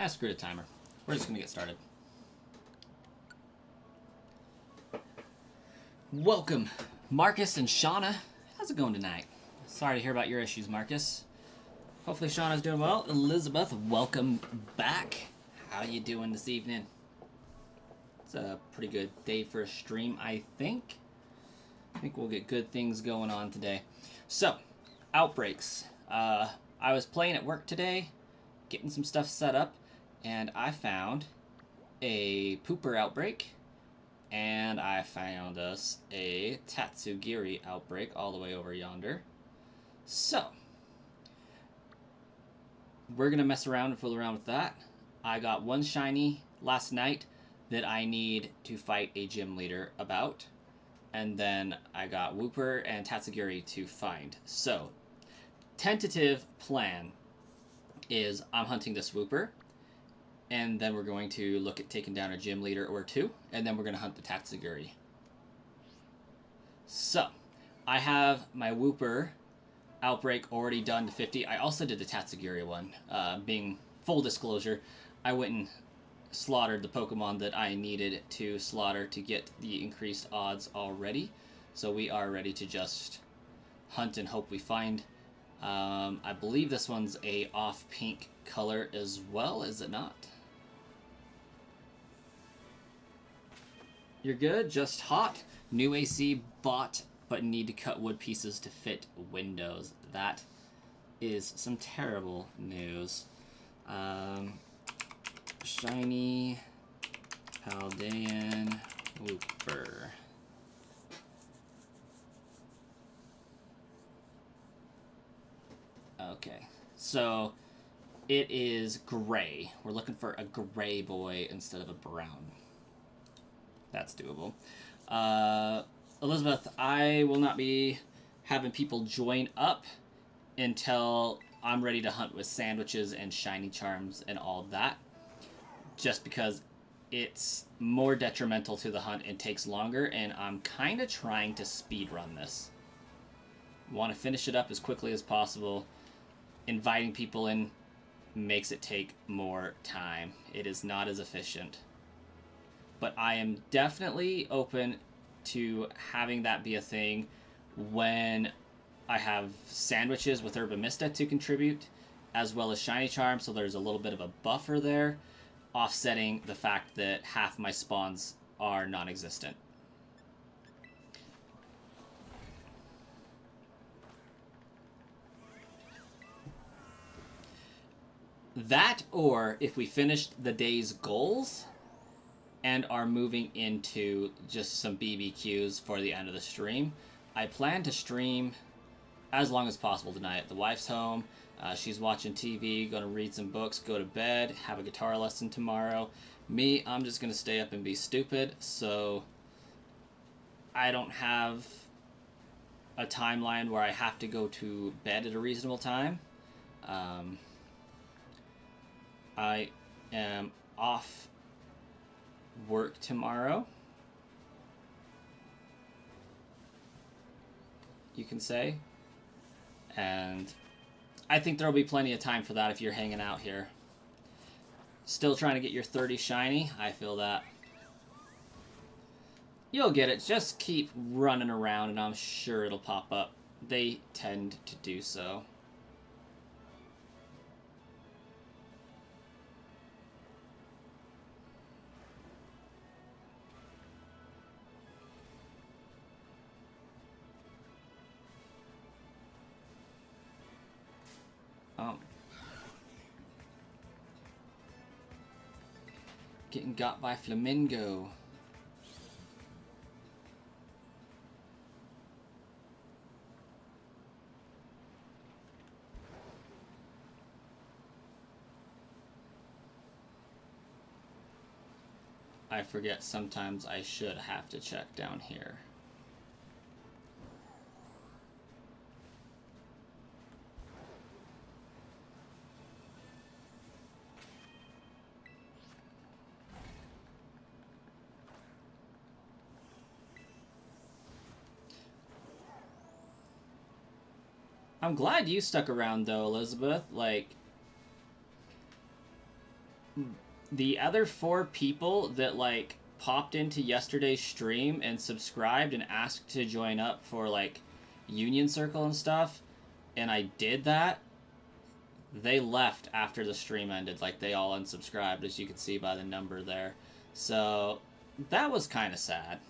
Screw the timer. We're just gonna get started. Welcome, Marcus and Shauna. How's it going tonight? Sorry to hear about your issues, Marcus. Hopefully Shauna's doing well. Elizabeth, welcome back. How you doing this evening? It's a pretty good day for a stream, I think. I think we'll get good things going on today. So, outbreaks. I was playing at work today, getting some stuff set up, and I found a pooper outbreak, and I found us a Tatsugiri outbreak all the way over yonder. So, we're going to mess around and fool around with that. I got one shiny last night that I need to fight a gym leader about. And then I got Wooper and Tatsugiri to find. So, tentative plan is I'm hunting this Wooper. And then we're going to look at taking down a gym leader or two. And then we're going to hunt the Tatsugiri. So, I have my Wooper outbreak already done to 50. I also did the Tatsugiri one. Being full disclosure, I went and slaughtered the Pokemon that I needed to slaughter to get the increased odds already. So we are ready to just hunt and hope we find. I believe this one's a off pink color as well, is it not? You're good, just hot. New AC bought, but need to cut wood pieces to fit windows. That is some terrible news. Shiny Paldean Wooper. Okay, so it is gray. We're looking for a gray boy instead of a brown. That's doable. Elizabeth, I will not be having people join up until I'm ready to hunt with sandwiches and shiny charms and all of that. Just because it's more detrimental to the hunt and takes longer, and I'm kind of trying to speed run this. Want to finish it up as quickly as possible. Inviting people in makes it take more time. It is not as efficient. But I am definitely open to having that be a thing when I have sandwiches with Herba Mista to contribute, as well as shiny charms, so there's a little bit of a buffer there, offsetting the fact that half my spawns are non-existent. That, or if we finished the day's goals and are moving into just some BBQs for the end of the stream, I plan to stream as long as possible tonight. The wife's home. She's watching TV, going to read some books, go to bed, have a guitar lesson tomorrow. Me, I'm just going to stay up and be stupid, so I don't have a timeline where I have to go to bed at a reasonable time. I am off work tomorrow, you can say, and I think there will be plenty of time for that if you're hanging out here. Still trying to get your 30 shiny? I feel that. You'll get it. Just keep running around and I'm sure it'll pop up. They tend to do so. Getting got by Flamigo. I forget sometimes I should have to check down here. I'm glad you stuck around though, Elizabeth. Like, the other 4 people that like popped into yesterday's stream and subscribed and asked to join up for like Union Circle and stuff, and I did that, they left after the stream ended. Like, they all unsubscribed, as you can see by the number there. So that was kind of sad.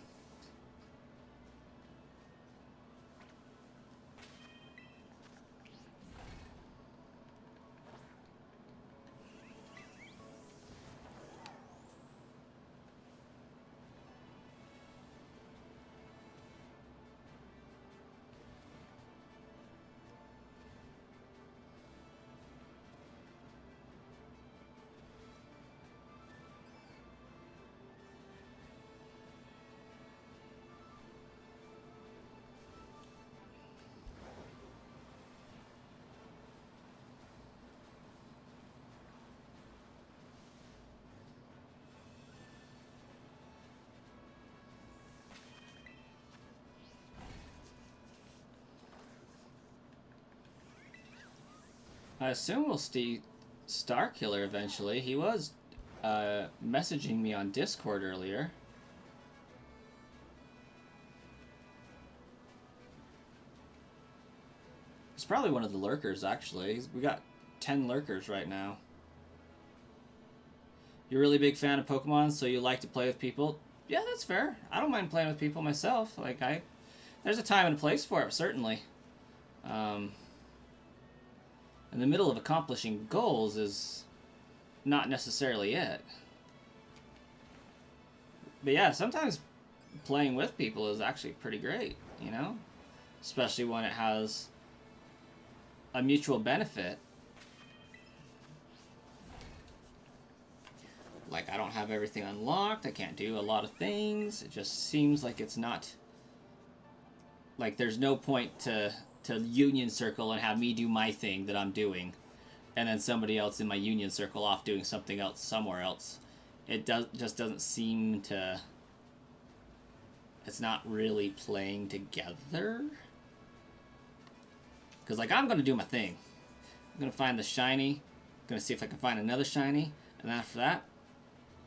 I assume we'll see Starkiller eventually. He was messaging me on Discord earlier. He's probably one of the lurkers, actually. We got 10 lurkers right now. You're a really big fan of Pokemon, so you like to play with people? Yeah, that's fair. I don't mind playing with people myself. Like, there's a time and a place for it, certainly. In the middle of accomplishing goals is not necessarily it. But yeah, sometimes playing with people is actually pretty great, you know? Especially when it has a mutual benefit. Like, I don't have everything unlocked, I can't do a lot of things, it just seems like it's not... Like, there's no point to Union Circle and have me do my thing that I'm doing, and then somebody else in my Union Circle off doing something else somewhere else. It just doesn't seem to... It's not really playing together. Because, like, I'm going to do my thing. I'm going to find the shiny. I'm going to see if I can find another shiny. And after that,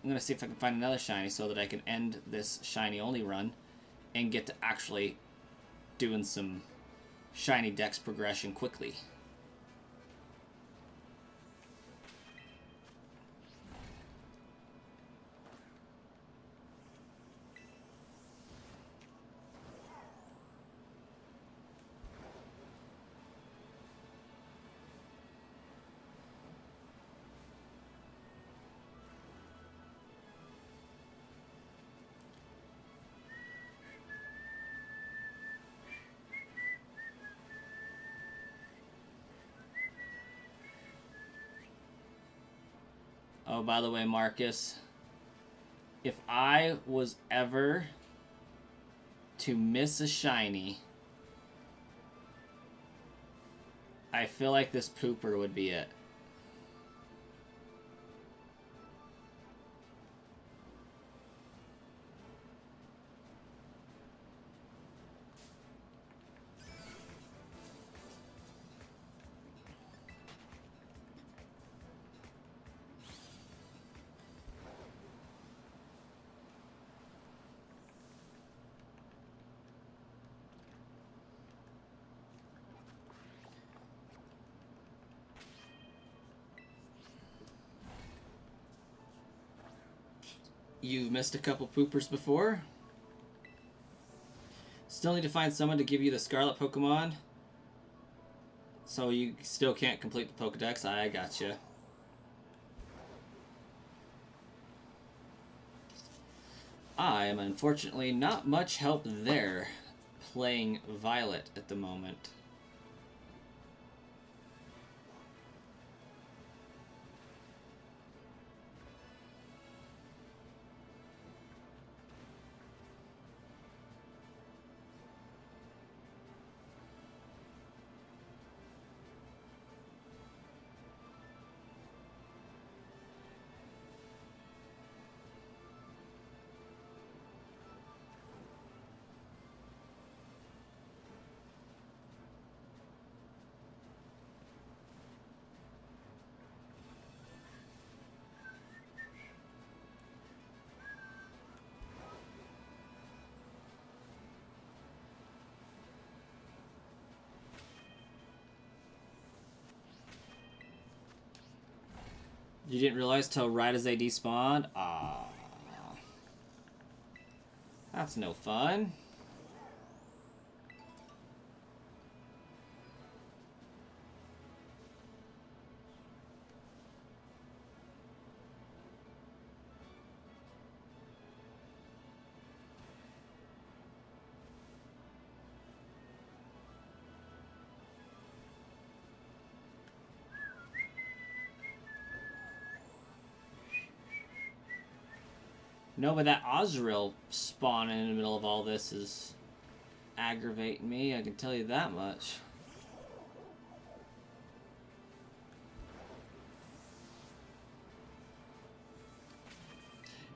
I'm going to see if I can find another shiny so that I can end this shiny-only run and get to actually doing some shiny dex progression quickly. Oh, by the way, Marcus, if I was ever to miss a shiny, I feel like this pooper would be it. You've missed a couple poopers before. Still need to find someone to give you the Scarlet Pokemon, so you still can't complete the Pokedex. I gotcha. I am unfortunately not much help there, playing Violet at the moment. You didn't realize till right as they despawned? Ah, that's no fun. No, but that Ozreal spawn in the middle of all this is aggravating me, I can tell you that much.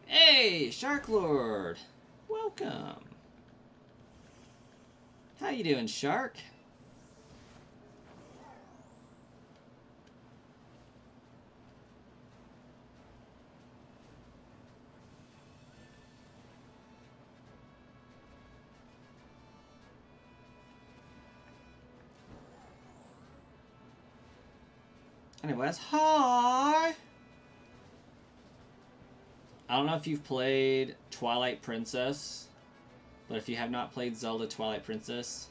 Hey, Shark Lord! Welcome! How you doing, Shark? Anyways, hi! I don't know if you've played Twilight Princess, but if you have not played Zelda Twilight Princess,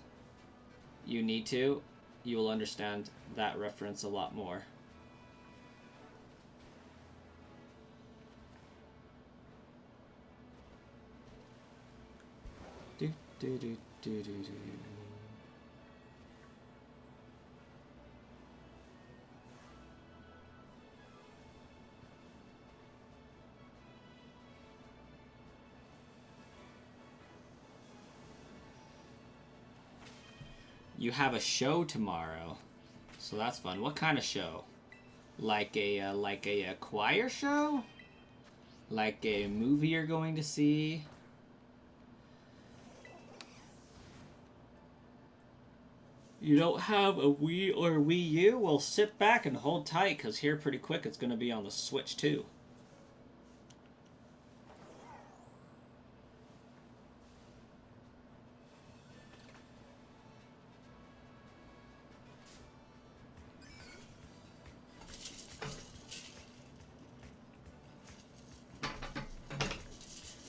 you need to. You will understand that reference a lot more. Do, do, do, do, do, do. You have a show tomorrow, so that's fun. What kind of show? Like a choir show? Like a movie you're going to see? You don't have a Wii or Wii U? Well, sit back and hold tight, because here pretty quick it's going to be on the Switch too.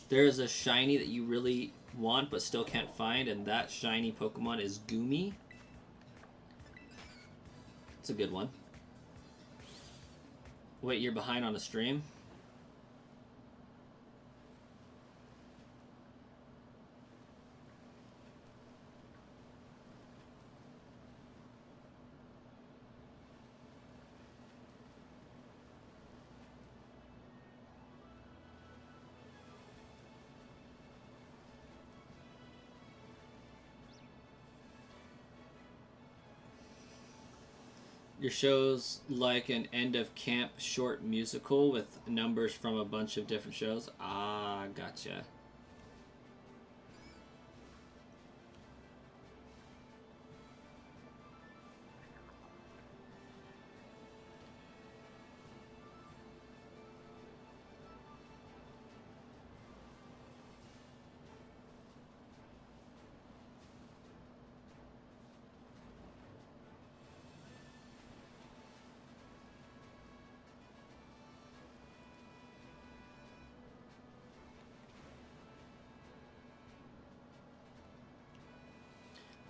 There's a shiny that you really want but still can't find, and that shiny Pokemon is Goomy. It's a good one. Wait, you're behind on a stream? Your show's like an end of camp short musical with numbers from a bunch of different shows. Ah, gotcha.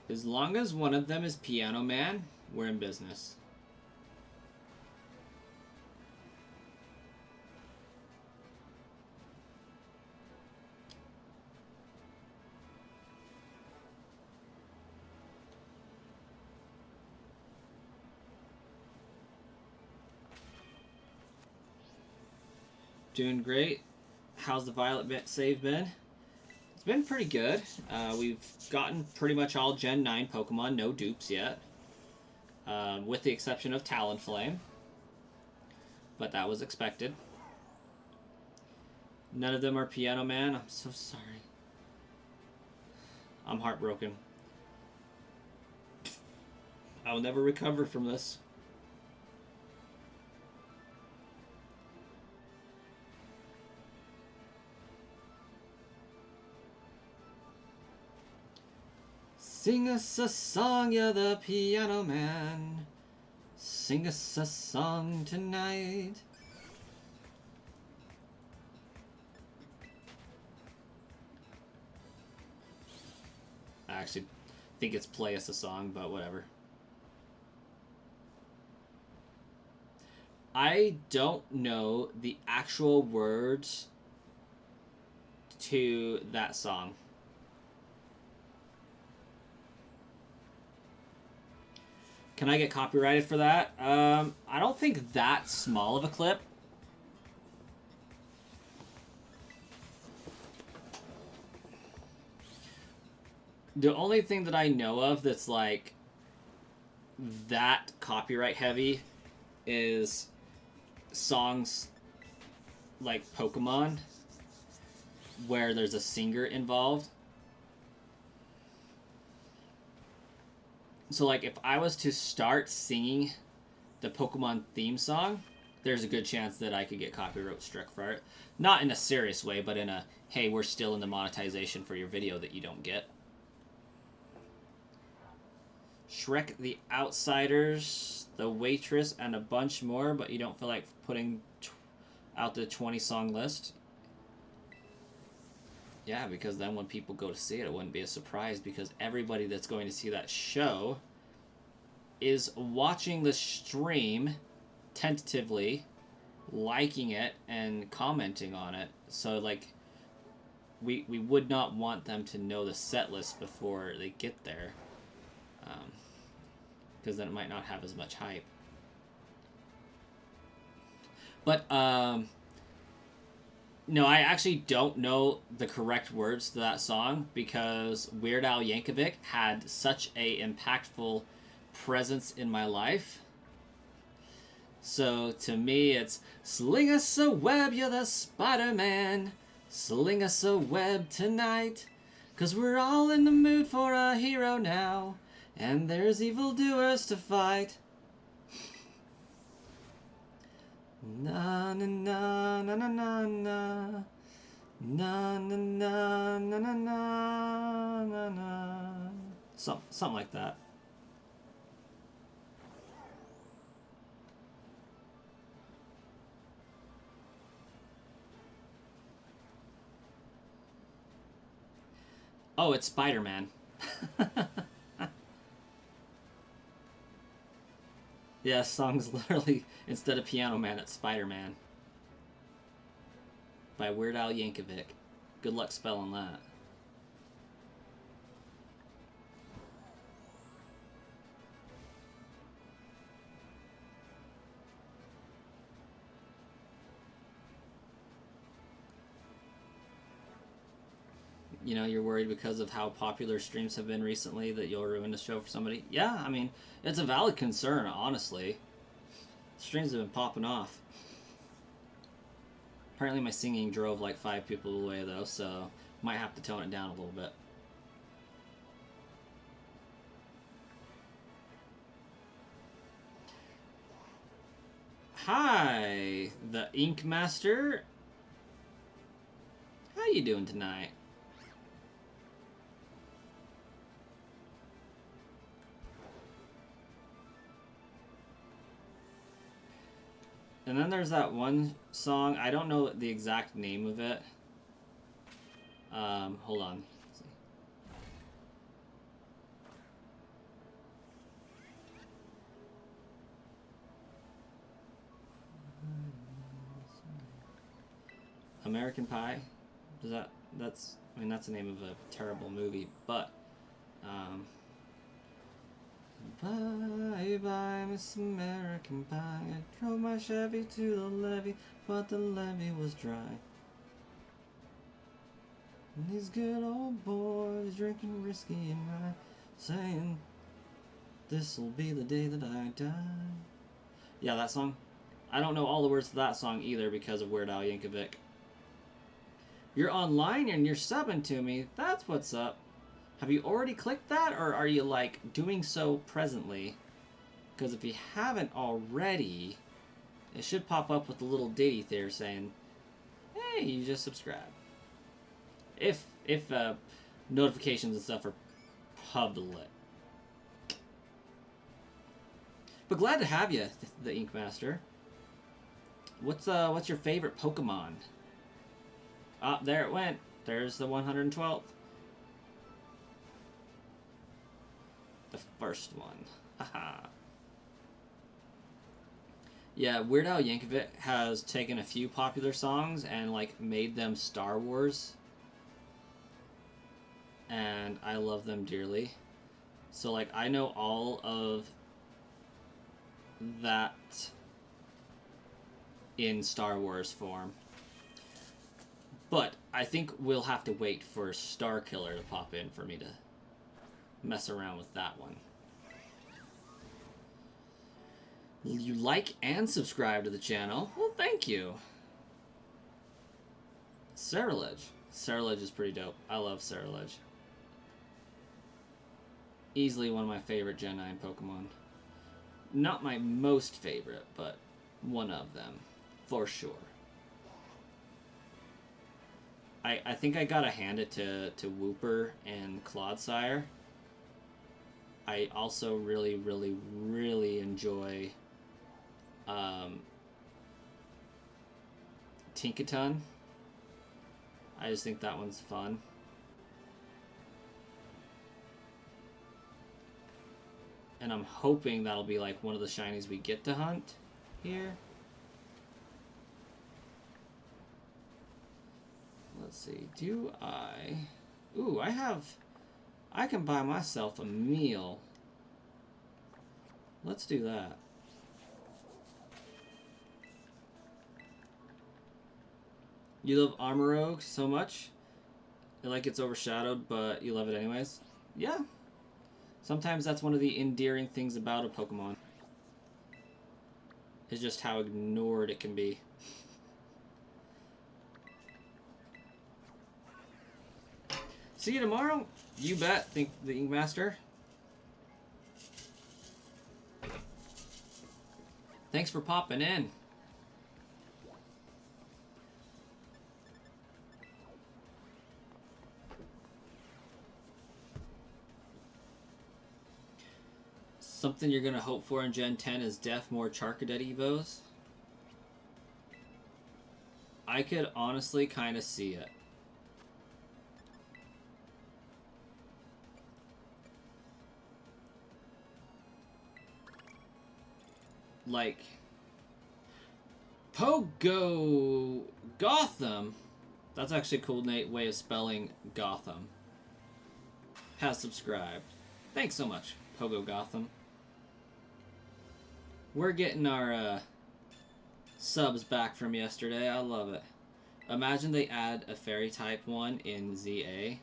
As long as one of them is Piano Man, we're in business. Doing great. How's the Violet save been? It's been pretty good. We've gotten pretty much all Gen 9 Pokemon, no dupes yet. With the exception of Talonflame. But that was expected. None of them are Piano Man. I'm so sorry. I'm heartbroken. I'll never recover from this. Sing us a song, you're the Piano Man. Sing us a song tonight. I actually think it's Play Us a Song, but whatever. I don't know the actual words to that song. Can I get copyrighted for that? I don't think that small of a clip. The only thing that I know of that's like that copyright heavy is songs like Pokémon, where there's a singer involved. So like if I was to start singing the Pokemon theme song, there's a good chance that I could get copyright struck for it. Not in a serious way, but in a, hey, we're still in the monetization for your video that you don't get. Shrek the Outsiders, The Waitress, and a bunch more, but you don't feel like putting out the 20 song list. Yeah, because then when people go to see it, it wouldn't be a surprise, because everybody that's going to see that show is watching the stream tentatively, liking it, and commenting on it. So, like, we would not want them to know the set list before they get there, because then it might not have as much hype. But, no, I actually don't know the correct words to that song, because Weird Al Yankovic had such a impactful presence in my life. So to me, it's sling us a web, you're the Spider-Man. Sling us a web tonight, 'cause we're all in the mood for a hero now, and there's evildoers to fight. Na na na na na na na na na na na na na na. Something like that. Oh, it's Spider-Man. Yeah, song's literally, instead of Piano Man, it's Spider-Man. By Weird Al Yankovic. Good luck spelling that. You know, you're worried because of how popular streams have been recently that you'll ruin the show for somebody. Yeah, I mean, it's a valid concern, honestly. Streams have been popping off. Apparently my singing drove like 5 people away, though, so might have to tone it down a little bit. Hi, the Ink Master. How you doing tonight? And then there's that one song, I don't know the exact name of it. Hold on. Let's see. American Pie? That's the name of a terrible movie, but, bye bye, Miss American Pie. I drove my Chevy to the levee, but the levee was dry. And these good old boys drinking whiskey and rye, saying, this'll be the day that I die. Yeah, that song. I don't know all the words to that song either because of Weird Al Yankovic. You're online and you're subbing to me. That's what's up. Have you already clicked that, or are you, like, doing so presently? Because if you haven't already, it should pop up with a little ditty there saying, hey, you just subscribed. If notifications and stuff are public. But glad to have you, the Ink Master. What's your favorite Pokemon? Ah, there it went. There's the 112th. first one. Haha. Yeah, Weird Al Yankovic has taken a few popular songs and like made them Star Wars. And I love them dearly. So like I know all of that in Star Wars form. But I think we'll have to wait for Starkiller to pop in for me to mess around with that one. You like and subscribe to the channel? Well, thank you. Cerulege. Cerulege is pretty dope. I love Cerulege. Easily one of my favorite Gen 9 Pokemon. Not my most favorite, but one of them. For sure. I think I gotta hand it to Wooper and Clodsire. I also really, really, really enjoy Tinkaton. I just think that one's fun. And I'm hoping that'll be like one of the shinies we get to hunt here. Let's see, do I... Ooh, I can buy myself a meal. Let's do that. You love Armorogue so much? Like it's overshadowed, but you love it anyways? Yeah. Sometimes that's one of the endearing things about a Pokemon. Is just how ignored it can be. See you tomorrow? You bet, think the Ink Master. Thanks for popping in. Something you're going to hope for in Gen 10 is def more Charcadet Evos. I could honestly kind of see it. Like, Pogo Gotham, that's actually a cool way of spelling Gotham, has subscribed. Thanks so much, Pogo Gotham. We're getting our subs back from yesterday. I love it. Imagine they add a fairy type one in ZA.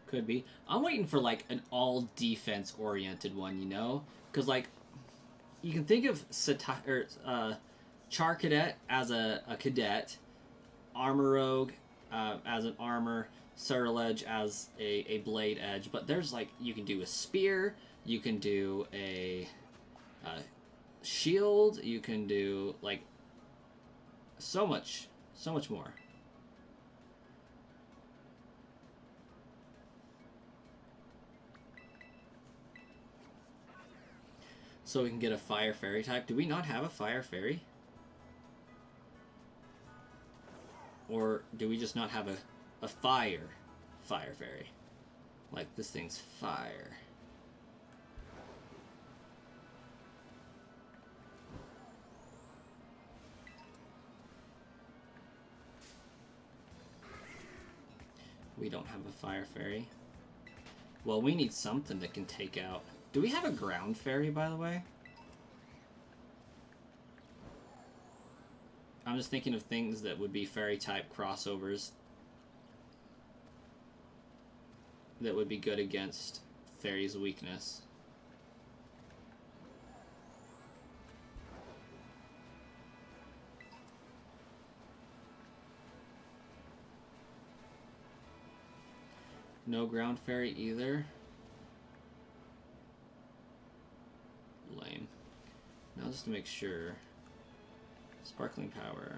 Could be. I'm waiting for like an all defense oriented one, you know? Because like, you can think of Charcadet as a cadet, Armorogue as an armor, Cerulege as a blade edge, but there's like, you can do a spear, you can do a shield, you can do like so much more. So we can get a fire fairy type. Do we not have a fire fairy? Or do we just not have a fire fairy? Like, this thing's fire. We don't have a fire fairy. Well, we need something that can take out... Do we have a ground fairy, by the way? I'm just thinking of things that would be fairy type crossovers that would be good against fairy's weakness. No ground fairy either. Lame. Now just to make sure. Sparkling Power.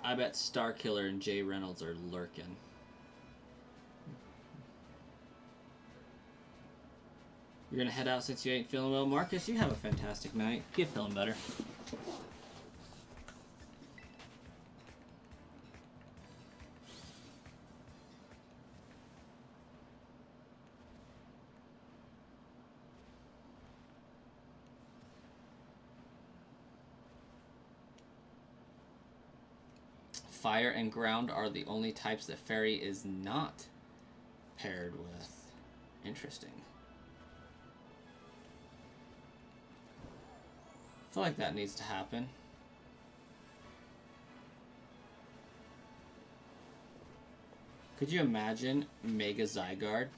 I bet Starkiller and Jay Reynolds are lurking. You're gonna head out since you ain't feeling well. Marcus, you have a fantastic night. Get feeling better. Fire and ground are the only types that Fairy is not paired with. Interesting. I feel like that needs to happen. Could you imagine Mega Zygarde?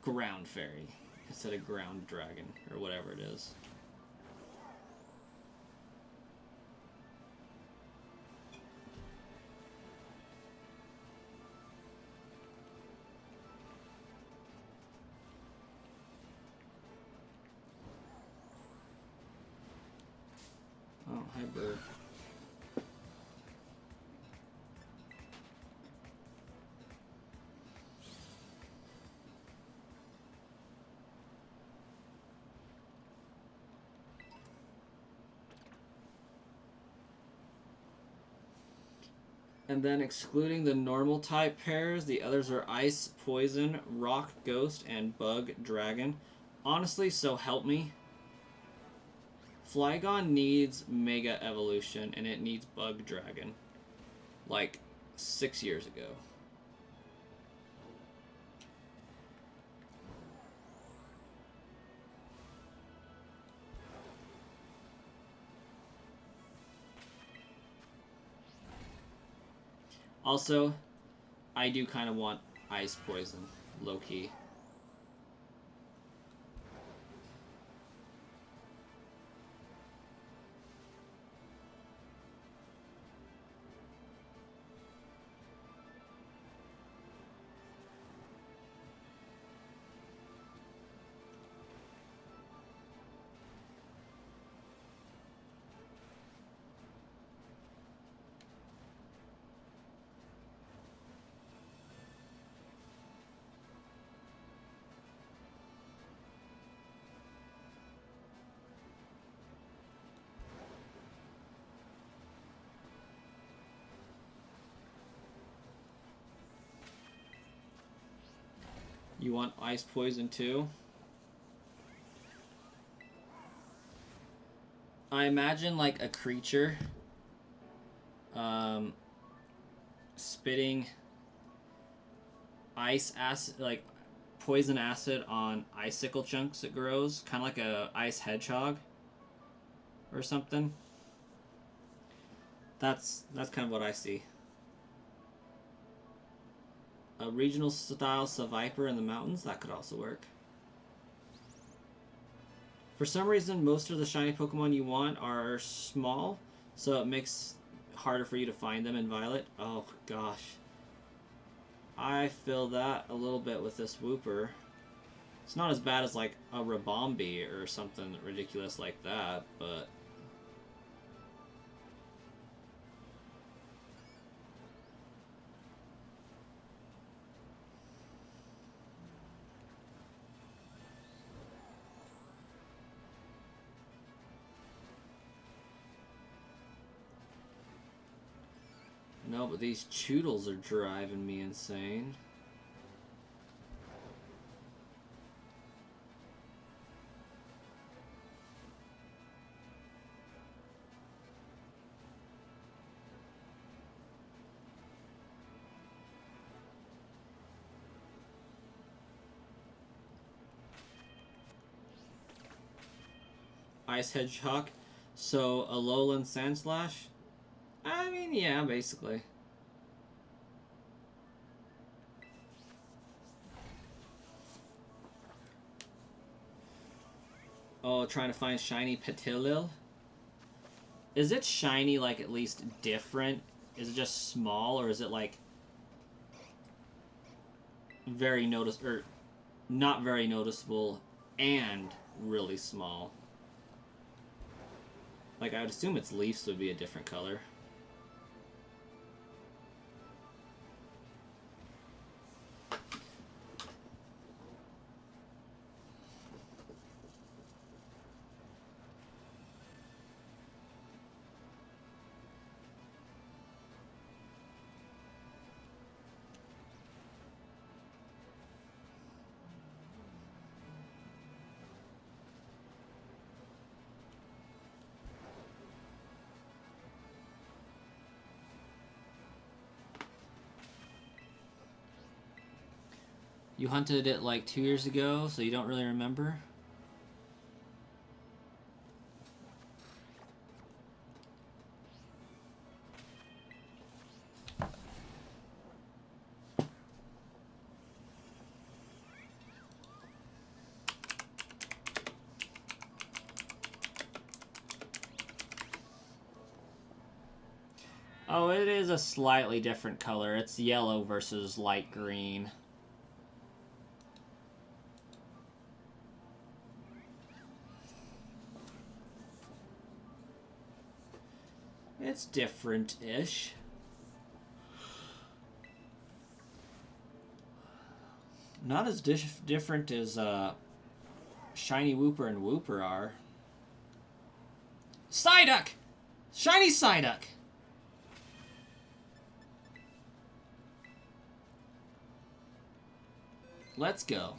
Ground Fairy instead of Ground Dragon or whatever it is. Oh, hi, bird. And then excluding the normal type pairs, the others are Ice, Poison, Rock, Ghost, and Bug, Dragon. Honestly, so help me. Flygon needs Mega Evolution, and it needs Bug Dragon. Like, 6 years ago. Also, I do kind of want Ice Poison, low-key. You want Ice Poison too? I imagine like a creature spitting ice acid, like poison acid on icicle chunks it grows, kind of like a ice hedgehog or something. That's kind of what I see. A regional style Seviper in the mountains, that could also work. For some reason, most of the shiny Pokemon you want are small, so it makes it harder for you to find them in Violet. Oh gosh. I feel that a little bit with this Wooper. It's not as bad as like a Rabombi or something ridiculous like that, but... No, but these Choodles are driving me insane. Ice Hedgehog. So, a Alolan Sandslash? I mean, yeah, basically. Oh, trying to find shiny Petilil? Is it shiny, like, at least different? Is it just small, or is it, like, very or not very noticeable and really small? Like, I would assume its leaves would be a different color. You hunted it like 2 years ago, so you don't really remember? Oh, it is a slightly different color. It's yellow versus light green. It's different-ish. Not as different as Shiny Wooper and Wooper are. Psyduck! Shiny Psyduck! Let's go.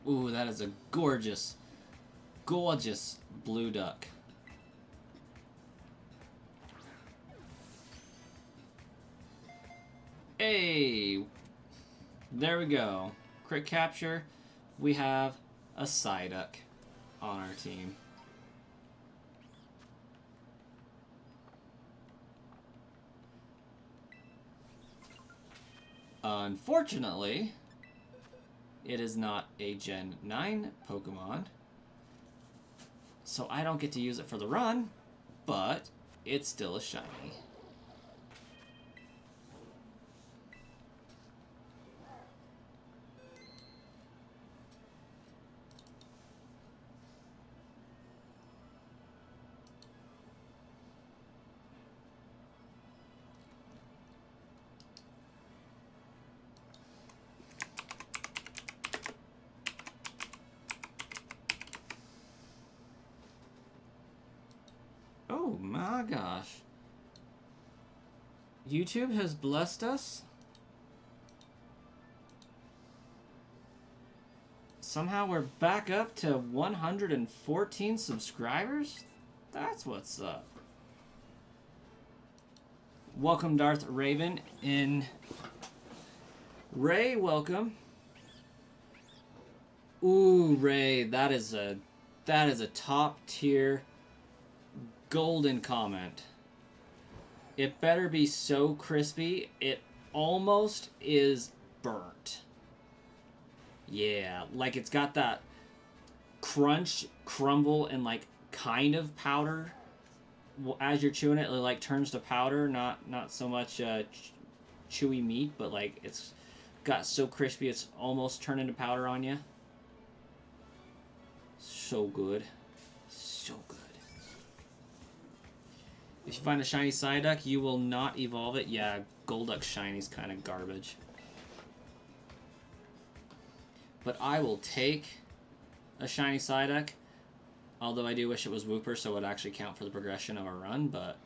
Ooh, that is a gorgeous, gorgeous blue duck. Hey! There we go. Crit capture. We have a Psyduck on our team. Unfortunately, it is not a Gen 9 Pokemon, so I don't get to use it for the run, but it's still a shiny. Oh my gosh. YouTube has blessed us. Somehow we're back up to 114 subscribers? That's what's up. Welcome, Darth Raven. In Ray, welcome. Ooh, Ray, that is a top tier golden comment. It better be so crispy, it almost is burnt. Yeah, like it's got that crunch, crumble, and like kind of powder. As you're chewing it, it like turns to powder, not so much chewy meat, but like it's got so crispy it's almost turned into powder on you. So good. So good. If you find a shiny Psyduck, you will not evolve it. Yeah, Golduck Shiny's kind of garbage. But I will take a shiny Psyduck. Although I do wish it was Wooper, so it would actually count for the progression of a run, but...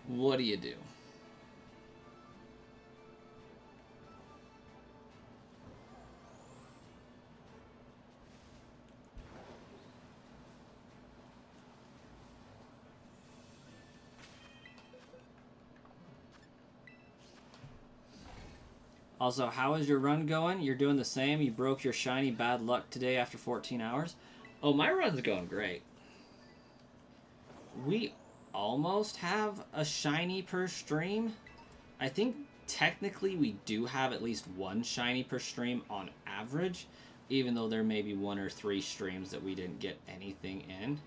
what do you do? Also, how is your run going? You're doing the same? You broke your shiny bad luck today after 14 hours? Oh, my run's going great. We almost have a shiny per stream. I think technically we do have at least one shiny per stream on average, even though there may be 1 or 3 streams that we didn't get anything in.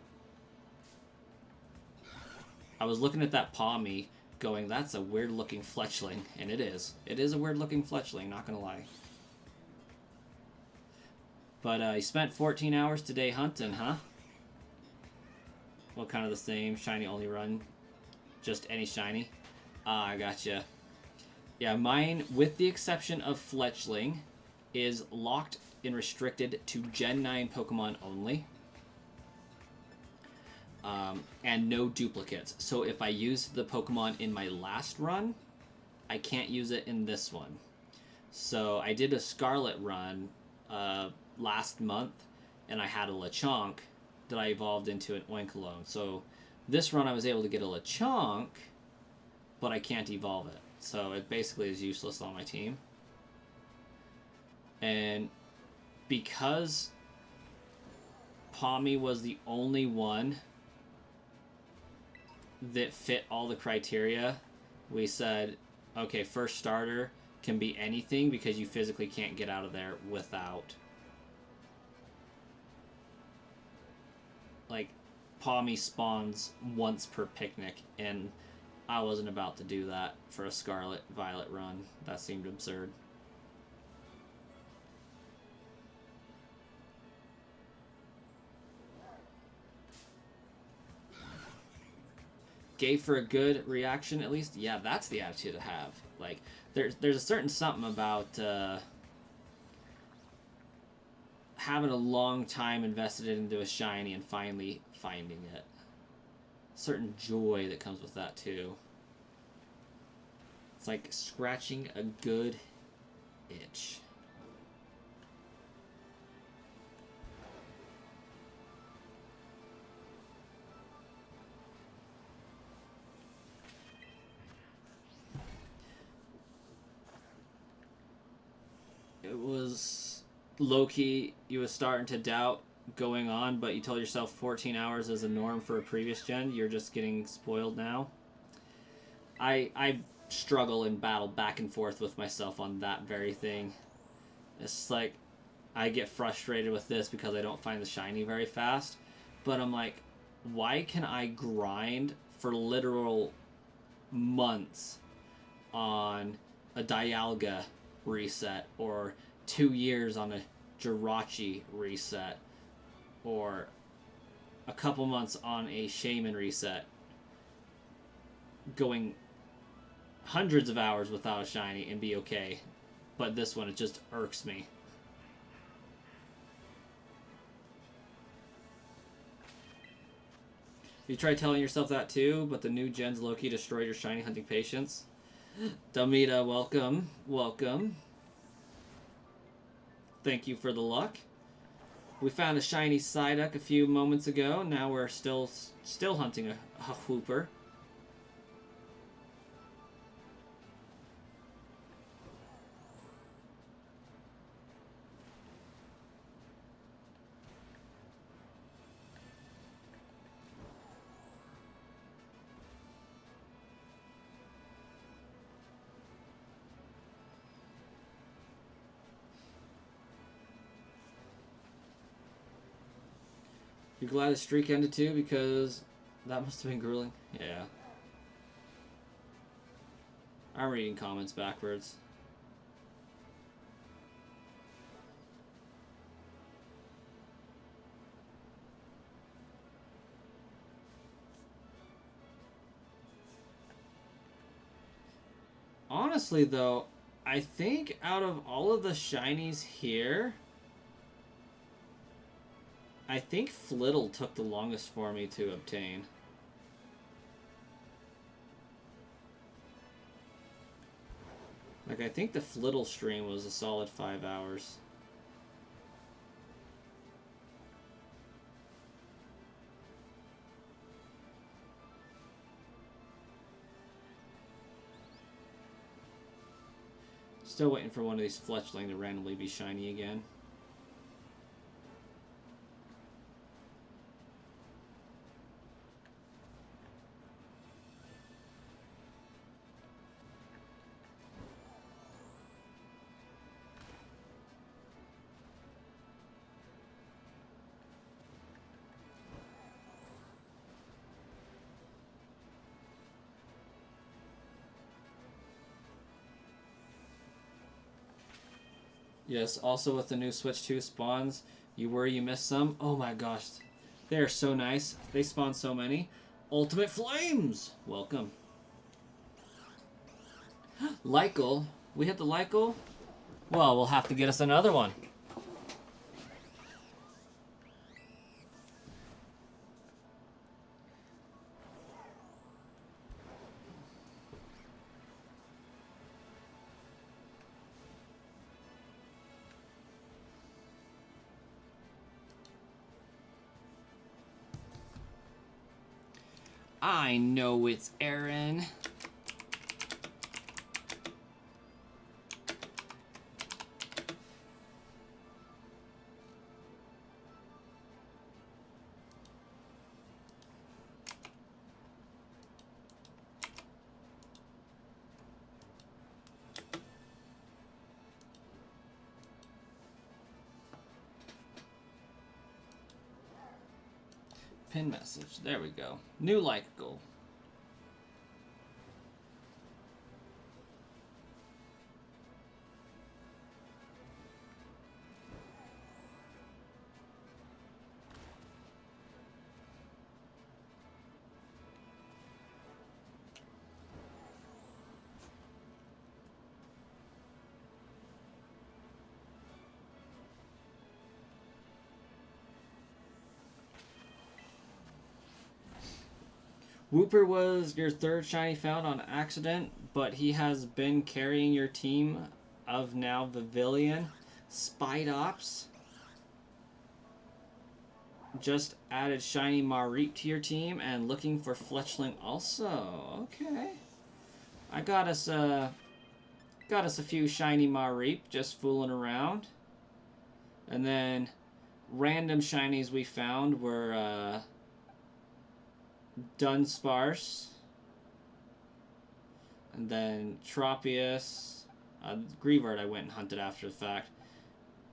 I was looking at that Palmy going, that's a weird looking fletchling. And it is. It is a weird looking fletchling, not gonna lie. But you spent 14 hours today hunting, huh? What kind of the same? Shiny only run? Just any shiny? Ah, I gotcha. Yeah, mine, with the exception of Fletchling, is locked and restricted to Gen 9 Pokemon only. And no duplicates. So if I use the Pokemon in my last run, I can't use it in this one. So I did a Scarlet run last month, and I had a Lechonk that I evolved into an Oinkologne. So this run I was able to get a Lechonk, but I can't evolve it. So it basically is useless on my team. And because Palmy was the only one that fit all the criteria, we said, okay, first starter can be anything because you physically can't get out of there without, like, Palmy spawns once per picnic, and I wasn't about to do that for a Scarlet Violet run. That seemed absurd. Gave for a good reaction, at least. Yeah, that's the attitude to have. Like, there's a certain something about having a long time invested into a shiny and finally finding it. Certain joy that comes with that too. It's like scratching a good itch. It was low-key, you was starting to doubt going on, but you told yourself 14 hours is a norm for a previous gen. You're just getting spoiled now. I struggle and battle back and forth with myself on that very thing. It's like I get frustrated with this because I don't find the shiny very fast, but I'm like, why can I grind for literal months on a Dialga reset, or 2 years on a Jirachi reset, or a couple months on a Shaman reset, going hundreds of hours without a shiny and be okay, but this one, it just irks me. You try telling yourself that too, but the new gens low-key destroyed your shiny hunting patience. Damita, welcome. Welcome. Thank you for the luck. We found a shiny Psyduck a few moments ago. Now we're still hunting a Hooper. You're glad the streak ended too, because that must have been grueling. Yeah. I'm reading comments backwards. Honestly, though, I think out of all of the shinies here, I think Flittle took the longest for me to obtain. Like, I think the Flittle stream was a solid 5 hours. Still waiting for one of these Fletchling to randomly be shiny again. Yes, also with the new Switch 2 spawns, you worry you missed some. Oh my gosh. They are so nice. They spawn so many. Ultimate Flames! Welcome. Lycal. We hit the Lycal? Well, we'll have to get us another one. I know it's Aaron. Pin message. There we go. New like goal. Wooper was your third shiny found on accident, but he has been carrying your team of now Vivillon. Spidops. Just added shiny Mareep to your team and looking for Fletchling also. Okay. I got us a few shiny Mareep just fooling around. And then random shinies we found were Dunsparce, and then Tropius, Grievard I went and hunted after the fact,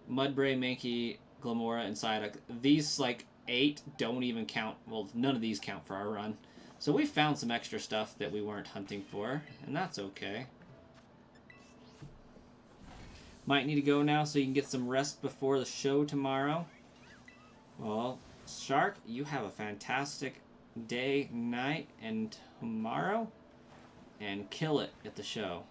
Mudbray, Mankey, Glamora, and Psyduck. These, like, 8 don't even count. Well, none of these count for our run. So we found some extra stuff that we weren't hunting for, and that's okay. Might need to go now so you can get some rest before the show tomorrow. Well, Shark, you have a fantastic day, night, and tomorrow, and kill it at the show.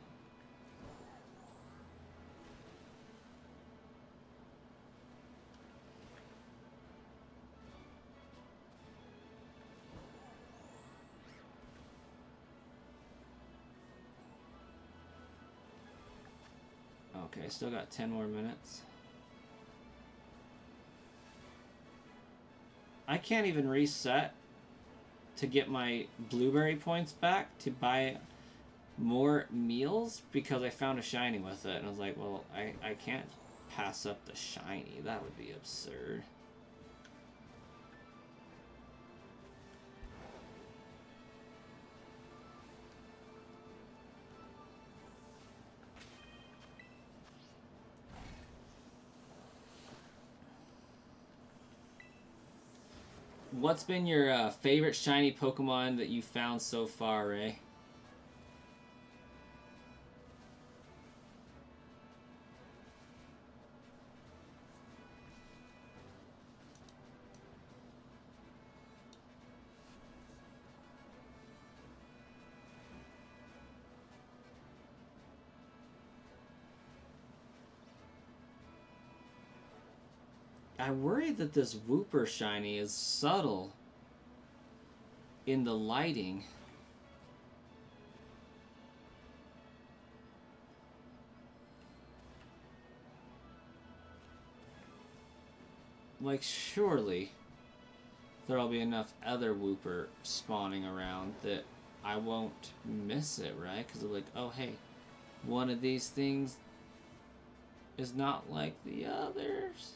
Okay, still got 10 more minutes. I can't even reset to get my blueberry points back to buy more meals because I found a shiny with it. And I was like, well, I can't pass up the shiny. That would be absurd. What's been your favorite shiny Pokemon that you found so far, Ray? I worry that this Wooper shiny is subtle in the lighting. Like, surely there'll be enough other Wooper spawning around that I won't miss it, right? Because they're like, oh, hey, one of these things is not like the others.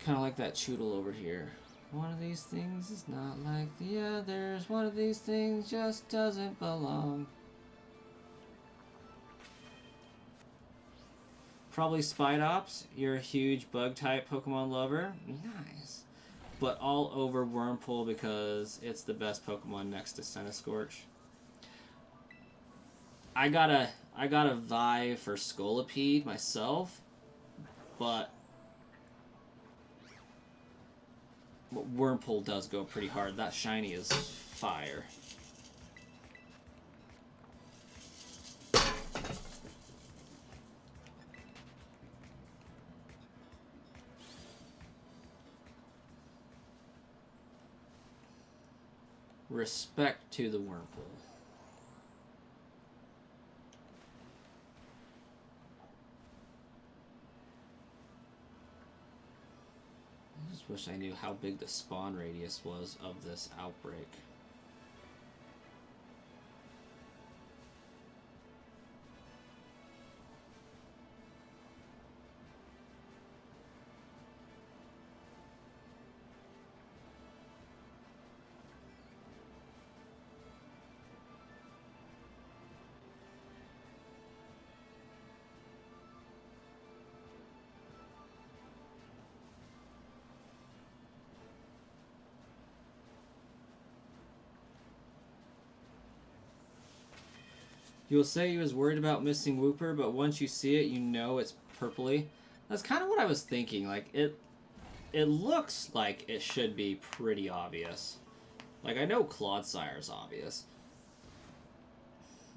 Kind of like that Choodle over here. One of these things is not like the others. One of these things just doesn't belong. Probably Spidops. You're a huge bug-type Pokemon lover. Nice. But all over Wurmple because it's the best Pokemon next to Centiskorch. I got a vie for Scolipede myself, but Wurmple does go pretty hard. That shiny is fire. Respect to the Wurmple. I just wish I knew how big the spawn radius was of this outbreak. You'll say he was worried about missing Wooper, but once you see it, you know it's purpley. That's kind of what I was thinking. Like, it looks like it should be pretty obvious. Like, I know Clodsire obvious.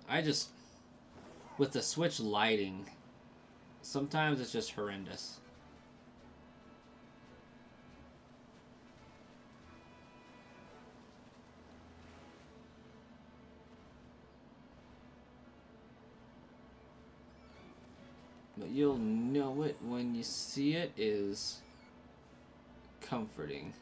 I just, with the Switch lighting, sometimes it's just horrendous. But you'll know it when you see it is comforting.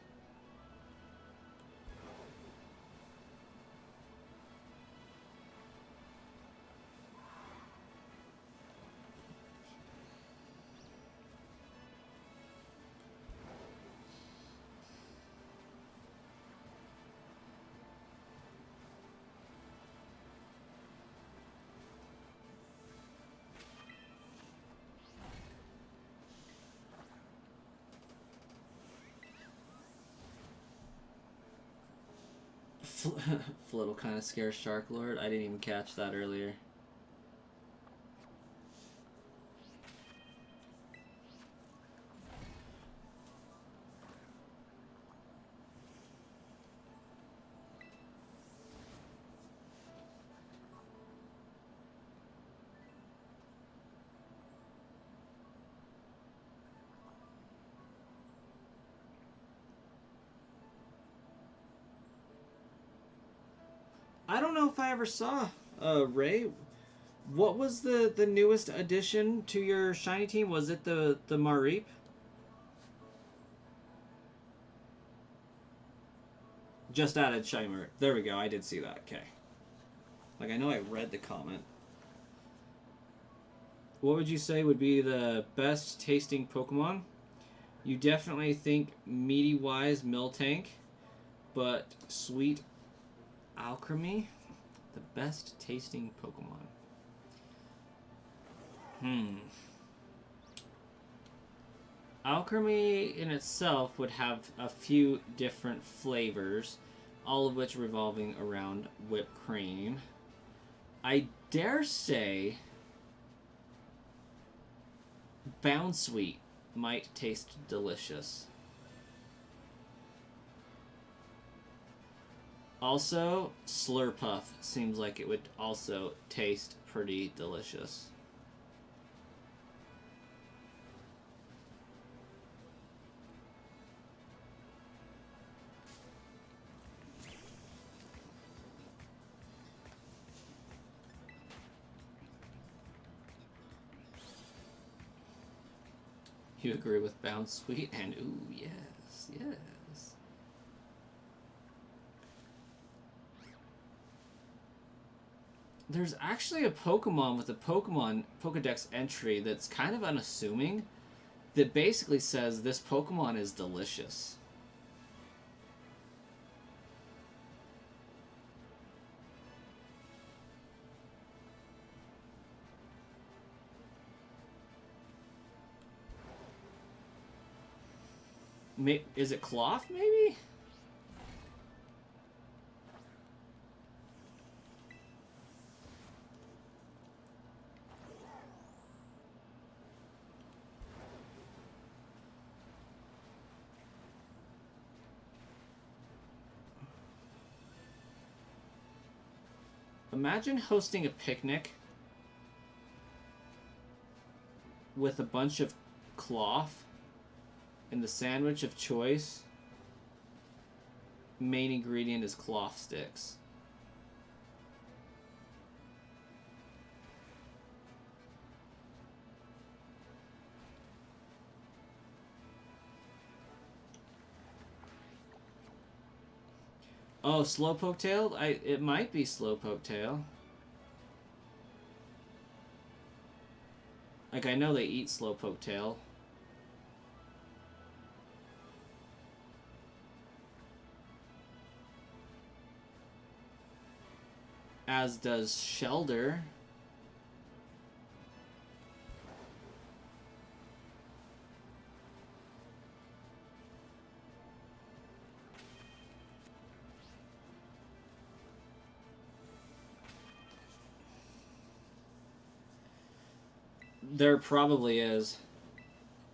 Flittle kind of scares Shark Lord. I didn't even catch that earlier. I don't know if I ever saw Ray. What was the newest addition to your shiny team? Was it the Mareep? Just added shiny Mareep. There we go. I did see that. Okay. Like, I know I read the comment. What would you say would be the best tasting Pokemon? You definitely think meaty wise Miltank, but sweet Alchemy, the best tasting Pokemon. Alchemy in itself would have a few different flavors, all of which revolving around whipped cream. I dare say Bounsweet might taste delicious. Also, Slurpuff seems like it would also taste pretty delicious. You agree with Bounsweet? And ooh, yes, yes. There's actually a Pokemon with a Pokemon Pokedex entry that's kind of unassuming that basically says this Pokemon is delicious. Is it Cloth, maybe? Imagine hosting a picnic with a bunch of cloth and the sandwich of choice. Main ingredient is cloth sticks. Oh, Slowpoke Tail? It might be Slowpoke Tail. Like, I know they eat Slowpoke Tail. As does Shelder. There probably is,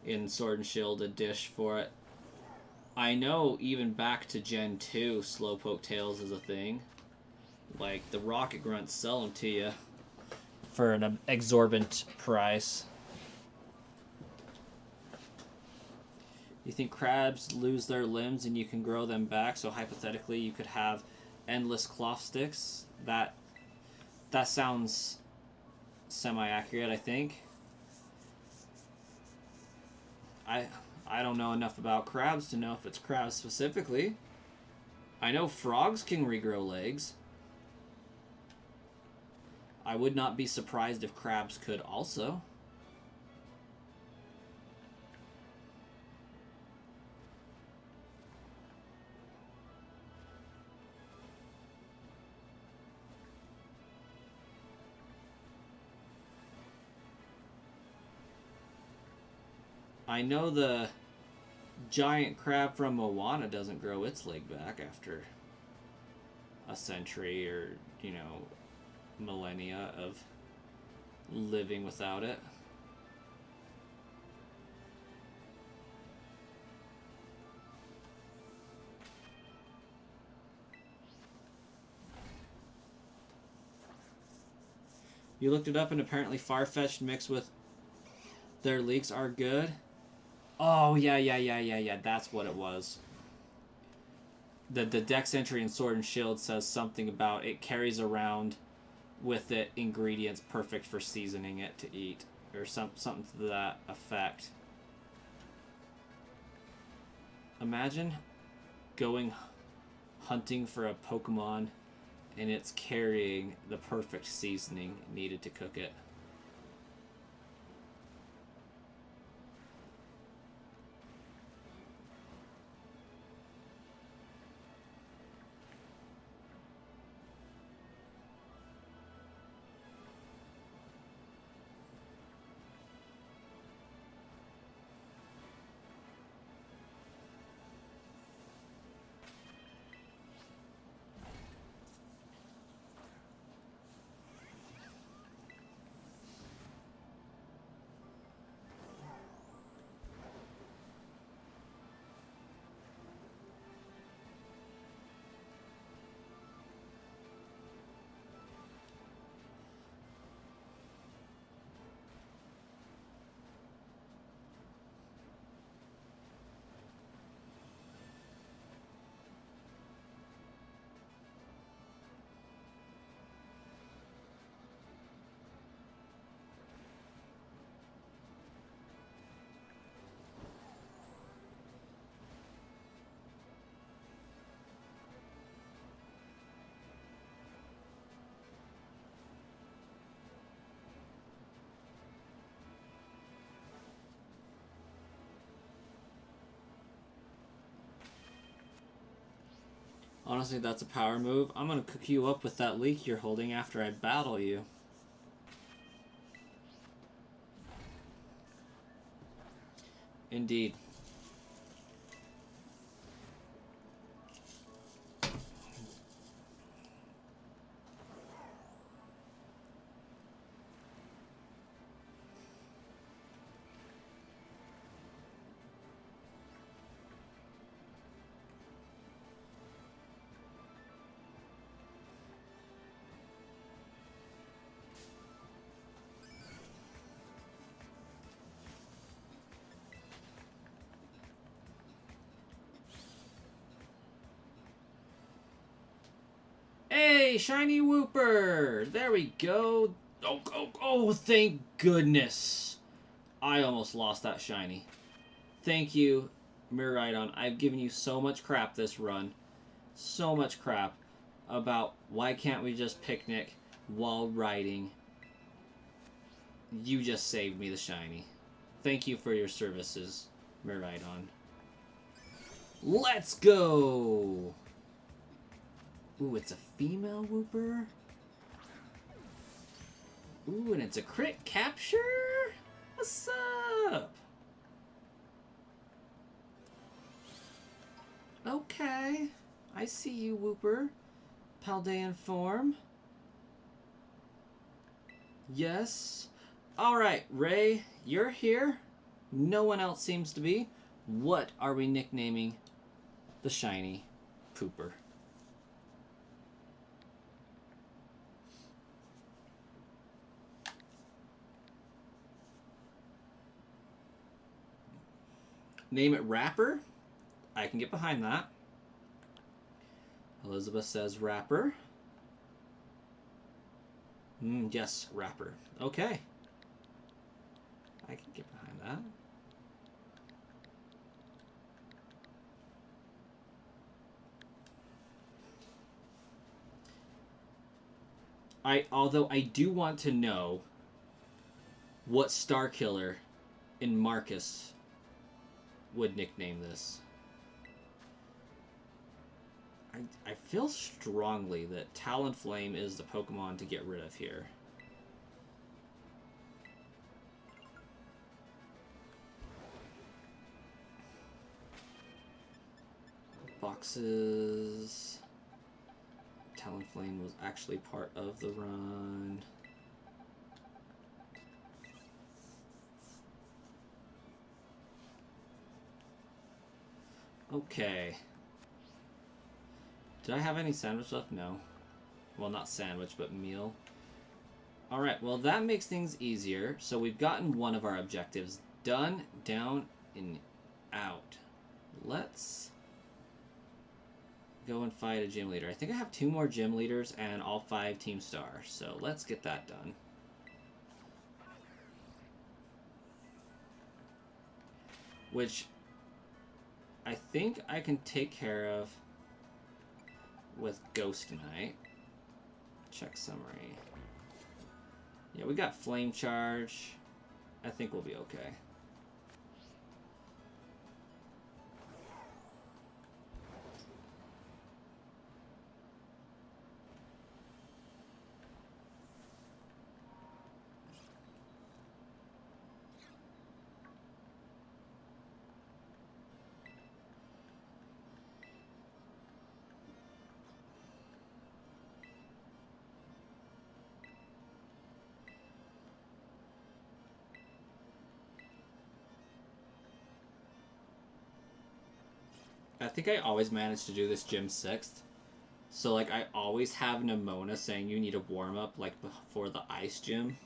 in Sword and Shield, a dish for it. I know even back to Gen 2, Slowpoke Tails is a thing. Like, the Rocket Grunts sell them to you for an exorbitant price. You think crabs lose their limbs and you can grow them back, so hypothetically you could have endless cloth sticks? That sounds semi-accurate, I think. I don't know enough about crabs to know if it's crabs specifically. I know frogs can regrow legs. I would not be surprised if crabs could also. I know the giant crab from Moana doesn't grow its leg back after a century or, you know, millennia of living without it. You looked it up and apparently Farfetch'd mixed with their leaks are good. Oh, yeah. That's what it was. The Dex entry in Sword and Shield says something about it carries around with it ingredients perfect for seasoning it to eat. Or something to that effect. Imagine going hunting for a Pokemon and it's carrying the perfect seasoning needed to cook it. Honestly, that's a power move. I'm gonna cook you up with that leek you're holding after I battle you. Indeed. Shiny Wooper! There we go. Oh, thank goodness. I almost lost that shiny. Thank you, Miraidon. I've given you so much crap this run. So much crap about why can't we just picnic while riding. You just saved me the shiny. Thank you for your services, Miraidon. Let's go! Ooh, it's a female Wooper. Ooh, and it's a crit capture? What's up? Okay. I see you, Wooper. Paldean form. Yes. Alright, Ray, you're here. No one else seems to be. What are we nicknaming the shiny pooper? Name it Rapper. I can get behind that. Elizabeth says Rapper. Yes, Rapper. Okay. I can get behind that. Although I do want to know what Star Killer in Marcus would nickname this. I feel strongly that Talonflame is the Pokemon to get rid of here. Boxes. Talonflame was actually part of the run. Okay. Did I have any sandwich left? No. Well, not sandwich, but meal. Alright, well that makes things easier. So we've gotten one of our objectives done, down, and out. Let's go and fight a gym leader. I think I have 2 more gym leaders and all 5 team stars. So let's get that done. Which I think I can take care of with Ghost Knight. Check summary. Yeah, we got Flame Charge. I think we'll be okay. I think I always manage to do this gym 6th. So, like, I always have Nimona saying you need a warm-up, like, before the ice gym.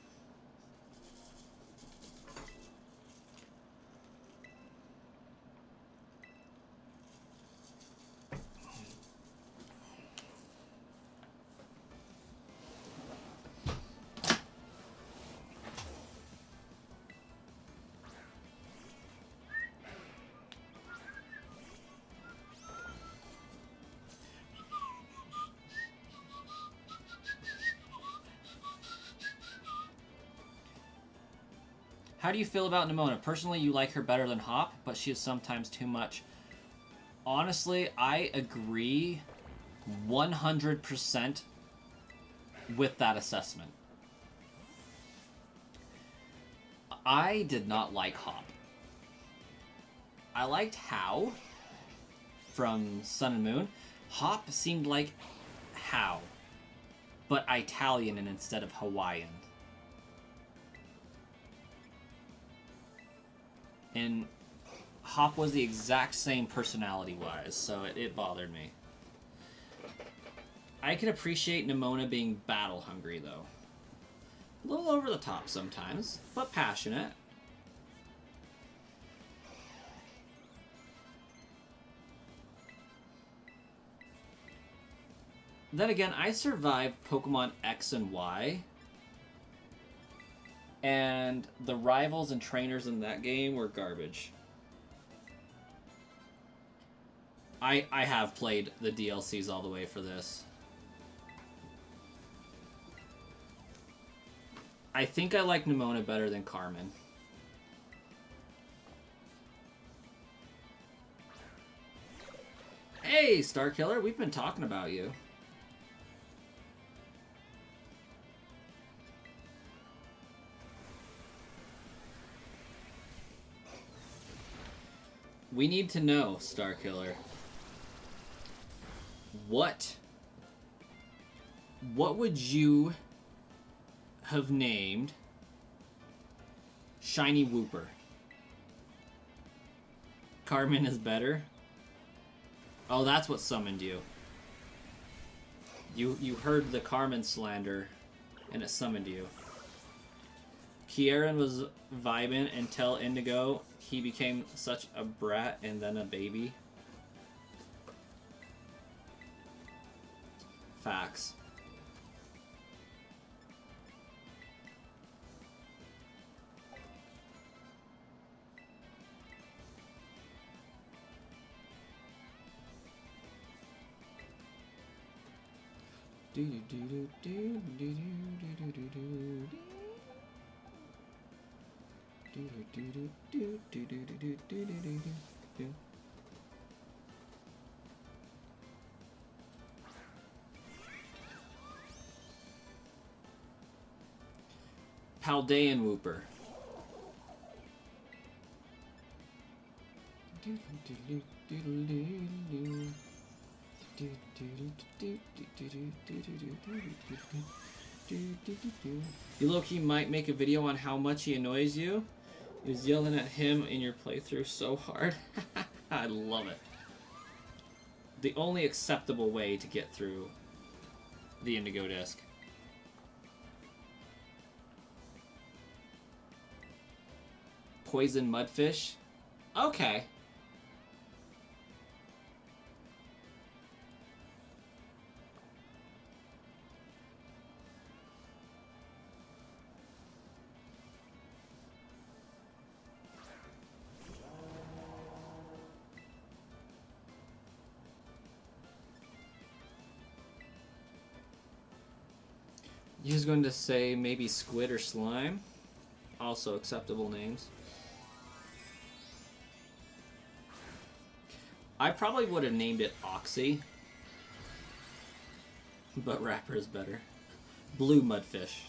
How do you feel about Nimona? Personally, you like her better than Hop, but she is sometimes too much. Honestly, I agree 100% with that assessment. I did not like Hop. I liked How from Sun and Moon. Hop seemed like How, but Italian and instead of Hawaiian. And Hop was the exact same personality-wise, so it bothered me. I can appreciate Nimona being battle-hungry, though. A little over the top sometimes, but passionate. Then again, I survived Pokemon X and Y. And the rivals and trainers in that game were garbage. I have played the DLCs all the way for this. I think I like Nimona better than Carmen. Hey, Starkiller, we've been talking about you. We need to know, Starkiller. What would you have named Shiny Wooper? Carmen is better? Oh, that's what summoned you. You heard the Carmen slander, and it summoned you. Kieran was vibing until Indigo. He became such a brat and then a baby. Facts. Paldean Wooper. You low-key might make a video on how much he annoys you. He was yelling at him in your playthrough so hard. I love it. The only acceptable way to get through the Indigo Disc. Poison Mudfish? Okay. He's going to say maybe Squid or Slime. Also acceptable names. I probably would have named it Oxy. But Rapper is better. Blue Mudfish.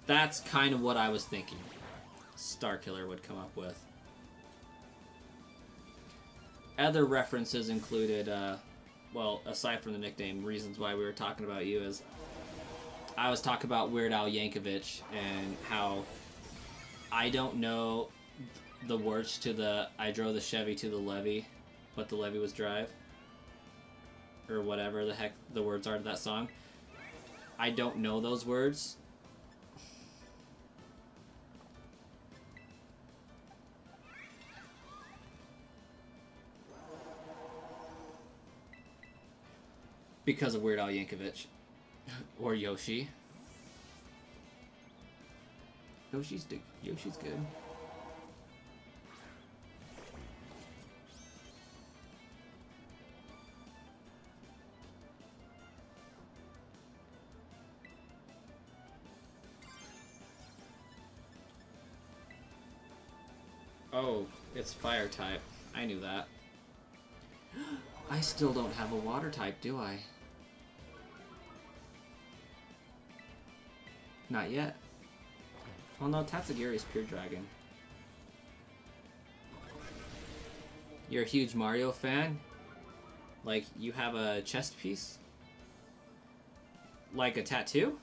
That's kind of what I was thinking Starkiller would come up with. Other references included, well, aside from the nickname, reasons why we were talking about you is I was talking about Weird Al Yankovic and how I don't know the words to the I drove the Chevy to the levee, but the levee was drive. Or whatever the heck the words are to that song. I don't know those words. Because of Weird Al Yankovic. Or Yoshi. Yoshi's good. Oh, it's fire type. I knew that. I still don't have a water type, do I? Not yet. Well, no, Tatsugiri's pure dragon. You're a huge Mario fan? Like, you have a chest piece? Like a tattoo?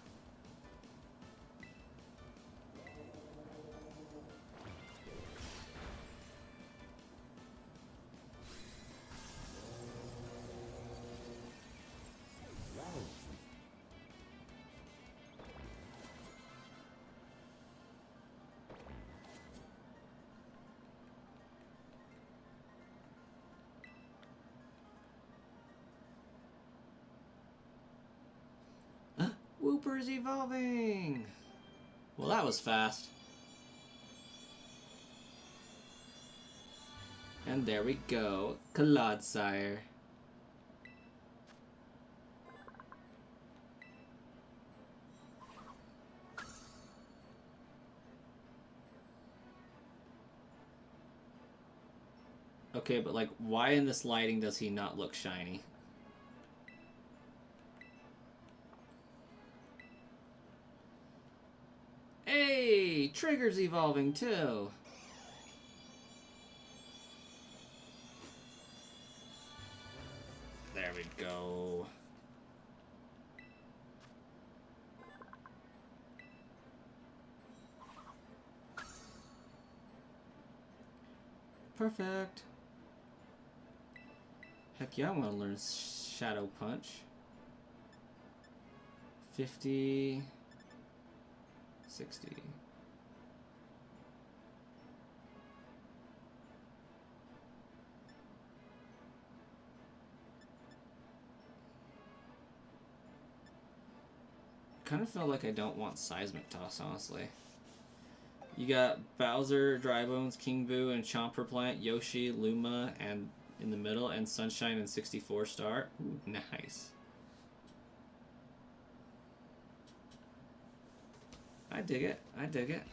Hooper's evolving! Well, that was fast. And there we go. Clodsire. Okay, but like, why in this lighting does he not look shiny? Hey! Trigger's evolving too! There we go. Perfect. Heck yeah, I want to learn Shadow Punch. 50... 60. Kind of feel like I don't want Seismic Toss, honestly. You got Bowser, Drybones, King Boo, and Chomper Plant, Yoshi, Luma, and in the middle, and Sunshine and 64 star. Ooh, nice. I dig it. I dig it.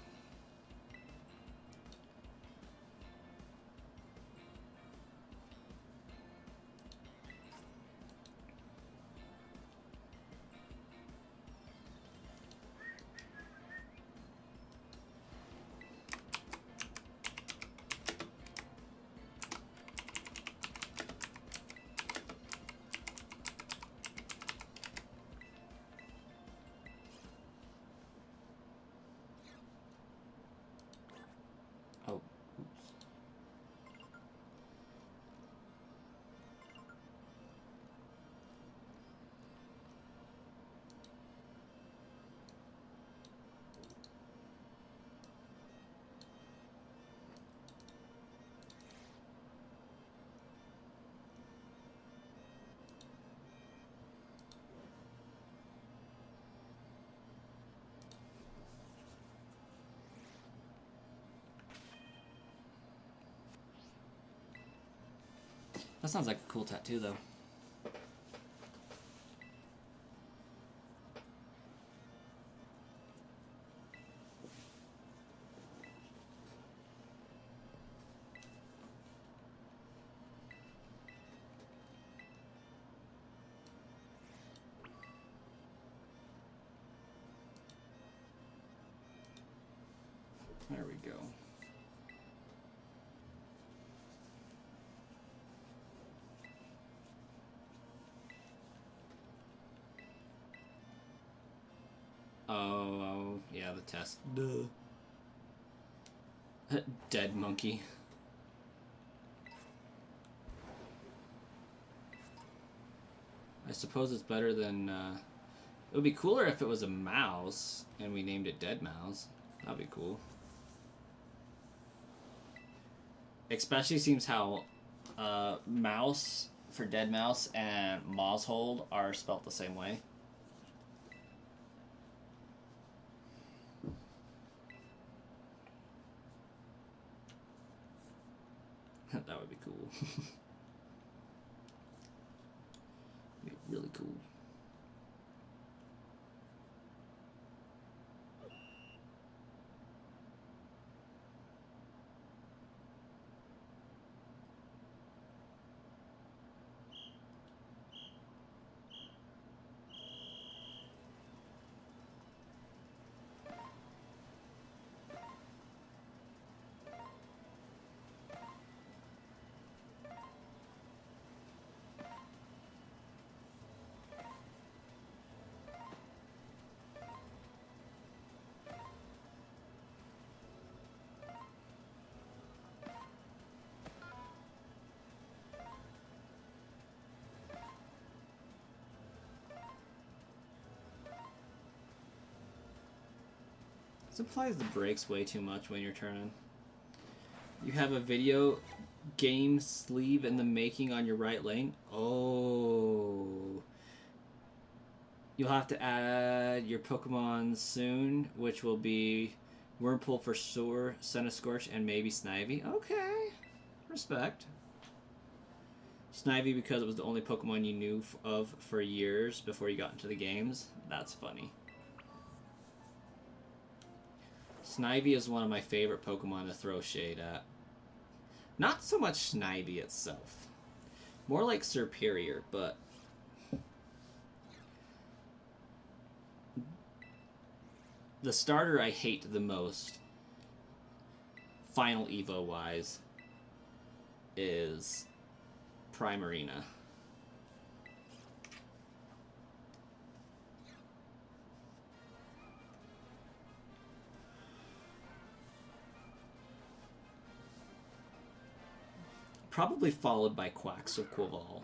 Oh, oops. That sounds like a cool tattoo, though. There we go. Oh, yeah, the test. Duh. Dead monkey. I suppose it's better than, it would be cooler if it was a mouse and we named it Dead Mouse. That'd be cool. Especially seems how, mouse for Dead Mouse and Maushold are spelt the same way. That would be cool. Be really cool. This applies the brakes way too much when you're turning. You have a video game sleeve in the making on your right lane. Oh. You'll have to add your Pokemon soon, which will be Wurmple for sure, Scorch, and maybe Snivy. Okay, respect. Snivy because it was the only Pokemon you knew of for years before you got into the games. That's funny. Snivy is one of my favorite Pokemon to throw shade at. Not so much Snivy itself. More like Serperior, but... the starter I hate the most, Final Evo-wise, is Primarina. Probably followed by Quaxoquoval.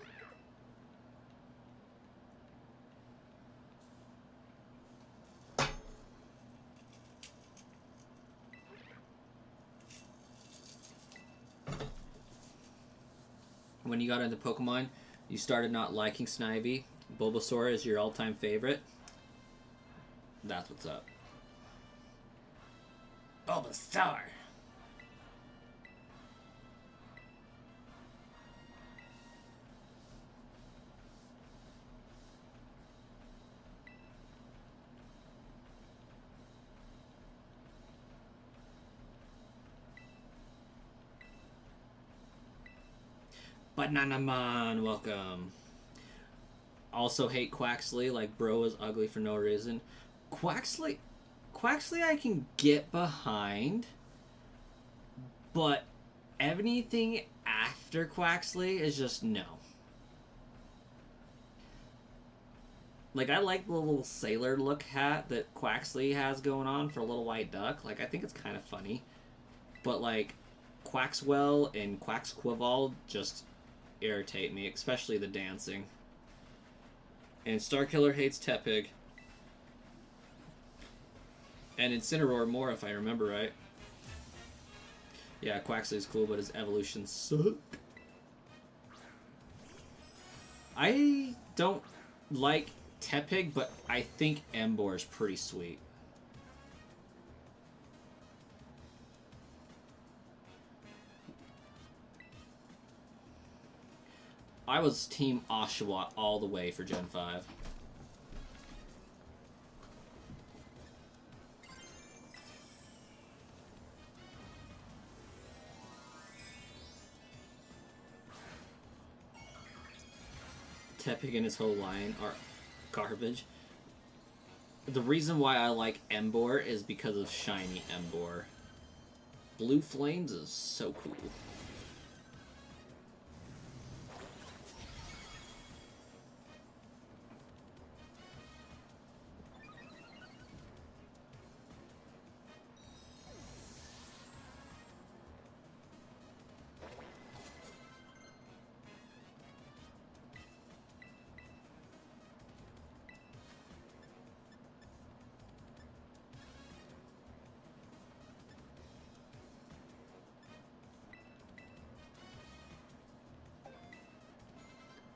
When you got into Pokemon, you started not liking Snivy. Bulbasaur is your all-time favorite. That's what's up. Bulbasaur! Bananaman, welcome. Also hate Quaxley, like bro is ugly for no reason. Quaxley I can get behind, but anything after Quaxley is just no. Like, I like the little sailor look hat that Quaxley has going on for a little white duck. Like, I think it's kind of funny. But, like, Quaxwell and Quaxquaval just irritate me, especially the dancing. And Starkiller hates Tepig. And Incineroar more, if I remember right. Yeah, Quaxley's cool, but his evolutions suck. I don't like Tepig, but I think Emboar is pretty sweet. I was Team Oshawott all the way for Gen 5. Tepig and his whole line are garbage. The reason why I like Emboar is because of Shiny Emboar. Blue Flames is so cool.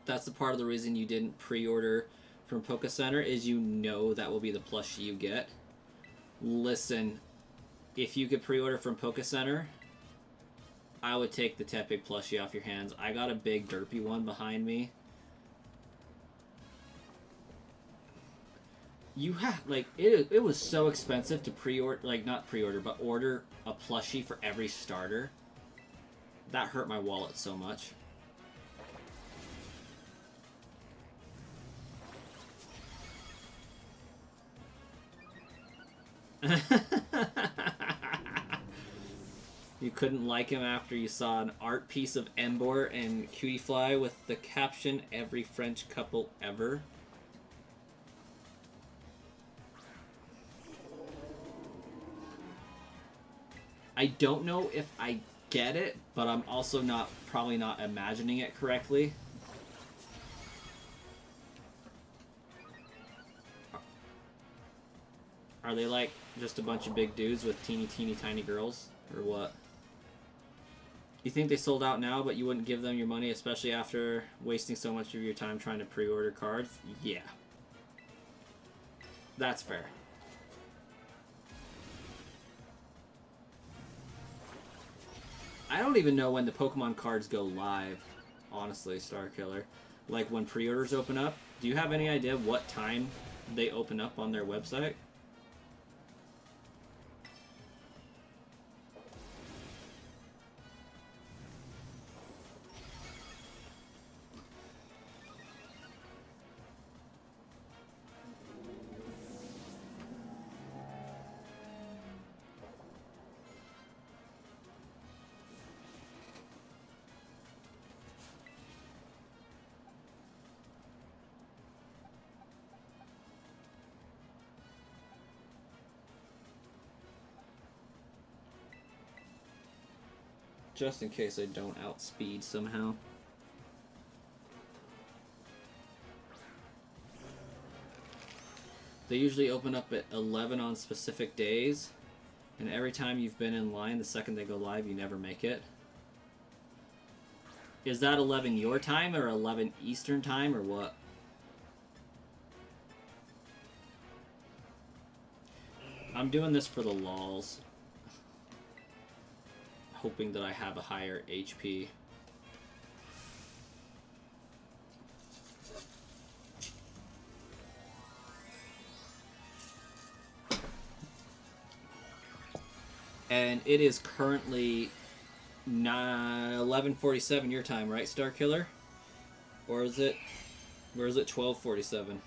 That's the part of the reason you didn't pre-order from Poké Center, is you know that will be the plushie you get. Listen, if you could pre-order from Poké Center, I would take the Tepig plushie off your hands. I got a big derpy one behind me. You have, like, it was so expensive to pre-order, like, not pre-order, but order a plushie for every starter. That hurt my wallet so much. You couldn't like him after you saw an art piece of Emboar and Cutiefly with the caption, "Every French couple ever." I don't know if I get it, but I'm also probably not imagining it correctly. Are they like just a bunch of big dudes with teeny tiny girls? Or what? You think they sold out now, but you wouldn't give them your money, especially after wasting so much of your time trying to pre-order cards? Yeah. That's fair. I don't even know when the Pokemon cards go live, honestly, Starkiller. Like when pre-orders open up, do you have any idea what time they open up on their website? Just in case I don't outspeed somehow. They usually open up at 11 on specific days, and every time you've been in line, the second they go live, you never make it. Is that 11 your time, or 11 Eastern time, or what? I'm doing this for the lols. Hoping that I have a higher HP. And it is currently 11:47 your time, right, Starkiller? Or is it 12:47?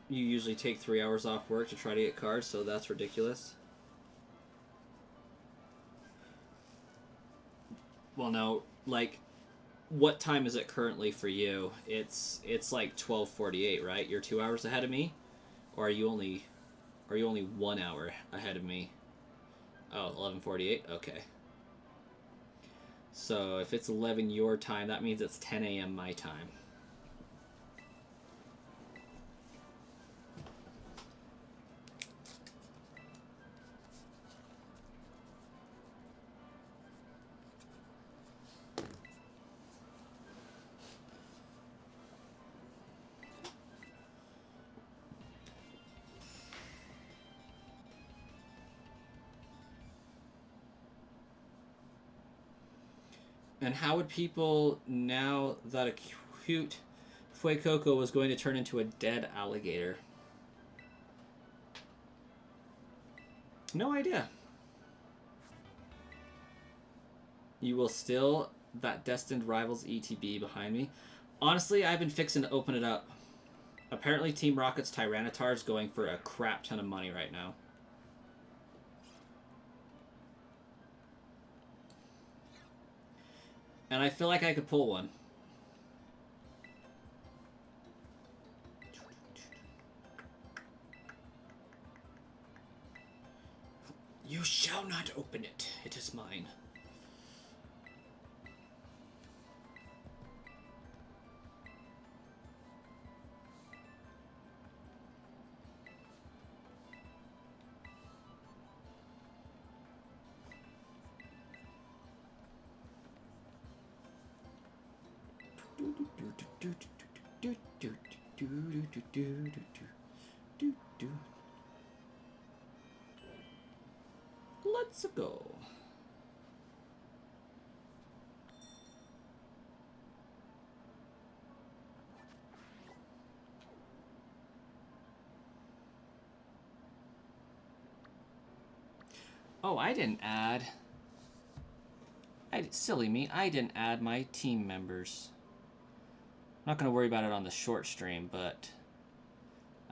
You usually take 3 hours off work to try to get cards, so that's ridiculous. Well, no, like, what time is it currently for you? It's like 12:48, right? You're 2 hours ahead of me, or are you only 1 hour ahead of me? Oh, 11:48. Okay. So if it's 11 your time, that means it's 10 a.m. my time. And how would people, now that a cute Fuecoco was going to turn into a dead alligator? No idea. You will still that destined rivals ETB behind me. Honestly, I've been fixing to open it up. Apparently Team Rocket's Tyranitar is going for a crap ton of money right now. And I feel like I could pull one. You shall not open it. It is mine. Let's go. Oh, I didn't add. Silly me, I didn't add my team members. I'm not going to worry about it on the short stream, but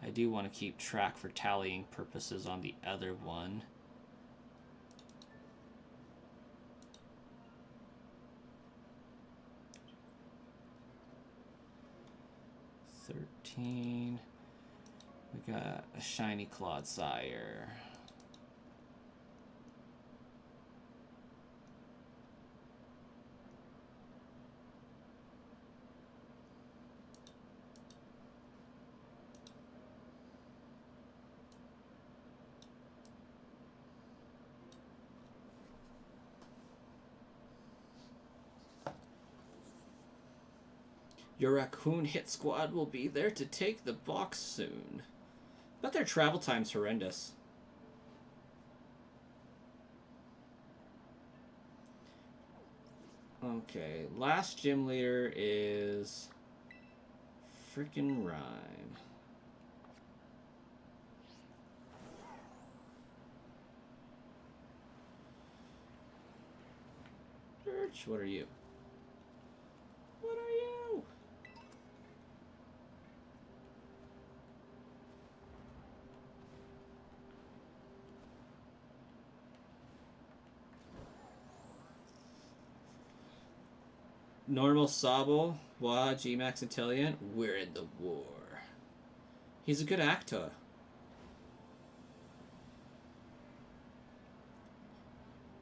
I do want to keep track for tallying purposes on the other one. We got a shiny Clodsire. Your raccoon hit squad will be there to take the box soon. But their travel time's horrendous. Okay, last gym leader is freaking Rhyme. Birch, what are you? What are you? Normal Sobble, Wah, G-Max, Intelligent, we're in the war. He's a good actor.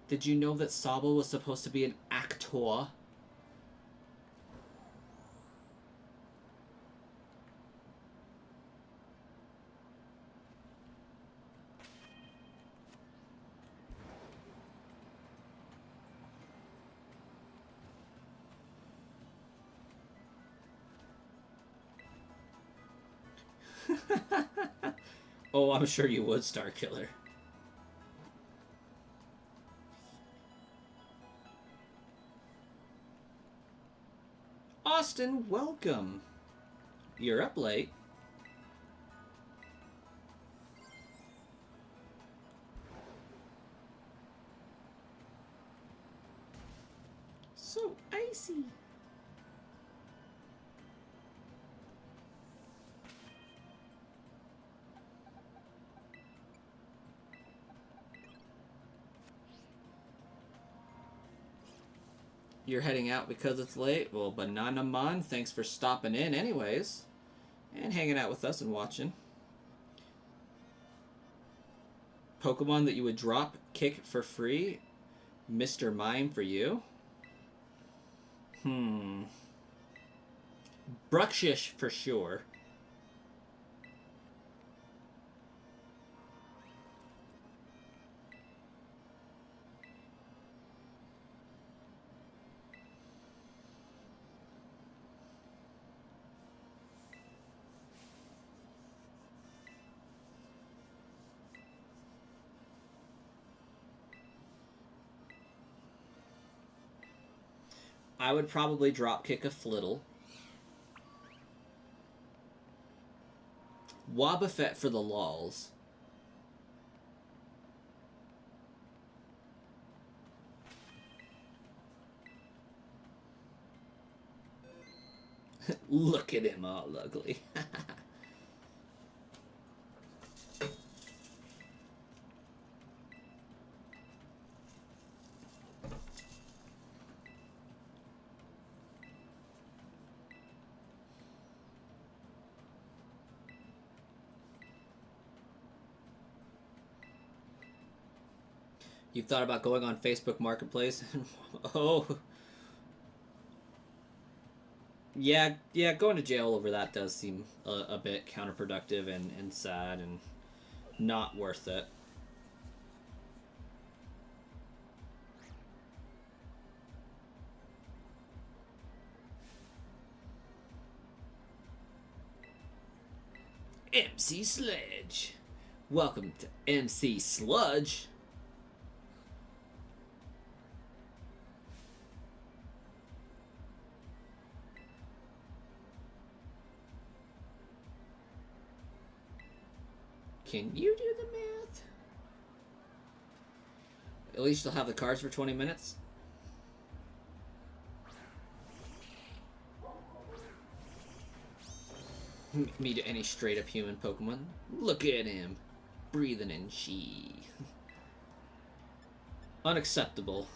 Did you know that Sobble was supposed to be an actor? Oh, I'm sure you would, Star Killer. Austin, welcome. You're up late. So icy. You're heading out because it's late? Well, Banana Mon, thanks for stopping in anyways. And hanging out with us and watching. Pokemon that you would drop kick for free? Mr. Mime for you? Bruxish for sure. I would probably dropkick a Flittle. Wobbuffet for the lols. Look at him all ugly. You've thought about going on Facebook Marketplace? Oh. Yeah, going to jail over that does seem a bit counterproductive and sad and not worth it. MC Sledge. Welcome to MC Sludge. Can you do the math? At least you'll have the cards for 20 minutes. Me to any straight up human Pokemon. Look at him. Breathing in chi. Unacceptable.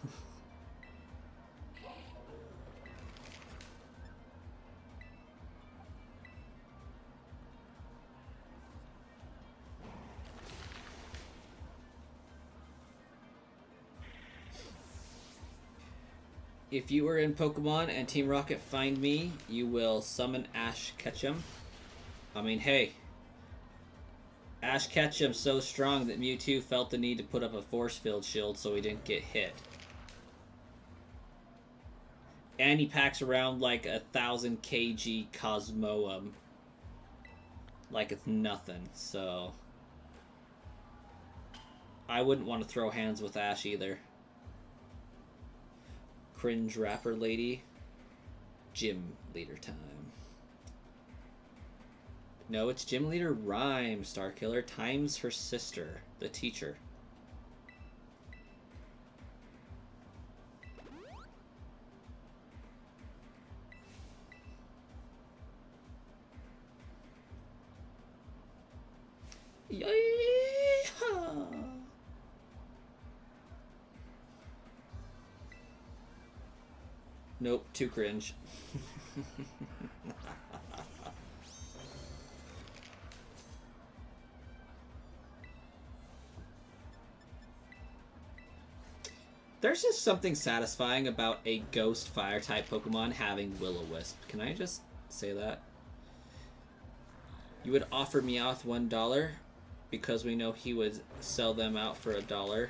If you were in Pokemon and Team Rocket find me, you will summon Ash Ketchum. I mean, hey. Ash Ketchum's so strong that Mewtwo felt the need to put up a force field shield so he didn't get hit. And he packs around like 1,000 kg Cosmoem. Like it's nothing, so... I wouldn't want to throw hands with Ash either. Cringe rapper lady. Gym leader time. No, it's gym leader Rhyme, Starkiller, times her sister, the teacher. Yee-haw. Nope, too cringe. There's just something satisfying about a ghost fire type Pokemon having Will-O-Wisp. Can I just say that? You would offer Meowth $1 because we know he would sell them out for $1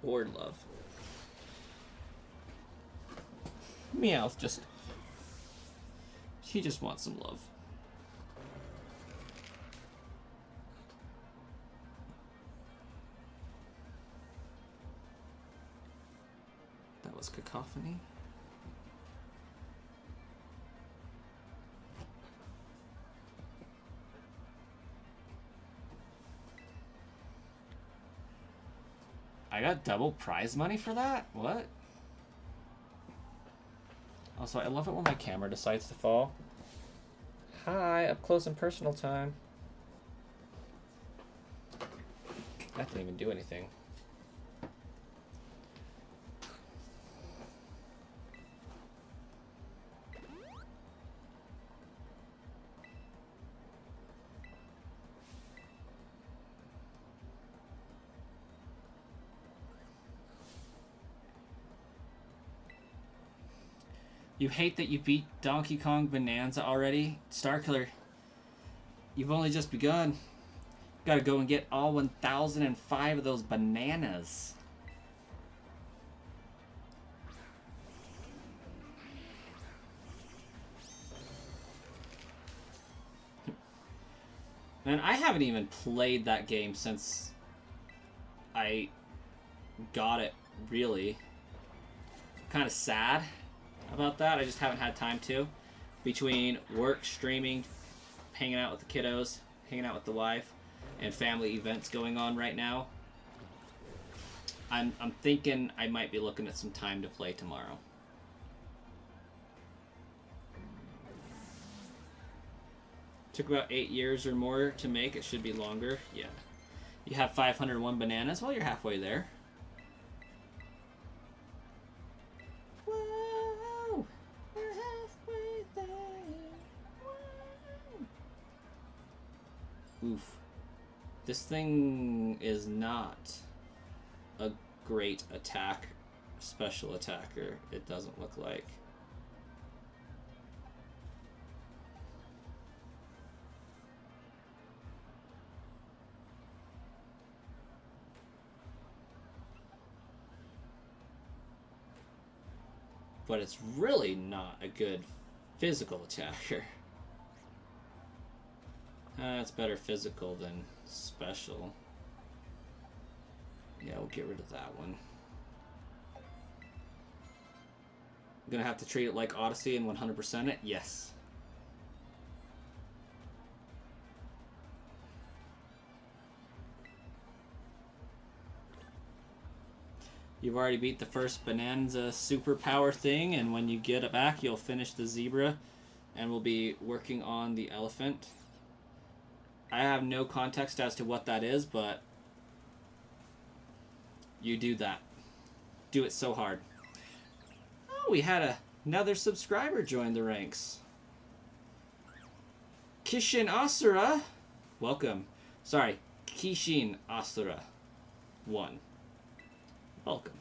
or love. Meowth just... he just wants some love. That was cacophony. I got double prize money for that? What? Also, I love it when my camera decides to fall. Hi, up close and personal time. That didn't even do anything. You hate that you beat Donkey Kong Bonanza already? Starkiller, you've only just begun. Gotta go and get all 1,005 of those bananas. Man, I haven't even played that game since I got it, really. Kind of sad about that. I just haven't had time to. Between work, streaming, hanging out with the kiddos, hanging out with the wife, and family events going on right now. I'm thinking I might be looking at some time to play tomorrow. Took about 8 years or more to make. It should be longer. Yeah. You have 501 bananas. Well, you're halfway there. Whoa, we're halfway there. Whoa. Oof. This thing is not a great special attacker, it doesn't look like. But it's really not a good physical attacker. It's better physical than special. Yeah, we'll get rid of that one. I'm gonna have to treat it like Odyssey and 100% it? Yes. You've already beat the first Bonanza superpower thing, and when you get it back, you'll finish the zebra, and we'll be working on the elephant. I have no context as to what that is, but you do that. Do it so hard. Oh, we had another subscriber join the ranks. Kishin Asura. Welcome. Sorry, Kishin Asura 1. Welcome.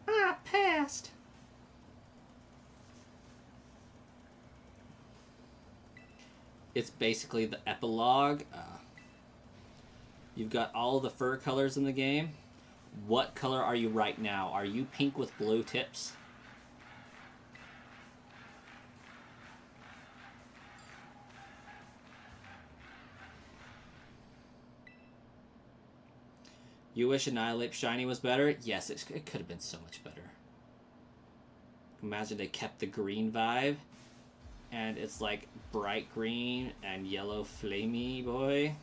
Ah, passed. It's basically the epilogue. You've got all the fur colors in the game. What color are you right now? Are you pink with blue tips? You wish Annihilate Shiny was better? Yes, it could have been so much better. Imagine they kept the green vibe, and it's like bright green and yellow flamey boy.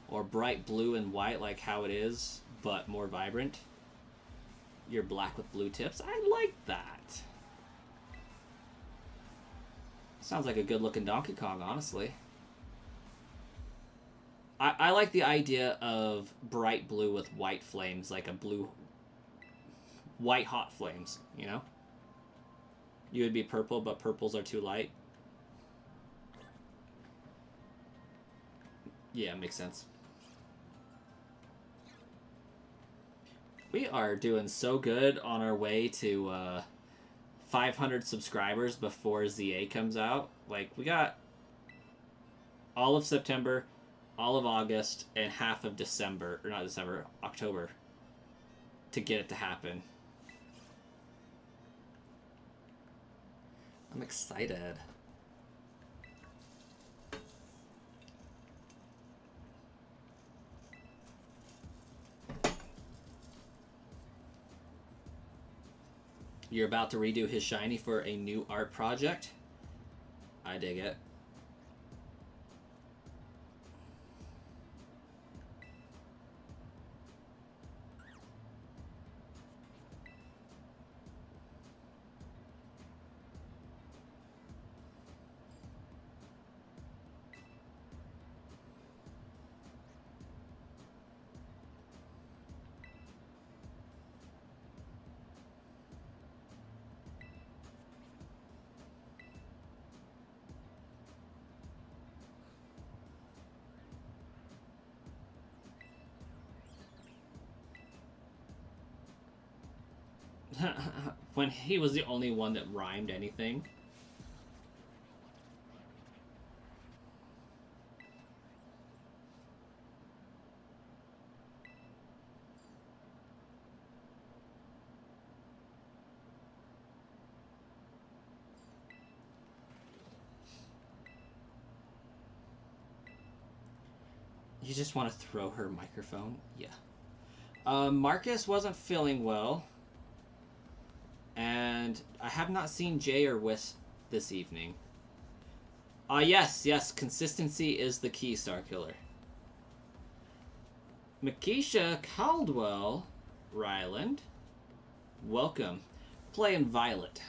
Or bright blue and white like how it is, but more vibrant. You're black with blue tips. I like that. Sounds like a good looking Donkey Kong, honestly. I like the idea of bright blue with white flames, like a blue... white hot flames, you know? You would be purple, but purples are too light. Yeah, makes sense. We are doing so good on our way to 500 subscribers before ZA comes out. Like, we got all of September, all of August, and half of December, or not December, October, to get it to happen. I'm excited. You're about to redo his shiny for a new art project? I dig it. When he was the only one that rhymed anything. You just want to throw her microphone? Yeah. Marcus wasn't feeling well. And I have not seen Jay or Whis this evening. Yes, consistency is the key, Starkiller. Makisha Caldwell, Ryland, welcome. Playing Violet.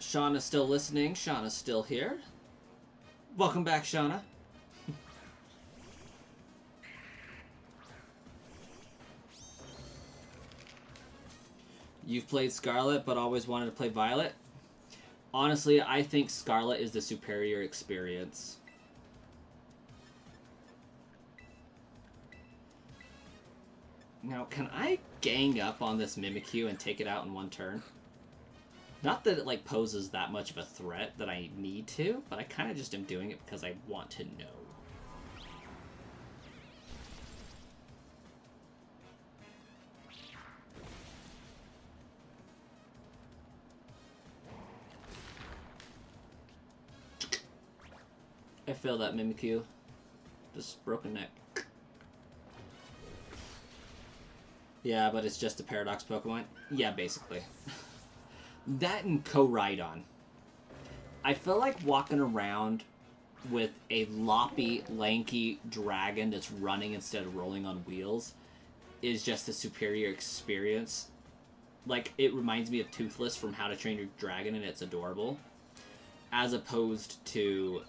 Shauna's still listening. Shauna's still here. Welcome back, Shauna. You've played Scarlet, but always wanted to play Violet? Honestly, I think Scarlet is the superior experience. Now, can I gang up on this Mimikyu and take it out in one turn? Not that it, like, poses that much of a threat that I need to, but I kind of just am doing it because I want to know. I feel that, Mimikyu. Just broken neck. Yeah, but it's just a Paradox Pokemon? Yeah, basically. That and Koraidon. I feel like walking around with a loppy, lanky dragon that's running instead of rolling on wheels is just a superior experience. Like, it reminds me of Toothless from How to Train Your Dragon, and it's adorable. As opposed to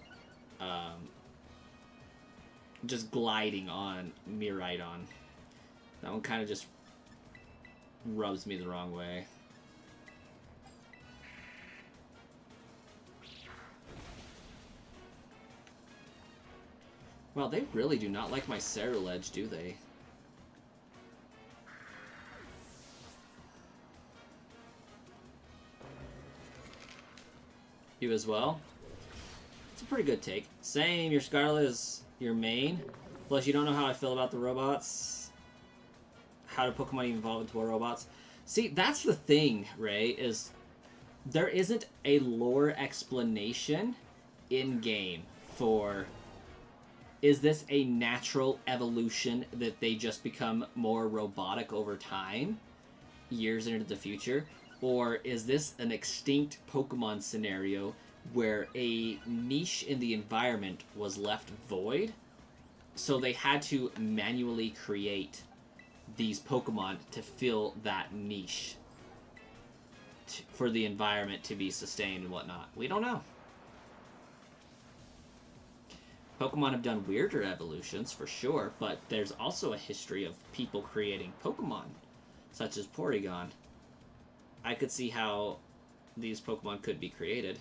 just gliding on Miraidon. That one kind of just rubs me the wrong way. Well, they really do not like my Cerulege, do they? You as well? It's a pretty good take. Same, your Scarlet is your main. Plus, you don't know how I feel about the robots. How do Pokemon even evolve into robots? See, that's the thing, Ray, is there isn't a lore explanation in-game for... Is this a natural evolution that they just become more robotic over time, years into the future? Or is this an extinct Pokemon scenario where a niche in the environment was left void, so they had to manually create these Pokemon to fill that niche for the environment to be sustained and whatnot? We don't know. Pokemon have done weirder evolutions, for sure, but there's also a history of people creating Pokemon, such as Porygon. I could see how these Pokemon could be created.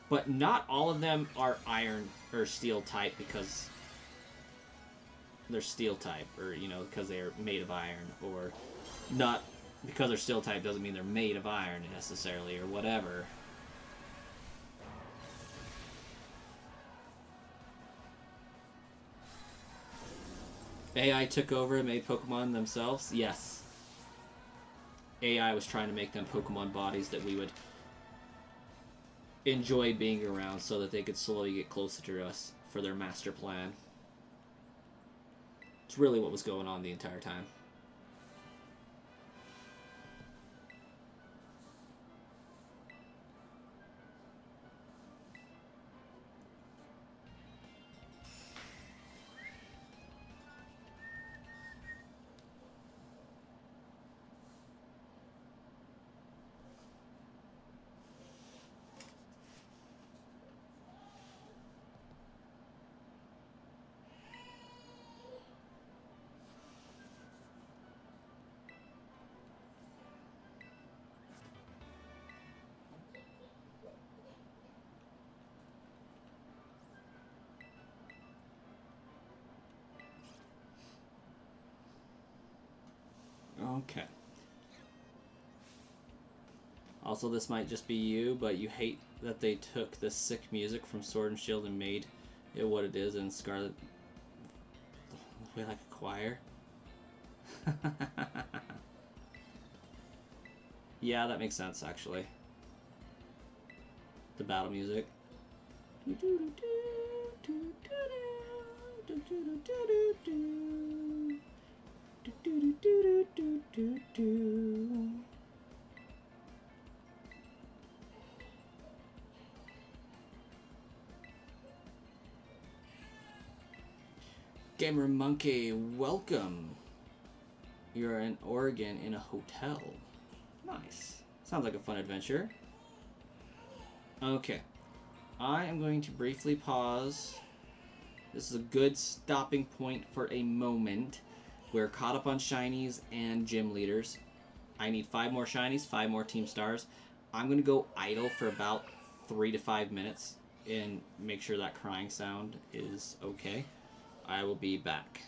But not all of them are iron or steel type because they're steel type, or, you know, because they're made of iron, or not because they're steel type doesn't mean they're made of iron necessarily, or whatever. AI took over and made Pokemon themselves? Yes. AI was trying to make them Pokemon bodies that we would enjoy being around so that they could slowly get closer to us for their master plan. It's really what was going on the entire time. Okay. Also, this might just be you, but you hate that they took the sick music from Sword and Shield and made it what it is in Scarlet. The way like a choir. Yeah, that makes sense, actually. The battle music. Gamer Monkey, welcome. You're in Oregon in a hotel. Nice. Sounds like a fun adventure. Okay. I am going to briefly pause. This is a good stopping point for a moment. We're caught up on shinies and gym leaders. I need 5 more shinies, 5 more team stars. I'm going to go idle for about 3 to 5 minutes and make sure that crying sound is okay. I will be back.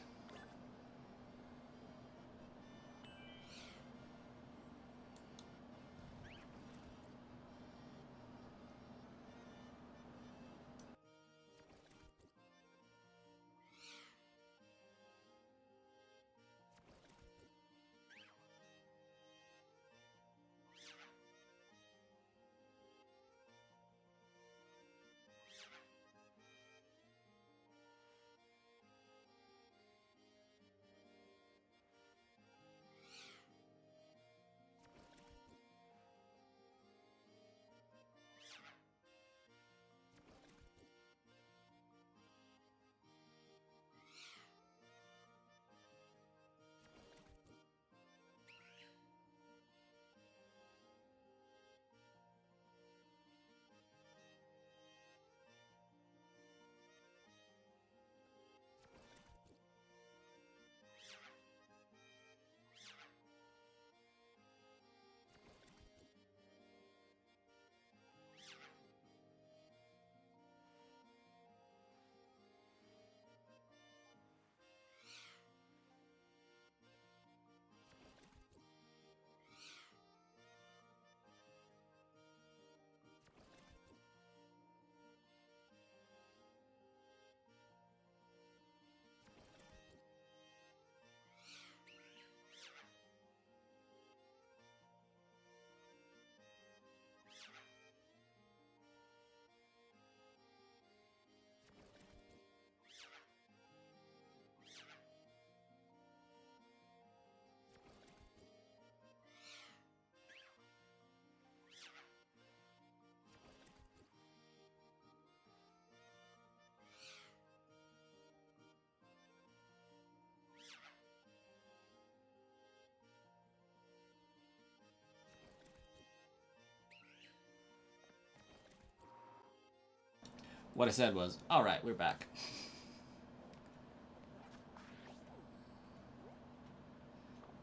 What I said was, alright, we're back.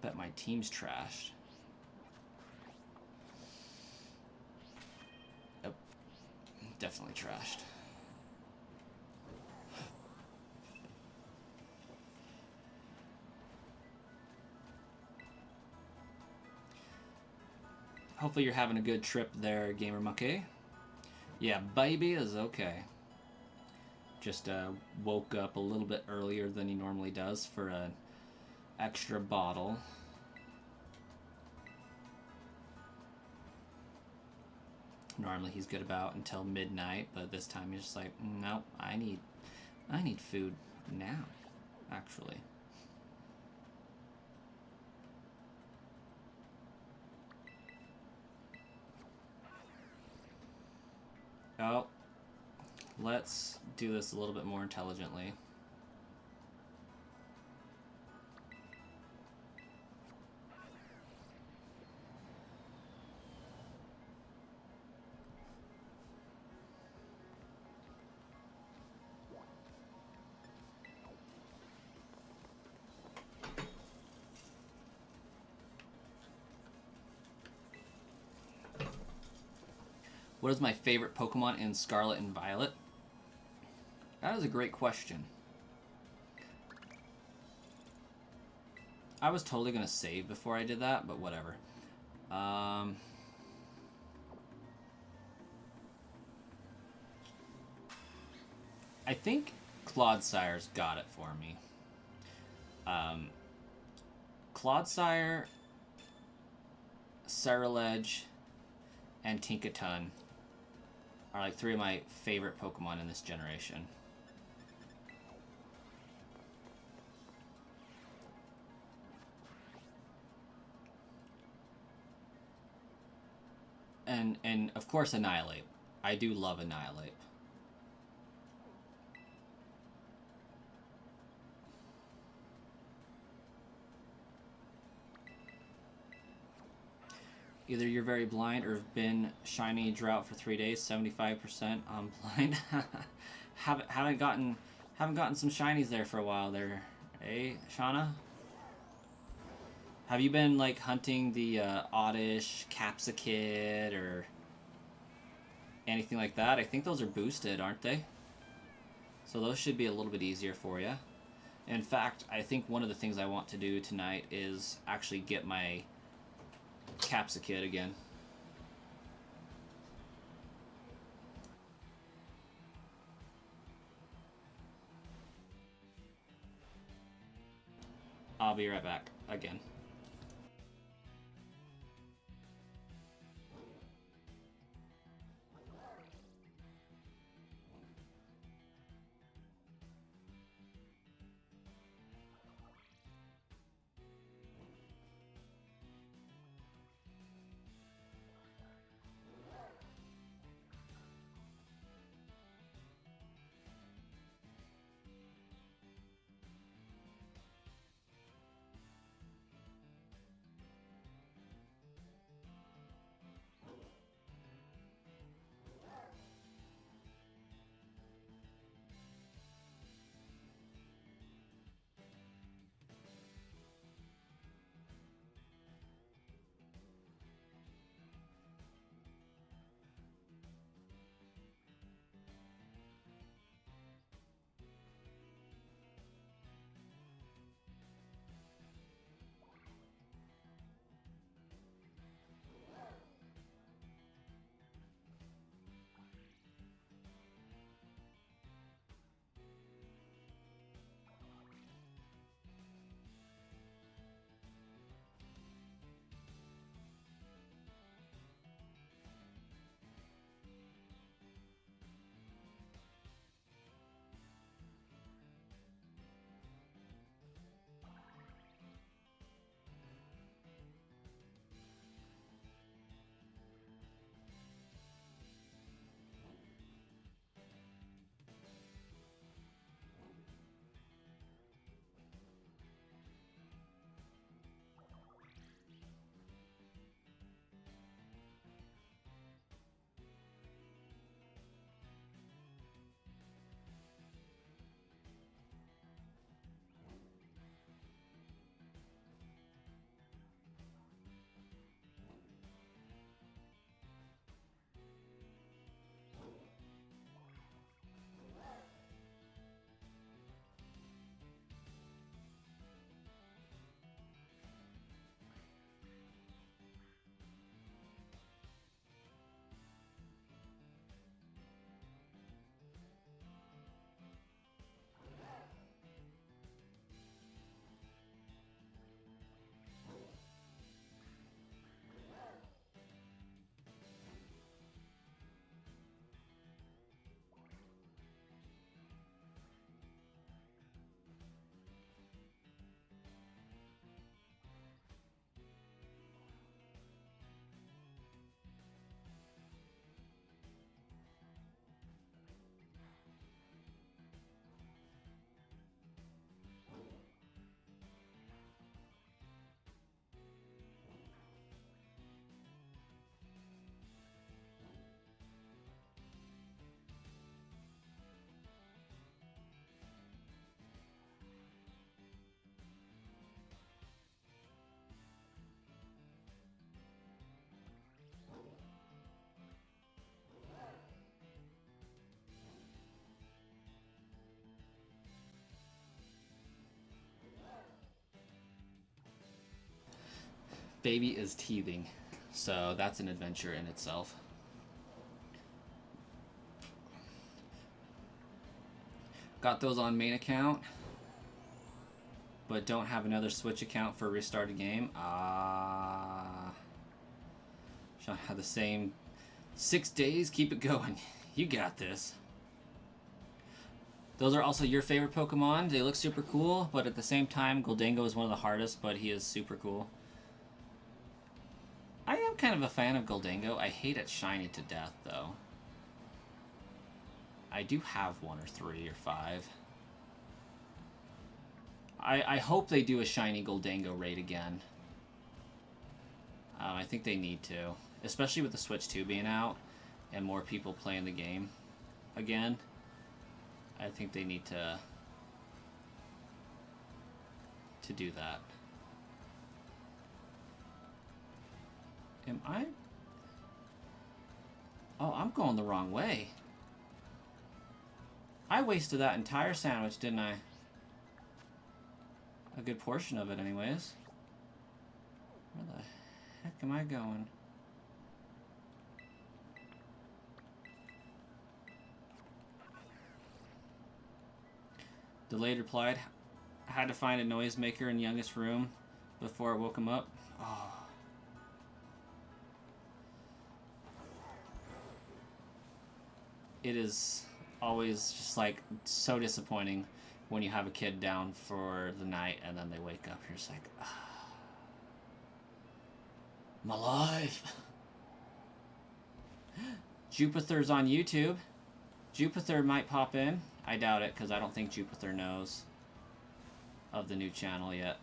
Bet my team's trashed. Yep. Definitely trashed. Hopefully you're having a good trip there, Gamer Monkey. Yeah, baby is okay. Just woke up a little bit earlier than he normally does for an extra bottle. Normally he's good about until midnight, but this time he's just like, nope, I need food now, actually. Oh, let's do this a little bit more intelligently. What is my favorite Pokemon in Scarlet and Violet? That is a great question. I was totally going to save before I did that, but whatever. I think Clodsire's got it for me. Clodsire, Ceruledge, and Tinkaton are like three of my favorite Pokemon in this generation. And of course Annihilate. I do love Annihilate. Either you're very blind or have been shiny drought for 3 days, 75% on blind. haven't gotten some shinies there for a while there. Hey, Shauna? Have you been like hunting the Oddish, Capsakid, or anything like that? I think those are boosted, aren't they? So those should be a little bit easier for you. In fact, I think one of the things I want to do tonight is actually get my Capsakid again. I'll be right back again. Baby is teething, so that's an adventure in itself. Got those on main account, but don't have another Switch account for restarted game. Should have the same 6 days. Keep it going. You got this. Those are also your favorite Pokemon. They look super cool, but at the same time, Goldango is one of the hardest, but he is super cool. I am kind of a fan of Goldango. I hate it shiny to death, though. I do have 1 or 3 or 5. I hope they do a shiny Goldango raid again. I think they need to. Especially with the Switch 2 being out and more people playing the game again. I think they need to do that. Am I? Oh, I'm going the wrong way. I wasted that entire sandwich, didn't I? A good portion of it, anyways. Where the heck am I going? Delayed replied, I had to find a noisemaker in youngest room before I woke him up. Oh. It is always just like so disappointing when you have a kid down for the night and then they wake up. You're just like, my life. Jupiter's on YouTube. Jupiter might pop in. I doubt it, because I don't think Jupiter knows of the new channel yet.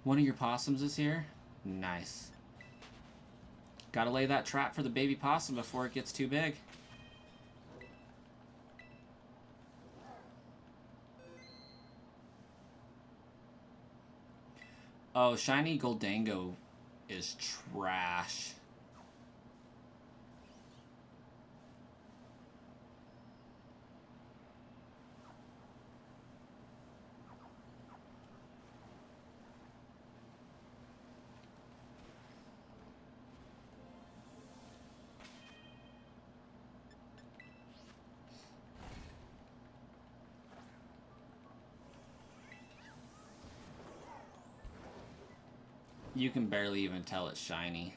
One of your possums is here? Nice. Gotta lay that trap for the baby possum before it gets too big. Oh, shiny Goldango is trash. You can barely even tell it's shiny.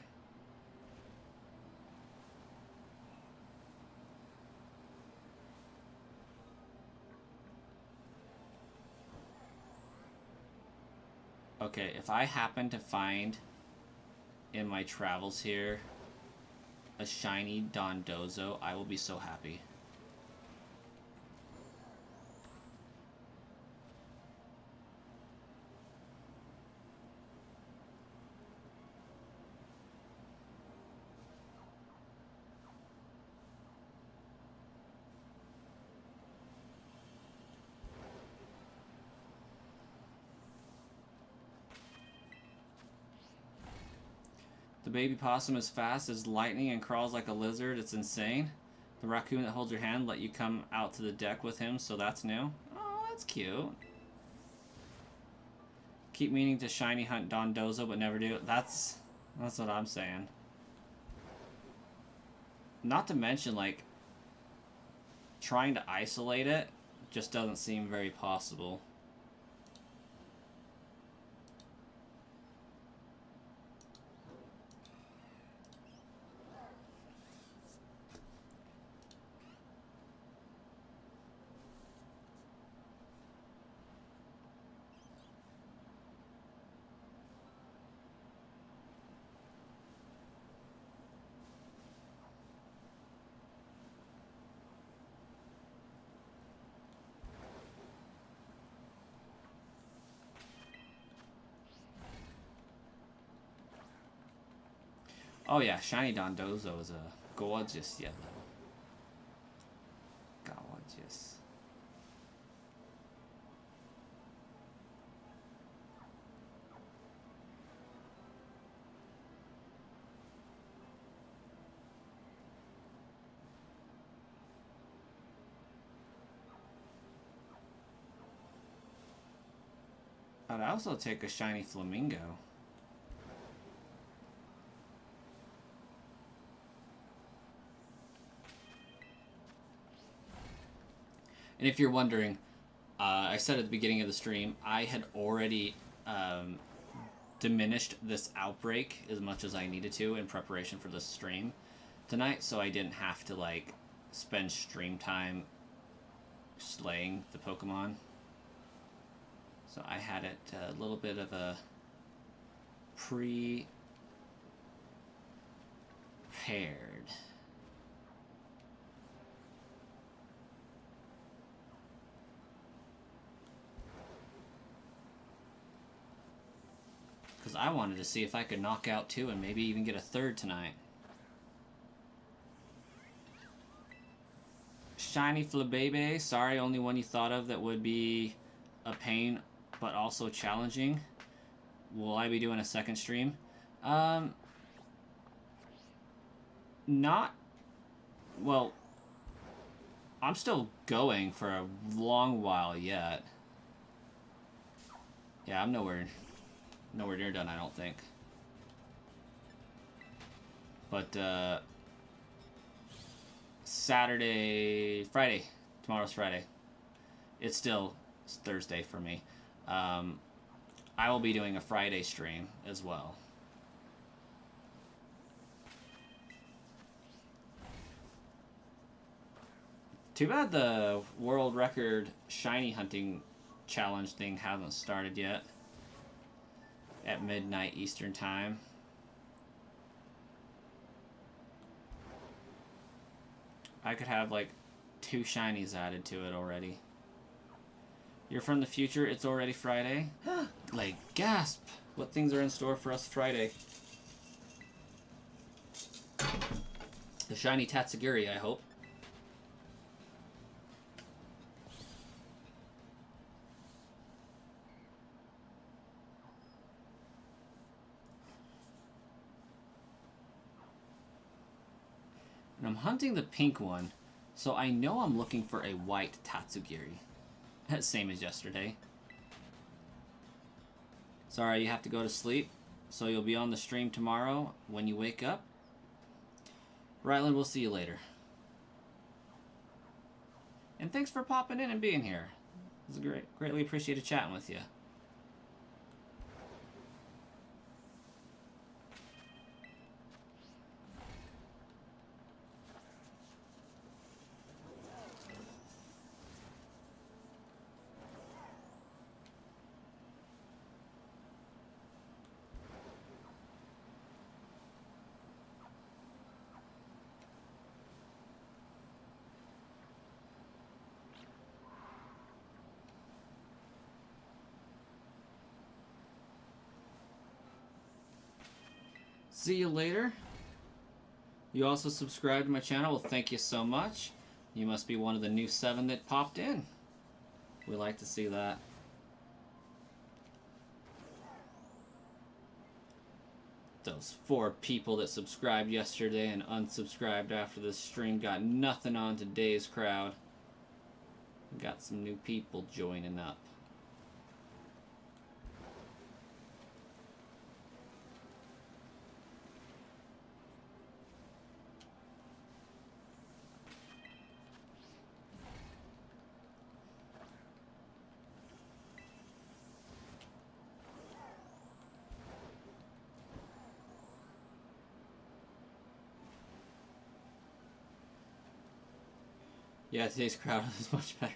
Okay, if I happen to find in my travels here a shiny Dondozo, I will be so happy. The baby possum is fast as lightning and crawls like a lizard. It's insane. The raccoon that holds your hand let you come out to the deck with him, so that's new. Oh, that's cute. Keep meaning to shiny hunt Dondozo, but never do. That's what I'm saying. Not to mention, like, trying to isolate it just doesn't seem very possible. Oh yeah, shiny Dondozo is a gorgeous yellow. Gorgeous. I'd also take a shiny Flamigo. And if you're wondering, I said at the beginning of the stream, I had already diminished this Outbreak as much as I needed to in preparation for this stream tonight, so I didn't have to like spend stream time slaying the Pokemon. So I had it a little bit of a prepared. Because I wanted to see if I could knock out 2 and maybe even get a 3rd tonight. Shiny Flabebe, sorry, only one you thought of that would be a pain but also challenging. Will I be doing a second stream? Not... Well, I'm still going for a long while yet. Yeah, I'm nowhere near done, I don't think. But, Friday. Tomorrow's Friday. It's Thursday for me. I will be doing a Friday stream as well. Too bad the world record shiny hunting challenge thing hasn't started yet. At midnight Eastern time. I could have like 2 shinies added to it already. You're from the future, it's already Friday? Like, gasp! What things are in store for us Friday? The shiny Tatsugiri, I hope. And I'm hunting the pink one, so I know I'm looking for a white Tatsugiri. Same as yesterday. Sorry, you have to go to sleep, so you'll be on the stream tomorrow when you wake up. Ryland, we'll see you later. And thanks for popping in and being here. It was greatly appreciated chatting with you. See you later. You also subscribed to my channel. Well, thank you so much. You must be one of the new 7 that popped in. We like to see that. Those 4 people that subscribed yesterday and unsubscribed after the stream got nothing on today's crowd. Got some new people joining up. Yeah, today's crowd is much better.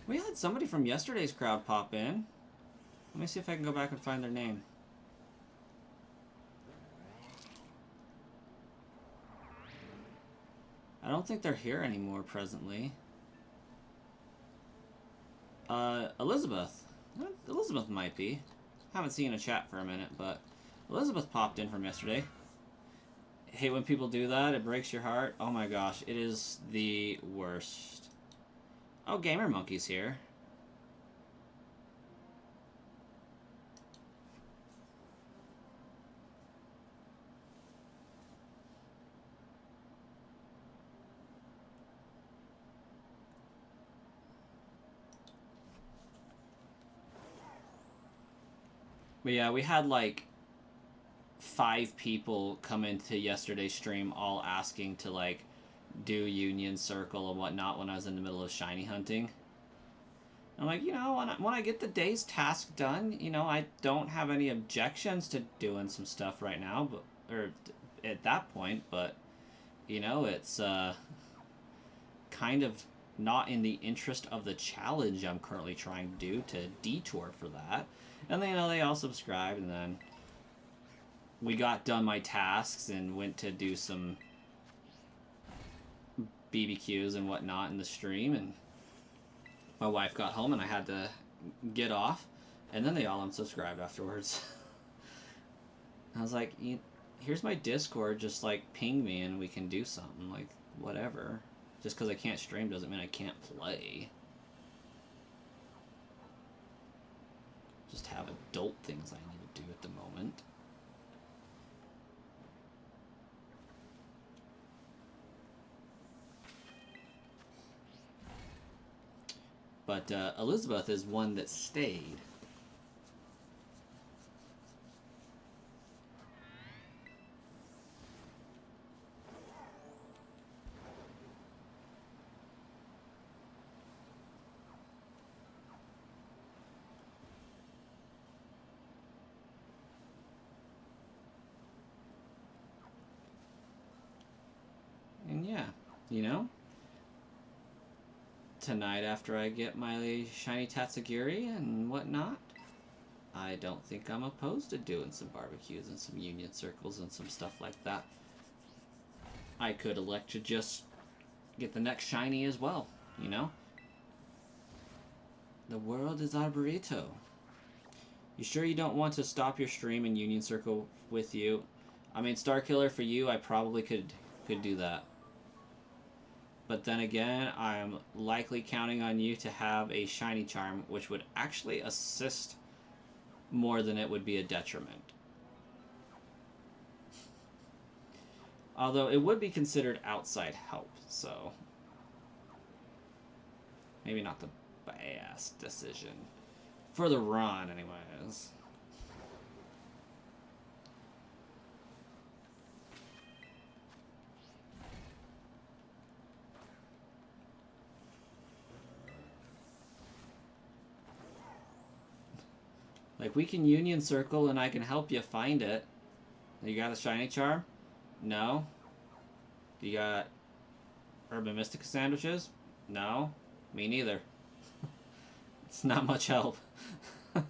We had somebody from yesterday's crowd pop in. Let me see if I can go back and find their name. I don't think they're here anymore presently. Elizabeth. Elizabeth might be. Haven't seen a chat for a minute, but Elizabeth popped in from yesterday. Hate when people do that. It breaks your heart. Oh my gosh, it is the worst. Oh, Gamer Monkey's here. But yeah, we had like 5 people come into yesterday's stream all asking to like do Union Circle and whatnot when I was in the middle of shiny hunting. I'm like, you know, when I get the day's task done, you know, I don't have any objections to doing some stuff right now, but or at that point, but you know, it's kind of not in the interest of the challenge I'm currently trying to do to detour for that. And then, you know, they all subscribed, and then we got done my tasks and went to do some BBQs and whatnot in the stream, and my wife got home and I had to get off, and then they all unsubscribed afterwards. I was like, here's my Discord, just like ping me and we can do something, like whatever. Just because I can't stream doesn't mean I can't play. Just have adult things I need to do at the moment. But Elizabeth is one that stayed. And yeah, you know, tonight after I get my shiny Tatsugiri and whatnot, I don't think I'm opposed to doing some barbecues and some Union Circles and some stuff like that. I could elect to just get the next shiny as well, you know? The world is our burrito. You sure you don't want to stop your stream and Union Circle with you? I mean, Starkiller, for you, I probably could do that. But then again, I'm likely counting on you to have a shiny charm, which would actually assist more than it would be a detriment. Although it would be considered outside help, so maybe not the best decision. For the run, anyways. Like, we can Union Circle and I can help you find it. You got a shiny charm? No. You got Urban Mystica sandwiches? No. Me neither. It's not much help. Oh,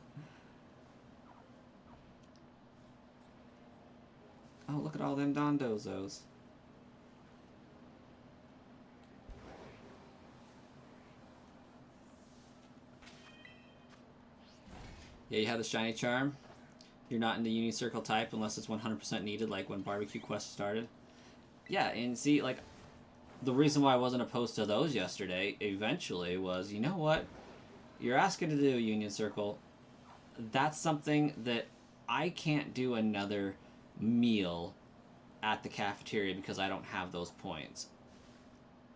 look at all them Dondozos. Yeah, you have the shiny charm. You're not in the Union Circle type unless it's 100% needed, like when Barbecue Quest started. Yeah, and see, like, the reason why I wasn't opposed to those yesterday, eventually, was, you know what? You're asking to do a Union Circle. That's something that I can't do another meal at the cafeteria because I don't have those points.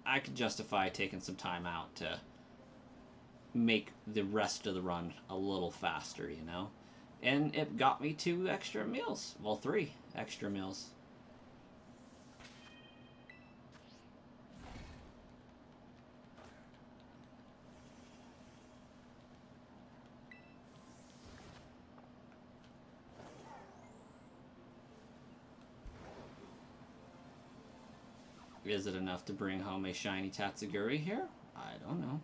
I could justify taking some time out to make the rest of the run a little faster, you know? And it got me 2 extra meals. Well, 3 extra meals. Is it enough to bring home a shiny Tatsugiri here? I don't know.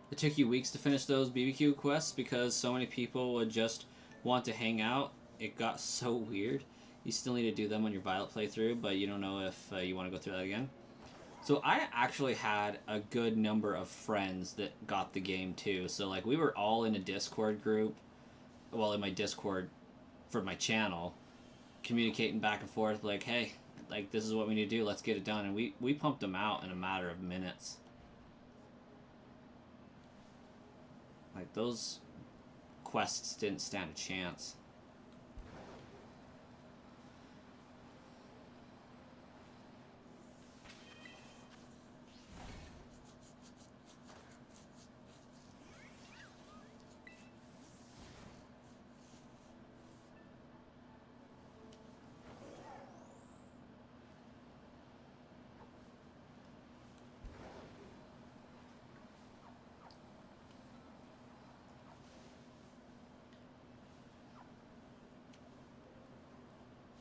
It took you weeks to finish those BBQ quests because so many people would just want to hang out. It got so weird. You still need to do them on your Violet playthrough, but you don't know if you want to go through that again. So I actually had a good number of friends that got the game too. So like we were all in a Discord group, well in my Discord for my channel, communicating back and forth like, hey, like this is what we need to do, let's get it done. And we pumped them out in a matter of minutes. Like those quests didn't stand a chance.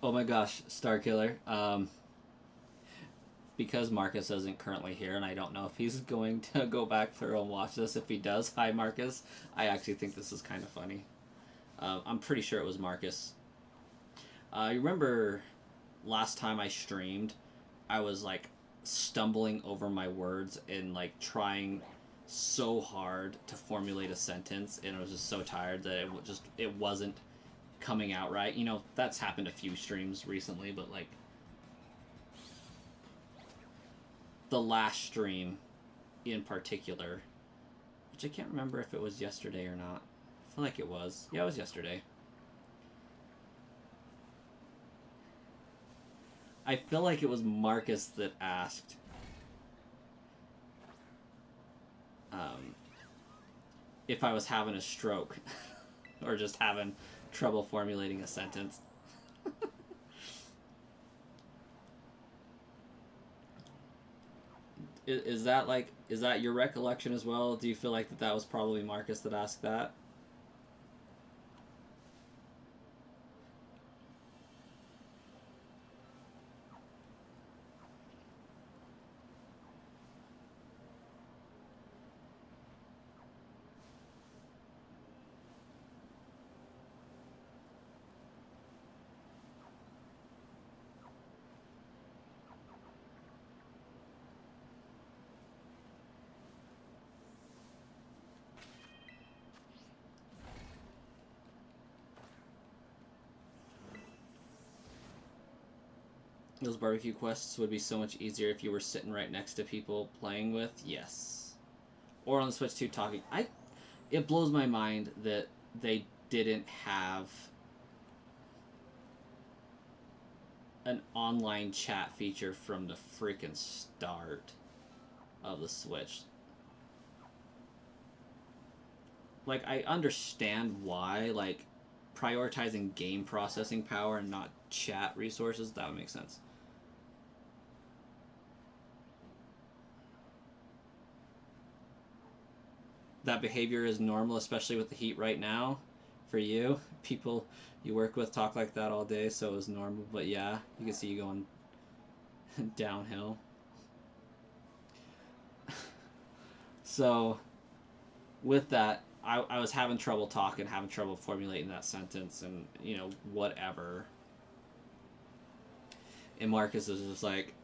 Oh my gosh, Starkiller. Because Marcus isn't currently here, and I don't know if he's going to go back through and watch this. If he does, hi Marcus. I actually think this is kind of funny. I'm pretty sure it was Marcus. You remember last time I streamed, I was like stumbling over my words and like trying so hard to formulate a sentence, and I was just so tired that it wasn't coming out right. You know, that's happened a few streams recently, but like the last stream in particular, which I can't remember if it was yesterday or not. I feel like it was. Yeah, it was yesterday. I feel like it was Marcus that asked if I was having a stroke or just having trouble formulating a sentence. Is that your recollection as well? Do you feel like that was probably Marcus that asked that? Those barbecue quests would be so much easier if you were sitting right next to people playing with. Yes. Or on the Switch 2 talking. It blows my mind that they didn't have an online chat feature from the freaking start of the Switch. Like, I understand why, like, prioritizing game processing power and not chat resources, that would make sense. That behavior is normal, especially with the heat right now for you. People you work with talk like that all day, so it was normal. But yeah, you can see you going downhill. So, with that, I was having trouble talking, having trouble formulating that sentence, and, you know, whatever. And Marcus is just like,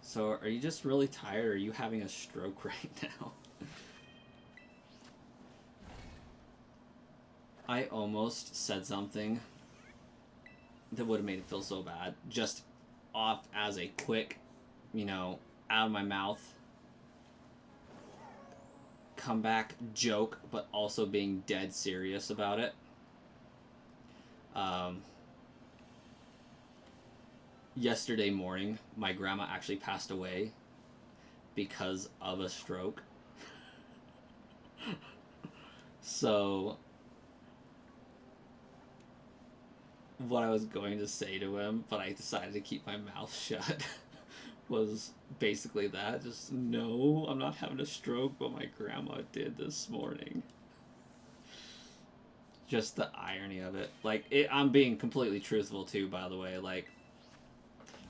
so are you just really tired, or are you having a stroke right now? I almost said something that would have made it feel so bad. Just off as a quick, you know, out of my mouth, comeback joke, but also being dead serious about it. Yesterday morning, my grandma actually passed away because of a stroke. So what I was going to say to him, but I decided to keep my mouth shut, was basically that. Just, no, I'm not having a stroke, but my grandma did this morning. Just the irony of it. Like, I'm being completely truthful, too, by the way. Like,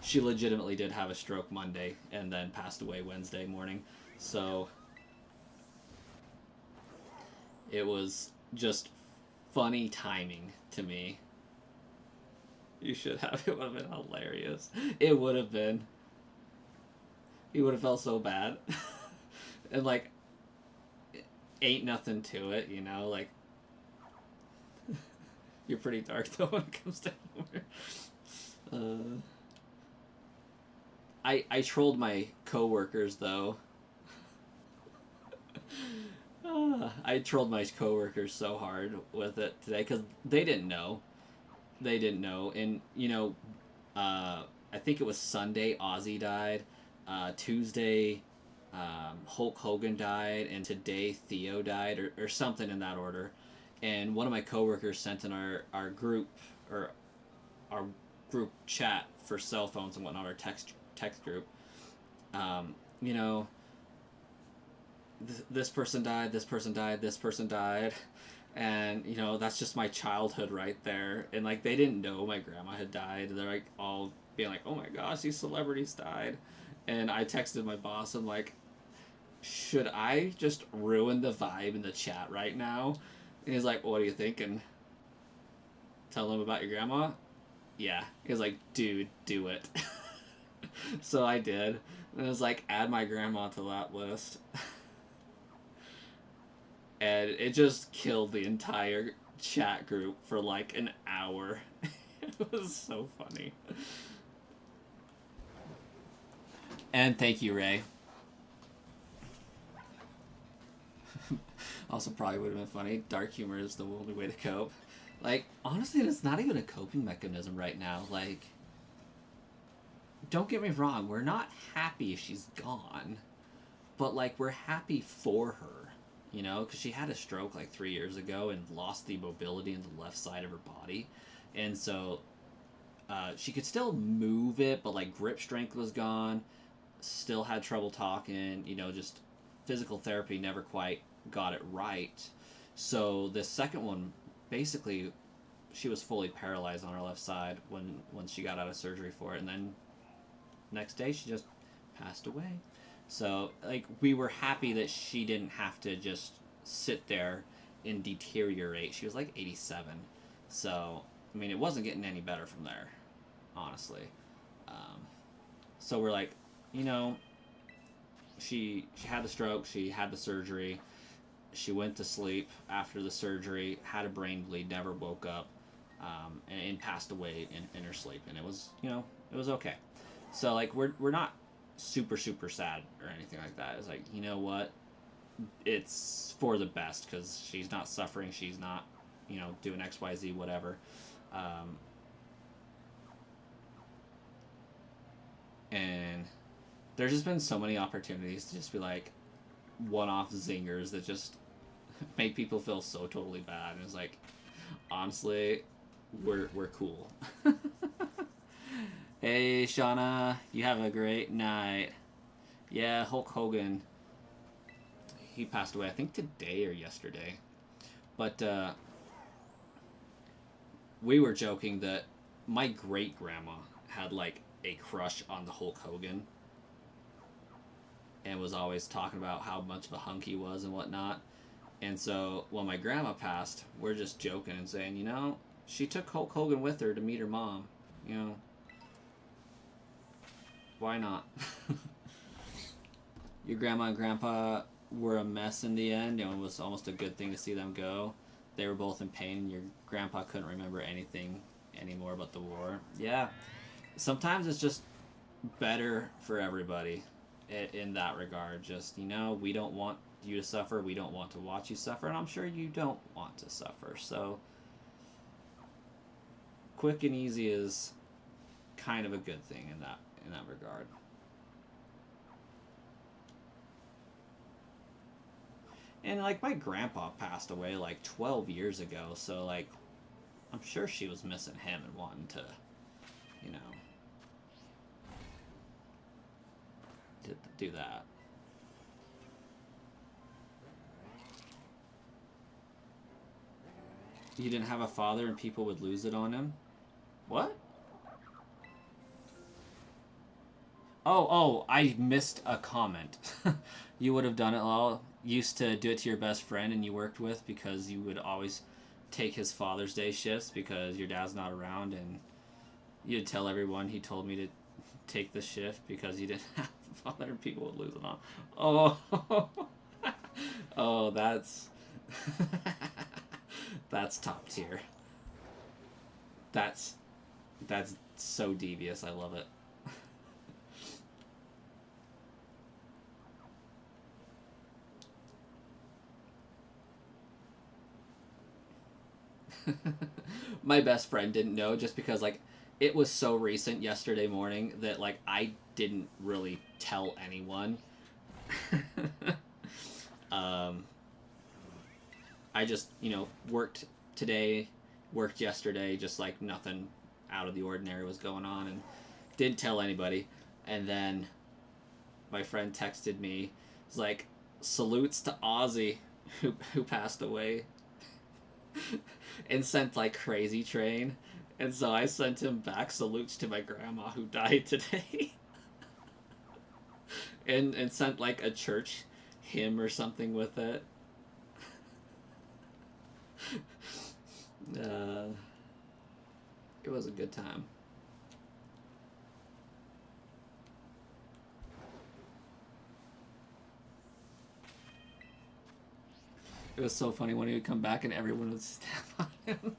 she legitimately did have a stroke Monday and then passed away Wednesday morning. So, It was just funny timing to me. You should have. It would have been hilarious. It would have been. He would have felt so bad. And, like, ain't nothing to it, you know? Like, you're pretty dark, though, when it comes to humor. I trolled my coworkers, though. I trolled my coworkers so hard with it today because they didn't know. They didn't know. And, you know, I think it was Sunday, Ozzy died. Tuesday, Hulk Hogan died. And today, Theo died, or something in that order. And one of my coworkers sent in our group, or our group chat for cell phones and whatnot, our text group, you know, this person died, this person died, this person died. And, you know, that's just my childhood right there. And, like, they didn't know my grandma had died. They're, like, all being like, oh my gosh, these celebrities died. And I texted my boss, I'm like, should I just ruin the vibe in the chat right now? And he's like, what are you thinking? Tell them about your grandma? Yeah. He was like, dude, do it. So I did. And it was like, add my grandma to that list. And it just killed the entire chat group for like an hour. It was so funny. And thank you, Ray. Also probably would have been funny. Dark humor is the only way to cope. Like, honestly, it's not even a coping mechanism right now. Like, don't get me wrong, we're not happy she's gone. But, like, we're happy for her. You know, because she had a stroke like 3 years ago and lost the mobility in the left side of her body. And so she could still move it, but like grip strength was gone. Still had trouble talking. You know, just physical therapy never quite got it right. So the second one, basically, she was fully paralyzed on her left side when she got out of surgery for it. And then next day she just passed away. So, like, we were happy that she didn't have to just sit there and deteriorate. She was, like, 87. So, I mean, it wasn't getting any better from there, honestly. So we're like, you know, she had the stroke, she had the surgery, she went to sleep after the surgery, had a brain bleed, never woke up, and passed away in her sleep. And it was, you know, it was okay. So, like, we're not super sad or anything like that. It's like, you know what, it's for the best because she's not suffering, she's not, you know, doing XYZ whatever. And there's just been so many opportunities to just be like one-off zingers that just make people feel so totally bad. And it's like, honestly, we're cool. Hey, Shauna, you have a great night. Yeah, Hulk Hogan, he passed away, I think today or yesterday. But we were joking that my great-grandma had, like, a crush on the Hulk Hogan. And was always talking about how much of a hunk he was and whatnot. And so, when my grandma passed, we're just joking and saying, you know, she took Hulk Hogan with her to meet her mom. You know, why not? Your grandma and grandpa were a mess in the end. You know, it was almost a good thing to see them go. They were both in pain, and your grandpa couldn't remember anything anymore but the war. Yeah. Sometimes it's just better for everybody in that regard. Just, you know, we don't want you to suffer. We don't want to watch you suffer. And I'm sure you don't want to suffer. So, quick and easy is kind of a good thing in that regard. And, like, my grandpa passed away, like, 12 years ago, so, like, I'm sure she was missing him and wanting to, you know, to do that. He didn't have a father and people would lose it on him? What? Oh, I missed a comment. You would have done it all. Used to do it to your best friend and you worked with because you would always take his Father's Day shifts because your dad's not around, and you'd tell everyone he told me to take the shift because you didn't have a father and people would lose it on. Oh, oh, that's top tier. That's that's so devious. I love it. My best friend didn't know just because like it was so recent yesterday morning that like I didn't really tell anyone. um, I just worked today, worked yesterday, just like nothing out of the ordinary was going on, and didn't tell anybody. And then my friend texted me, it's like salutes to Ozzy who passed away and sent like Crazy Train. And so I sent him back salutes to my grandma who died today. and sent like a church hymn or something with it. Uh, it was a good time. It was so funny when he would come back and everyone would step on him.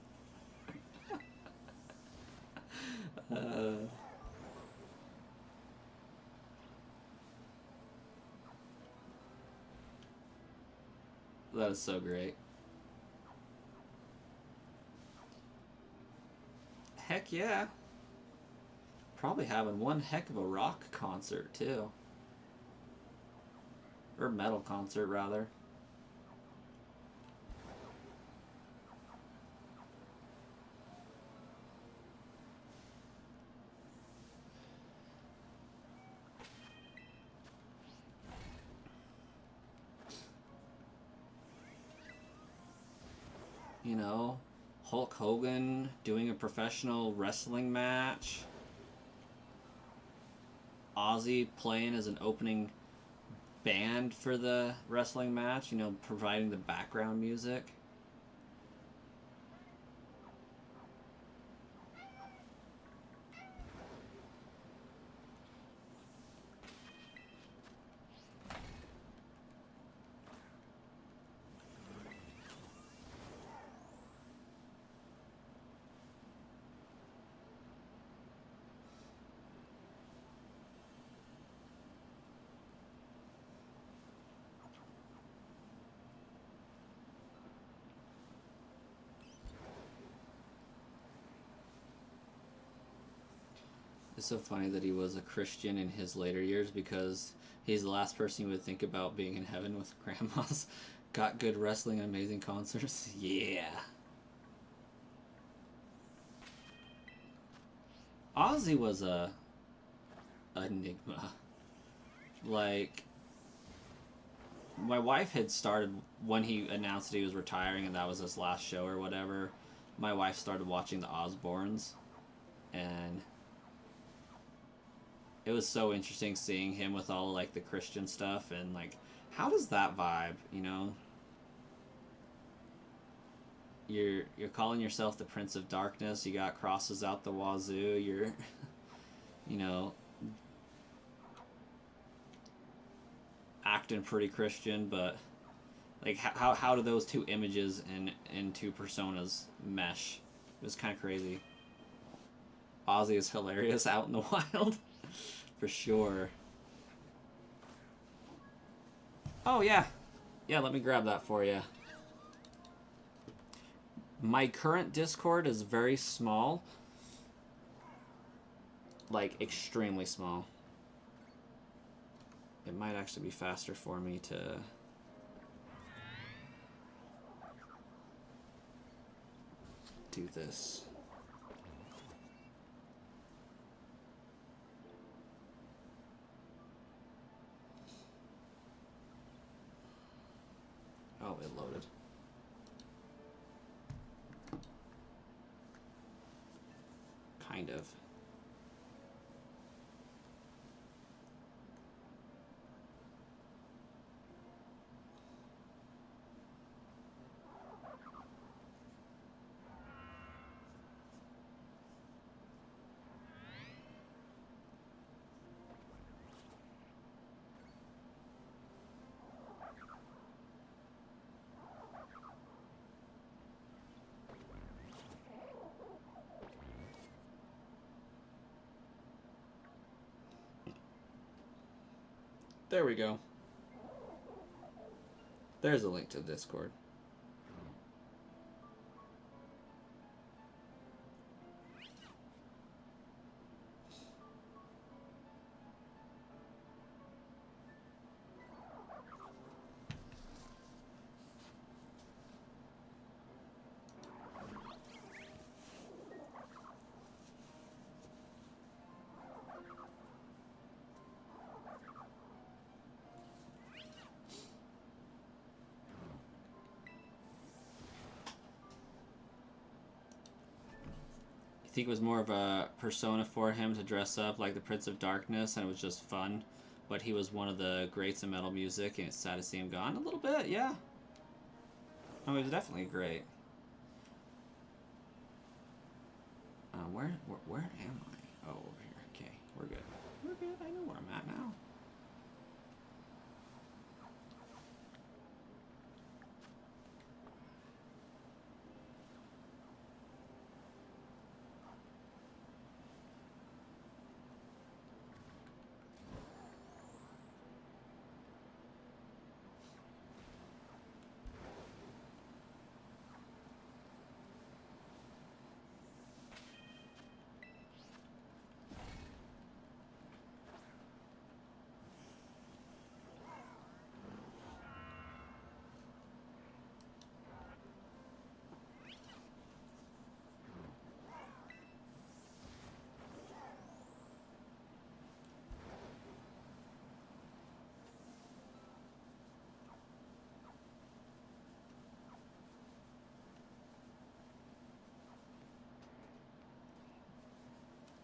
That is so great. Heck yeah. Probably having one heck of a rock concert too. Or metal concert rather. You know, Hulk Hogan doing a professional wrestling match. Ozzy playing as an opening band for the wrestling match, providing the background music. It's so funny that he was a Christian in his later years because he's the last person you would think about being in heaven with grandmas. Got good wrestling and amazing concerts. Yeah. Ozzy was a enigma. Like, my wife had started when he announced that he was retiring and that was his last show or whatever. My wife started watching the Osbournes, and it was so interesting seeing him with all like the Christian stuff and like how does that vibe, You're calling yourself the Prince of Darkness, you got crosses out the wazoo, you're you know, acting pretty Christian, but like how do those two images and two personas mesh? It was kind of crazy. Ozzy is hilarious out in the wild. For sure. Oh, yeah. Yeah, let me grab that for you. My current Discord is very small. Like, extremely small. It might actually be faster for me to... do this. Oh, it loaded. Kind of. There we go. There's a link to Discord. I think it was more of a persona for him to dress up like the Prince of Darkness, and it was just fun. But he was one of the greats in metal music, and it's sad to see him gone a little bit, yeah. Oh, he was definitely great. Where am I? Oh, over here. Okay, we're good. We're good. I know where I'm at now.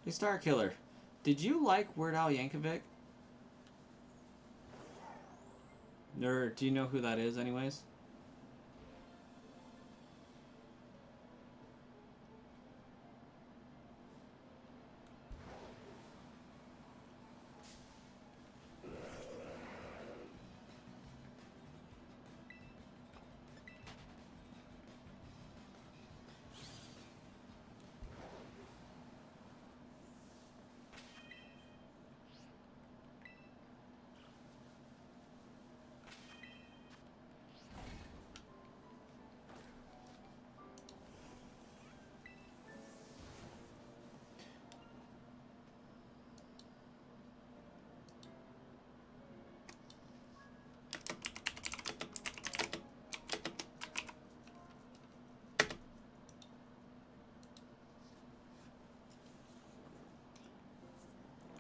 Hey, Star Killer, did you like Weird Al Yankovic? Or do you know who that is, anyways?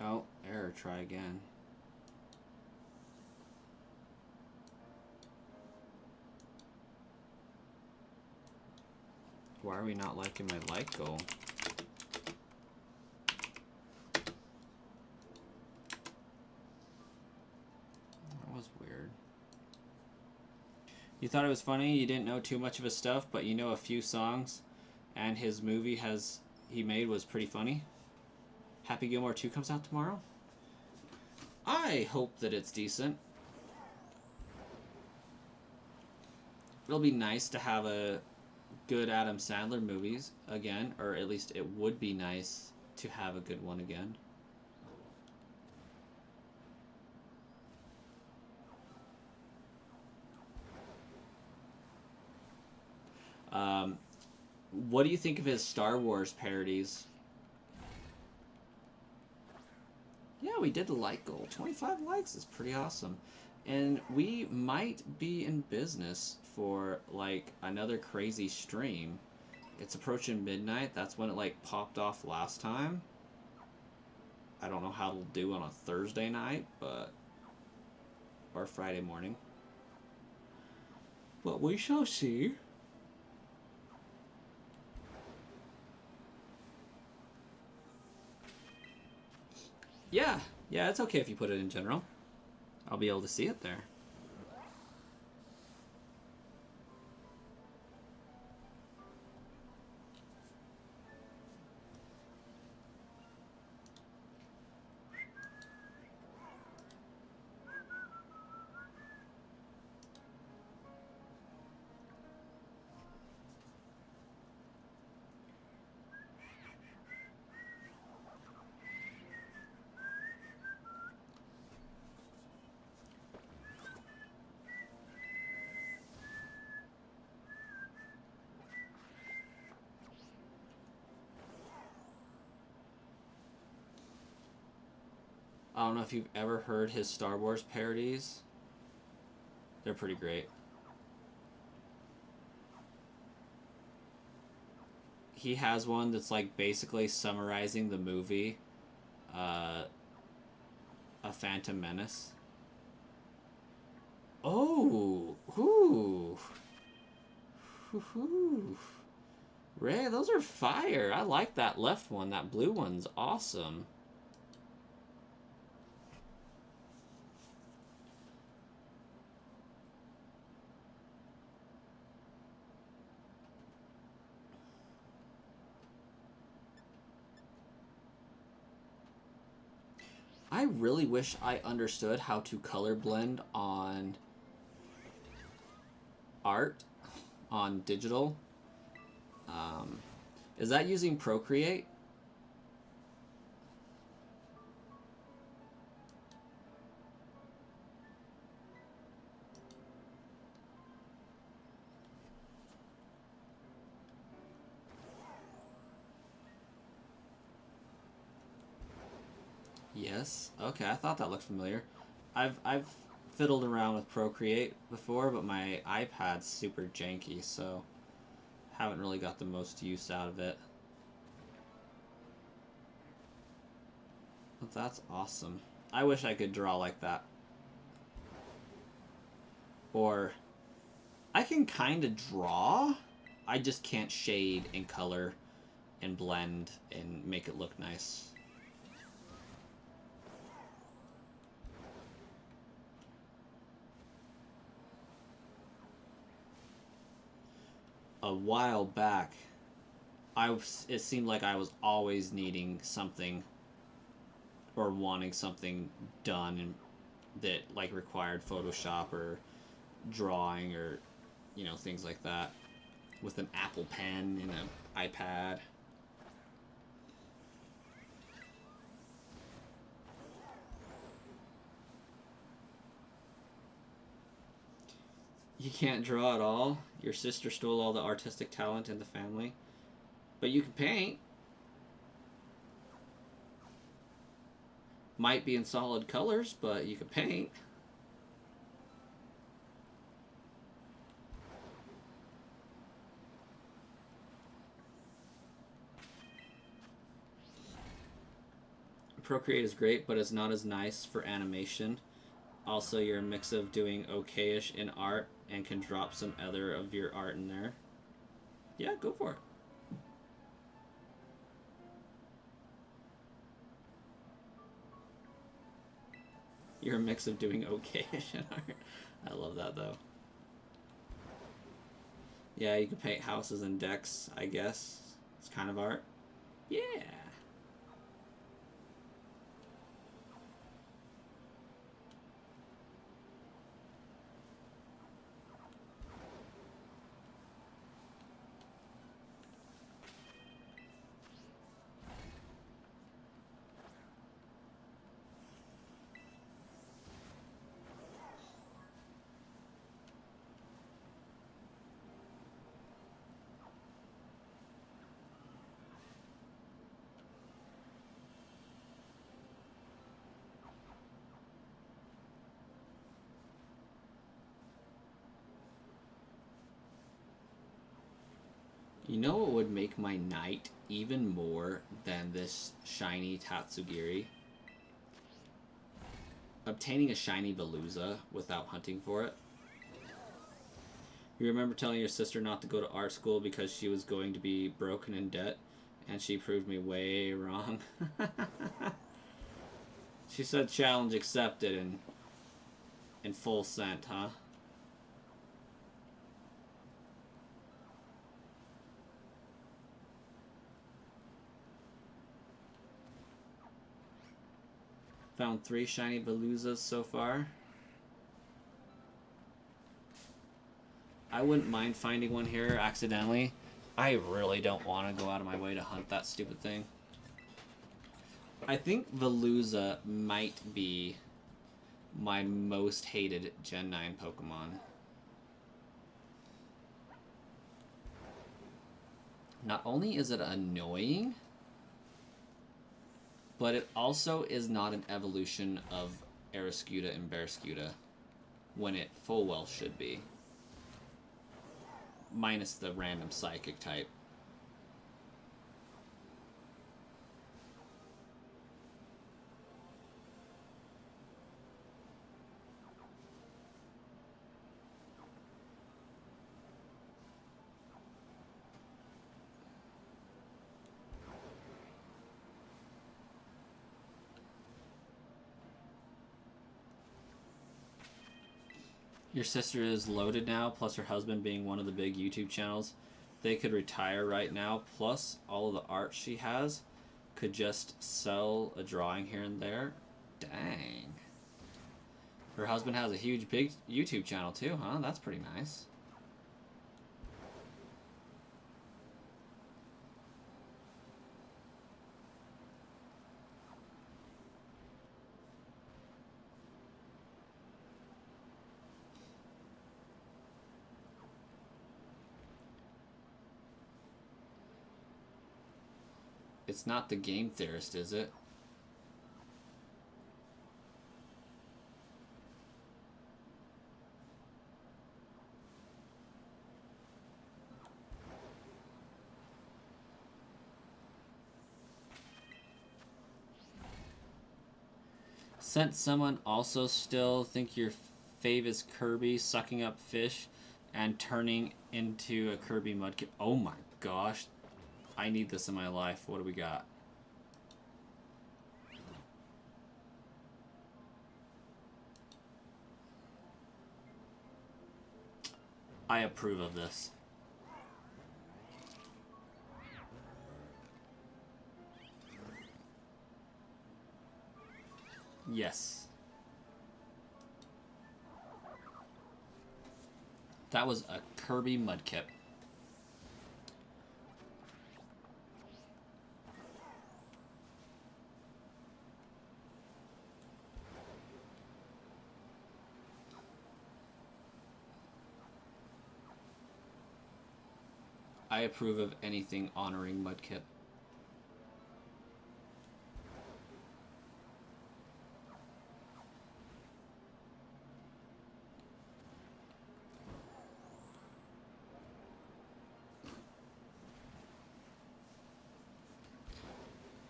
Oh, error, try again. Why are we not liking my like goal? That was weird. You thought it was funny, you didn't know too much of his stuff, but you know a few songs, and his movie he made was pretty funny. Happy Gilmore 2 comes out tomorrow. I hope that it's decent. It'll be nice to have a good Adam Sandler movies again, or at least it would be nice to have a good one again. What do you think of his Star Wars parodies? Yeah, we did the like goal. 25 likes is pretty awesome. And we might be in business for like another crazy stream. It's approaching midnight. That's when it like popped off last time. I don't know how it'll do on a Thursday night, but or Friday morning. But we shall see. Yeah, it's okay if you put it in general. I'll be able to see it there. I don't know if you've ever heard his Star Wars parodies. They're pretty great. He has one that's like basically summarizing the movie, A Phantom Menace. Oh, ooh, ooh. Ray, those are fire. I like that left one. That blue one's awesome. I really wish I understood how to color blend on art, on digital. Is that using Procreate? Yes. Okay, I thought that looked familiar. I've fiddled around with Procreate before, but my iPad's super janky, so haven't really got the most use out of it. But that's awesome. I wish I could draw like that. Or I can kind of draw. I just can't shade and color and blend and make it look nice. A while back, it seemed like I was always needing something or wanting something done and that like required Photoshop or drawing or things like that with an Apple Pen and an iPad. You can't draw at all. Your sister stole all the artistic talent in the family. But you can paint. Might be in solid colors, but you can paint. Procreate is great, but it's not as nice for animation. Also, you're a mix of doing okayish in art and can drop some other of your art in there. Yeah, go for it. You're a mix of doing okayish in art. I love that, though. Yeah, you can paint houses and decks, I guess. It's kind of art. Yeah. You know what would make my night even more than this shiny Tatsugiri? Obtaining a shiny Veluza without hunting for it. You remember telling your sister not to go to art school because she was going to be broken in debt, and she proved me way wrong. She said challenge accepted and in full scent, huh? Found 3 shiny Veluzas so far. I wouldn't mind finding one here accidentally. I really don't want to go out of my way to hunt that stupid thing. I think Veluza might be my most hated Gen 9 Pokemon. Not only is it annoying, But it also is not an evolution of Aeroscuda and Bearscuda when it full well should be. Minus the random psychic type. Your sister is loaded now, plus her husband being one of the big YouTube channels. They could retire right now, plus all of the art she has could just sell a drawing here and there. Dang. Her husband has a huge, big YouTube channel too, huh? That's pretty nice. It's not the game theorist, is it? Since someone also still think your fave is Kirby sucking up fish and turning into a Kirby Mudkip. Oh my gosh. I need this in my life. What do we got? I approve of this. Yes. That was a Kirby Mudkip. I approve of anything honoring Mudkip.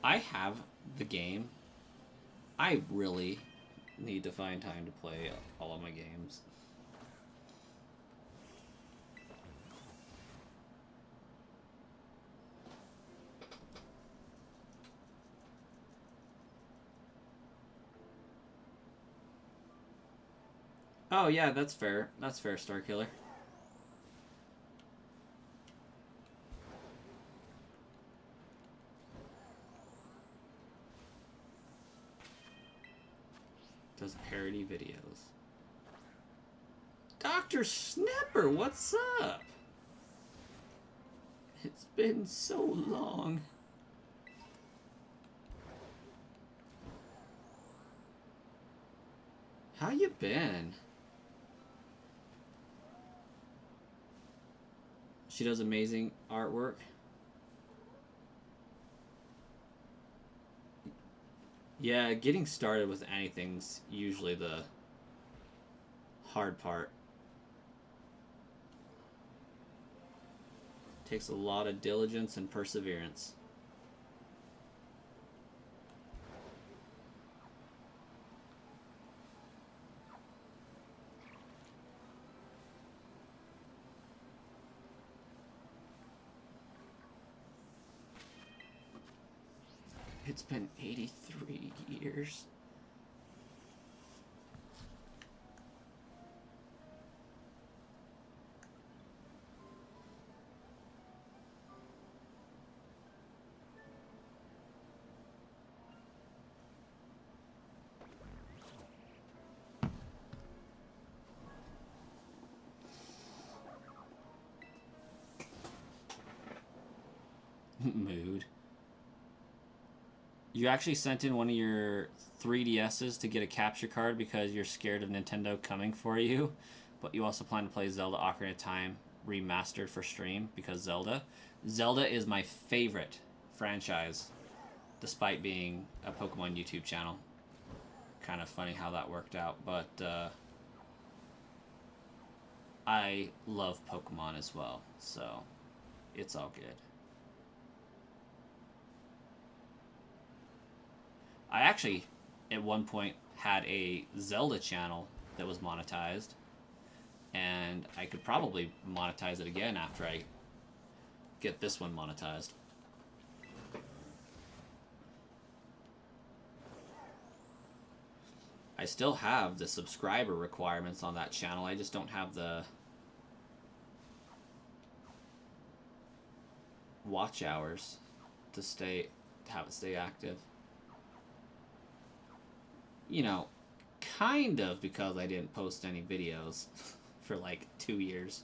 I have the game. I really need to find time to play all of my games. Oh yeah, that's fair. That's fair, Starkiller. Does parody videos. Dr. Snapper, what's up? It's been so long. How you been? She does amazing artwork. Yeah, getting started with anything's usually the hard part. Takes a lot of diligence and perseverance. It's been 83 years. Mood. You actually sent in one of your 3DSs to get a capture card because you're scared of Nintendo coming for you, but you also plan to play Zelda Ocarina of Time remastered for stream because Zelda is my favorite franchise despite being a Pokemon YouTube channel. Kind of funny how that worked out, but I love Pokemon as well, so it's all good. I actually, at one point, had a Zelda channel that was monetized, and I could probably monetize it again after I get this one monetized. I still have the subscriber requirements on that channel. I just don't have the watch hours to have it stay active. You know, kind of because I didn't post any videos for like 2 years.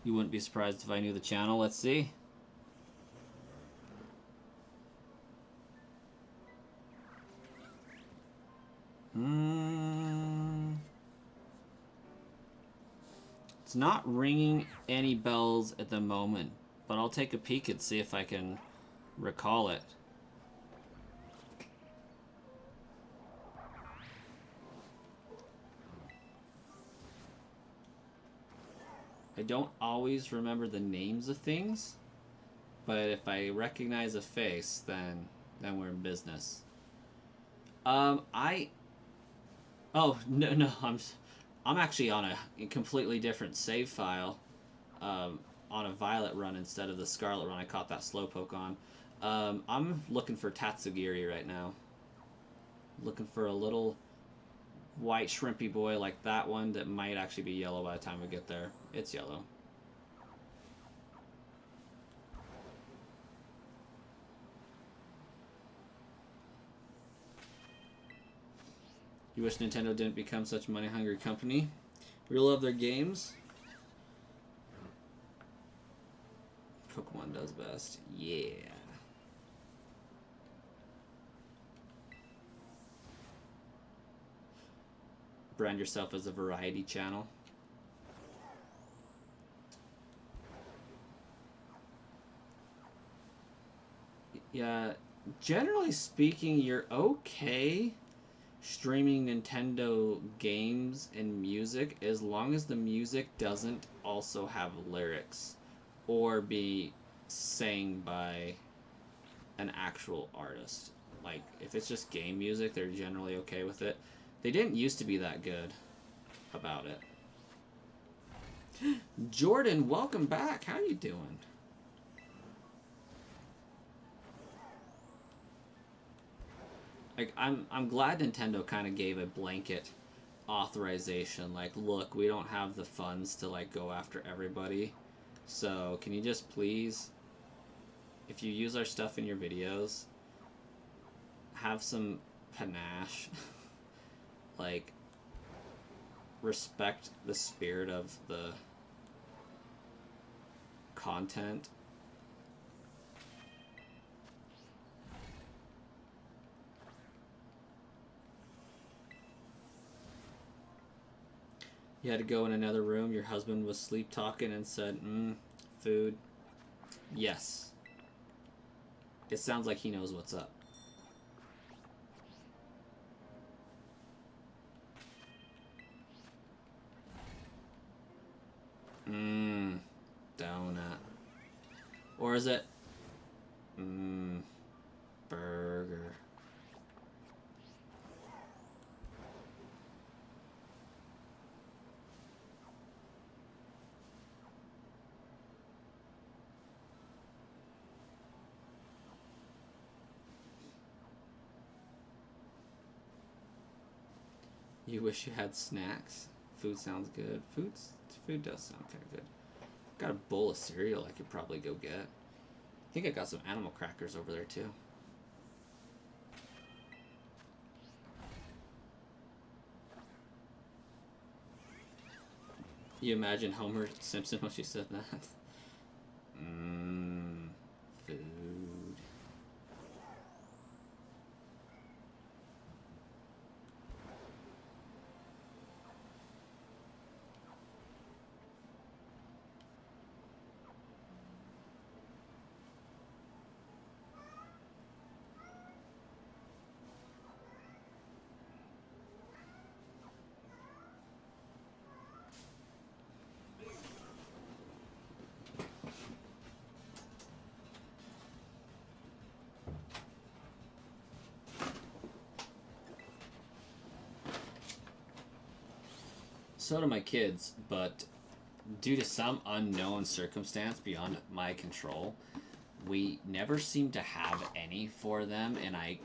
You wouldn't be surprised if I knew the channel. Let's see. It's not ringing any bells at the moment, but I'll take a peek and see if I can recall it. I don't always remember the names of things, but if I recognize a face, then we're in business. Oh, no, I'm actually on a completely different save file, on a Violet run instead of the Scarlet run I caught that Slowpoke on. I'm looking for Tatsugiri right now. Looking for a little white shrimpy boy like that one that might actually be yellow by the time we get there. It's yellow. You wish Nintendo didn't become such a money-hungry company. We love their games. Pokemon does best. Yeah. Brand yourself as a variety channel. Yeah, generally speaking, you're okay streaming Nintendo games and music as long as the music doesn't also have lyrics or be sang by an actual artist. Like, if it's just game music, they're generally okay with it. They didn't used to be that good about it. Jordan, welcome back. How you doing? Like, I'm glad Nintendo kind of gave a blanket authorization. Like, look, we don't have the funds to like go after everybody, so can you just please, if you use our stuff in your videos, have some panache. Like, respect the spirit of the content. You had to go in another room. Your husband was sleep talking and said, food. Yes. It sounds like he knows what's up. Donut. Or is it burger? You wish you had snacks. Food sounds good. Food does sound kind of good. Got a bowl of cereal I could probably go get. I think I got some animal crackers over there too. You imagine Homer Simpson when she said that? Food. So do my kids, but due to some unknown circumstance beyond my control, we never seem to have any for them, and I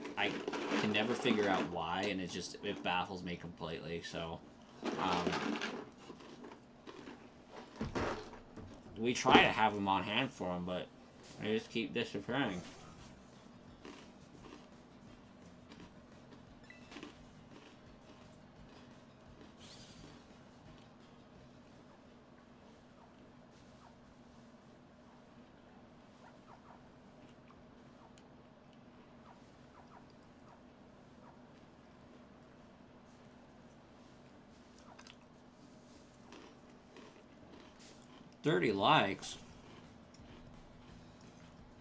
can never figure out why, and it baffles me completely. So, we try to have them on hand for them, but they just keep disappearing. Thirty likes.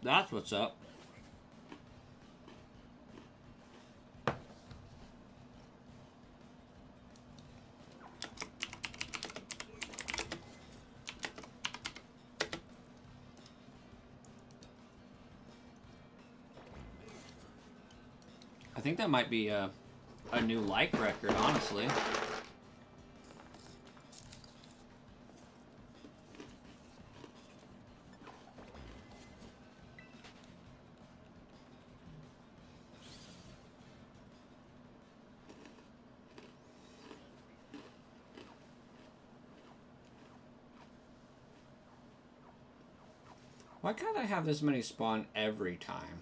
That's what's up. I think that might be a new like record, honestly. Why can't I have this many spawn every time?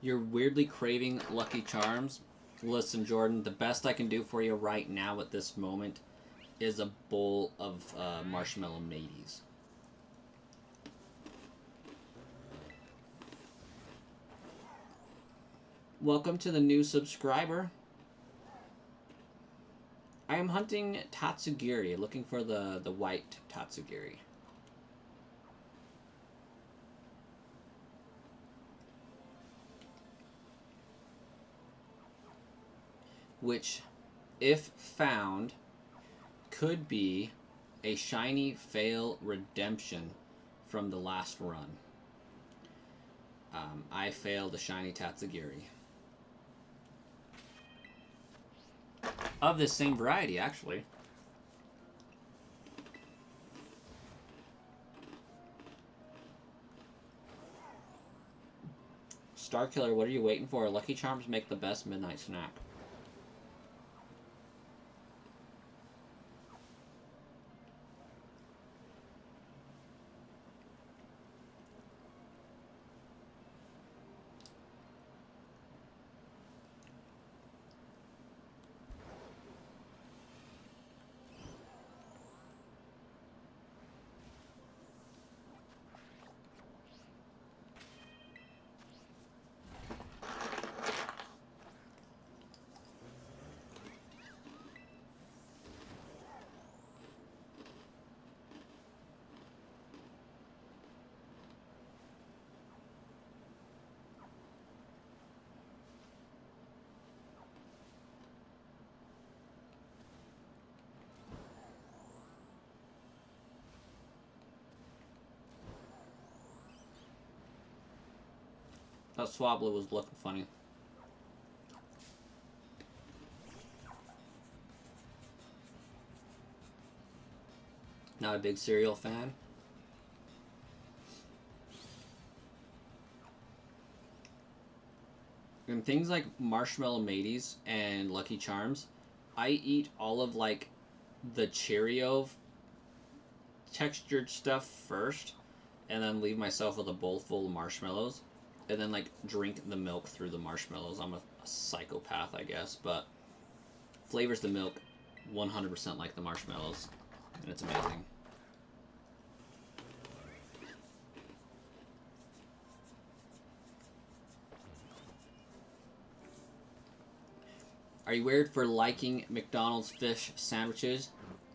You're weirdly craving Lucky Charms. Listen, Jordan, the best I can do for you right now at this moment is a bowl of marshmallow mateys. Welcome to the new subscriber. I am hunting Tatsugiri, looking for the white Tatsugiri. Which, if found, could be a shiny fail redemption from the last run. I failed a shiny Tatsugiri. Of the same variety, actually. Starkiller, what are you waiting for? Lucky Charms make the best midnight snack. That Swablu was looking funny. Not a big cereal fan. And things like Marshmallow Mateys and Lucky Charms, I eat all of like the Cheerio textured stuff first, and then leave myself with a bowl full of marshmallows, and then like drink the milk through the marshmallows. I'm a psychopath, I guess, but flavors the milk 100% like the marshmallows, and it's amazing. Are you weird for liking McDonald's fish sandwiches?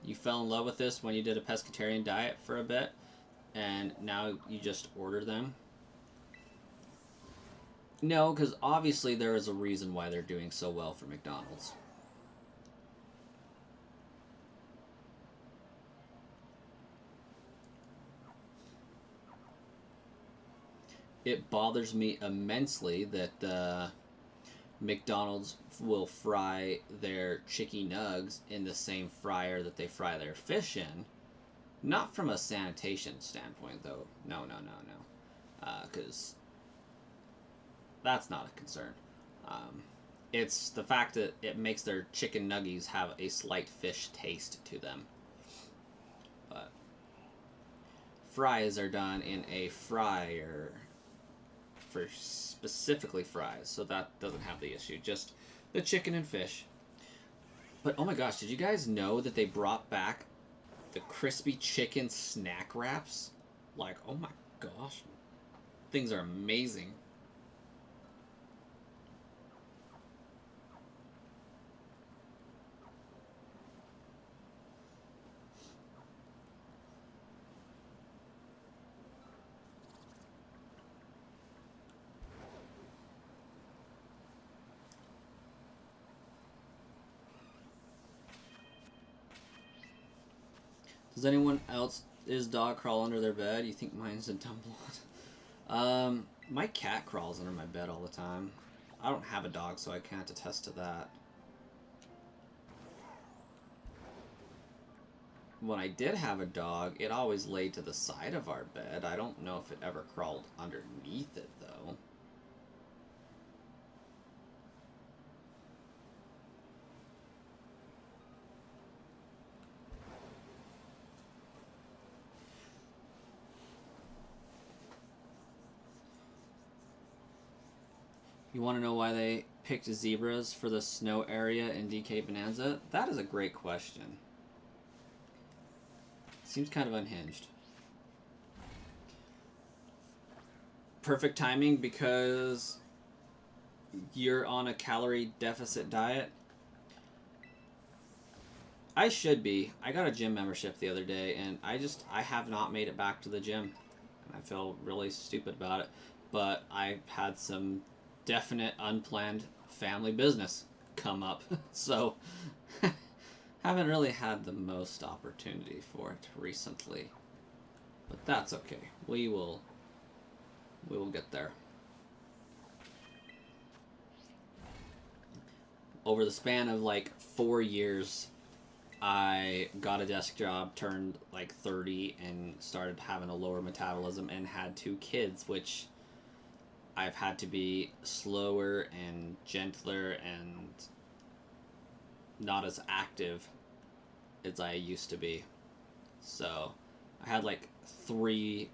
You fell in love with this when you did a pescatarian diet for a bit, and now you just order them? No, because obviously there is a reason why they're doing so well for McDonald's. It bothers me immensely that McDonald's will fry their chicky nugs in the same fryer that they fry their fish in. Not from a sanitation standpoint, though. No. Because that's not a concern. It's the fact that it makes their chicken nuggies have a slight fish taste to them. But fries are done in a fryer for specifically fries, so that doesn't have the issue. Just the chicken and fish. But oh my gosh, did you guys know that they brought back the crispy chicken snack wraps? Like, oh my gosh, things are amazing. Does anyone else's dog crawl under their bed? You think mine's a dumb blood? My cat crawls under my bed all the time. I don't have a dog, so I can't attest to that. When I did have a dog, it always laid to the side of our bed. I don't know if it ever crawled underneath it, though. You want to know why they picked zebras for the snow area in DK Bonanza? That is a great question. Seems kind of unhinged. Perfect timing because you're on a calorie deficit diet. I should be. I got a gym membership the other day, and I have not made it back to the gym. And I feel really stupid about it. But I had some definite unplanned family business come up. So haven't really had the most opportunity for it recently. But that's okay. We will get there. Over the span of like 4 years, I got a desk job, turned like 30, and started having a lower metabolism and had 2 kids, which I've had to be slower and gentler and not as active as I used to be. So I had like 3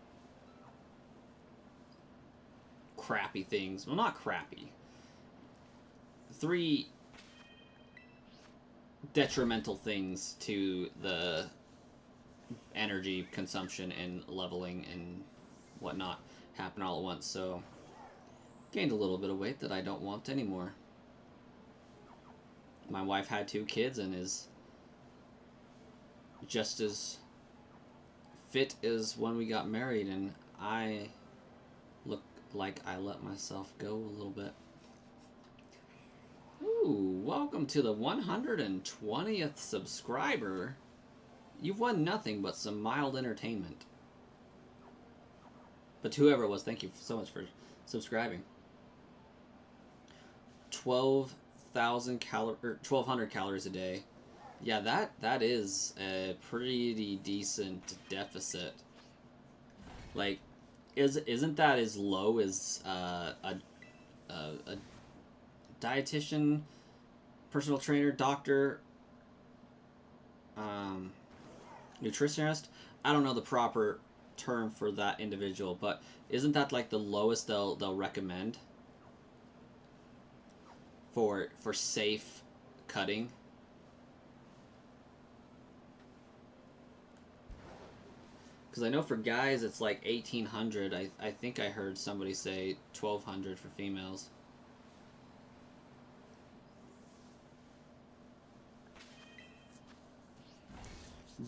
crappy things. Well, not crappy. 3 detrimental things to the energy consumption and leveling and whatnot happen all at once. So gained a little bit of weight that I don't want anymore. My wife had 2 kids and is just as fit as when we got married, and I look like I let myself go a little bit. Ooh, welcome to the 120th subscriber. You've won nothing but some mild entertainment. But whoever it was, thank you so much for subscribing. 12,000 1,200 calories a day. Yeah, that is a pretty decent deficit. Like, isn't that as low as a dietitian, personal trainer, doctor, um, nutritionist? I don't know the proper term for that individual, but isn't that like the lowest they'll recommend for safe cutting? Because I know for guys it's like 1,800. I think I heard somebody say 1,200 for females.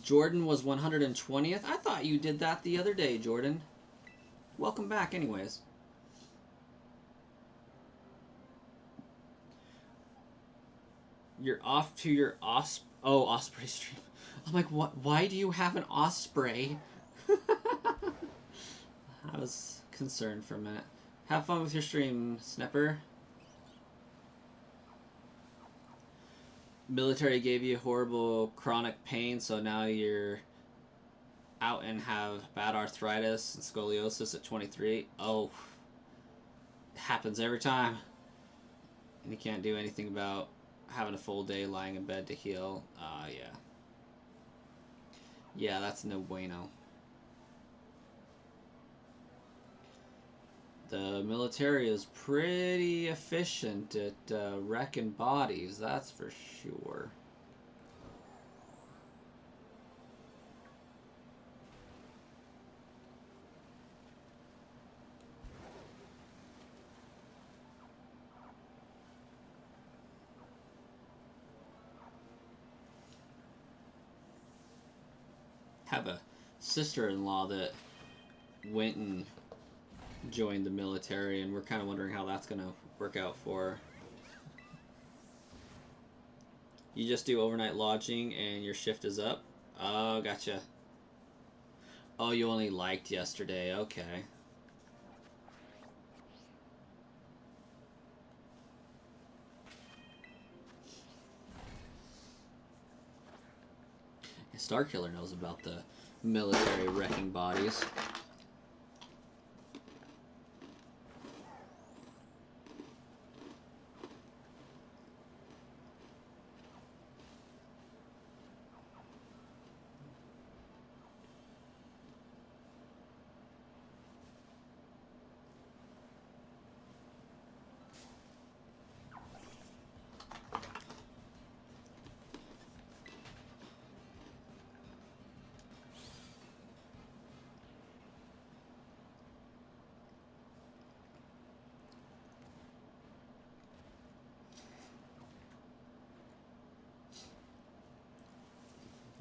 Jordan was 120th. I thought you did that the other day, Jordan. Welcome back, anyways. You're off to your Osprey stream. I'm like, what? Why do you have an Osprey? I was concerned for a minute. Have fun with your stream, Snapper. Military gave you horrible chronic pain, so now you're out and have bad arthritis and scoliosis at 23. Oh, it happens every time. And you can't do anything about having a full day lying in bed to heal. Yeah. Yeah, that's no bueno. The military is pretty efficient at wrecking bodies, that's for sure. Have a sister-in-law that went and joined the military, and we're kind of wondering how that's going to work out for her. You just do overnight lodging and your shift is up? Oh, gotcha. Oh, you only liked yesterday. Okay. Starkiller knows about the military wrecking bodies.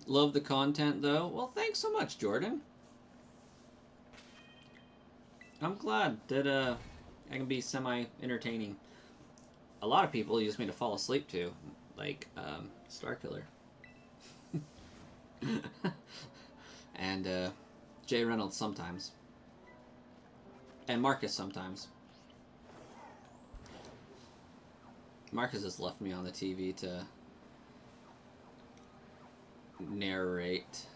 Love the content, though. Well, thanks so much, Jordan. I'm glad that I can be semi-entertaining. A lot of people use me to fall asleep to, like Starkiller. And Jay Reynolds sometimes. And Marcus sometimes. Marcus has left me on the TV to narrate.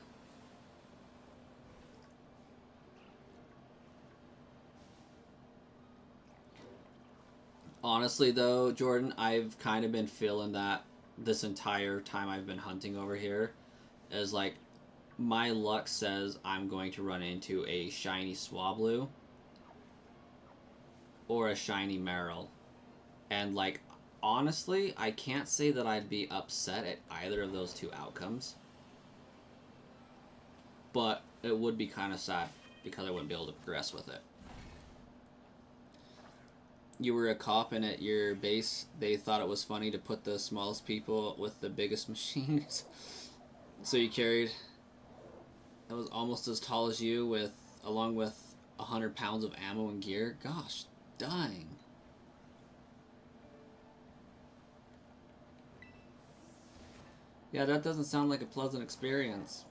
Honestly, though, Jordan, I've kind of been feeling that this entire time I've been hunting over here. Is like, my luck says I'm going to run into a shiny Swablu or a shiny Marill. And, like, honestly, I can't say that I'd be upset at either of those two outcomes. But it would be kind of sad because I wouldn't be able to progress with it. You were a cop, and at your base, they thought it was funny to put the smallest people with the biggest machines. So you carried that was almost as tall as you, along with 100 pounds of ammo and gear. Gosh, dang. Yeah, that doesn't sound like a pleasant experience.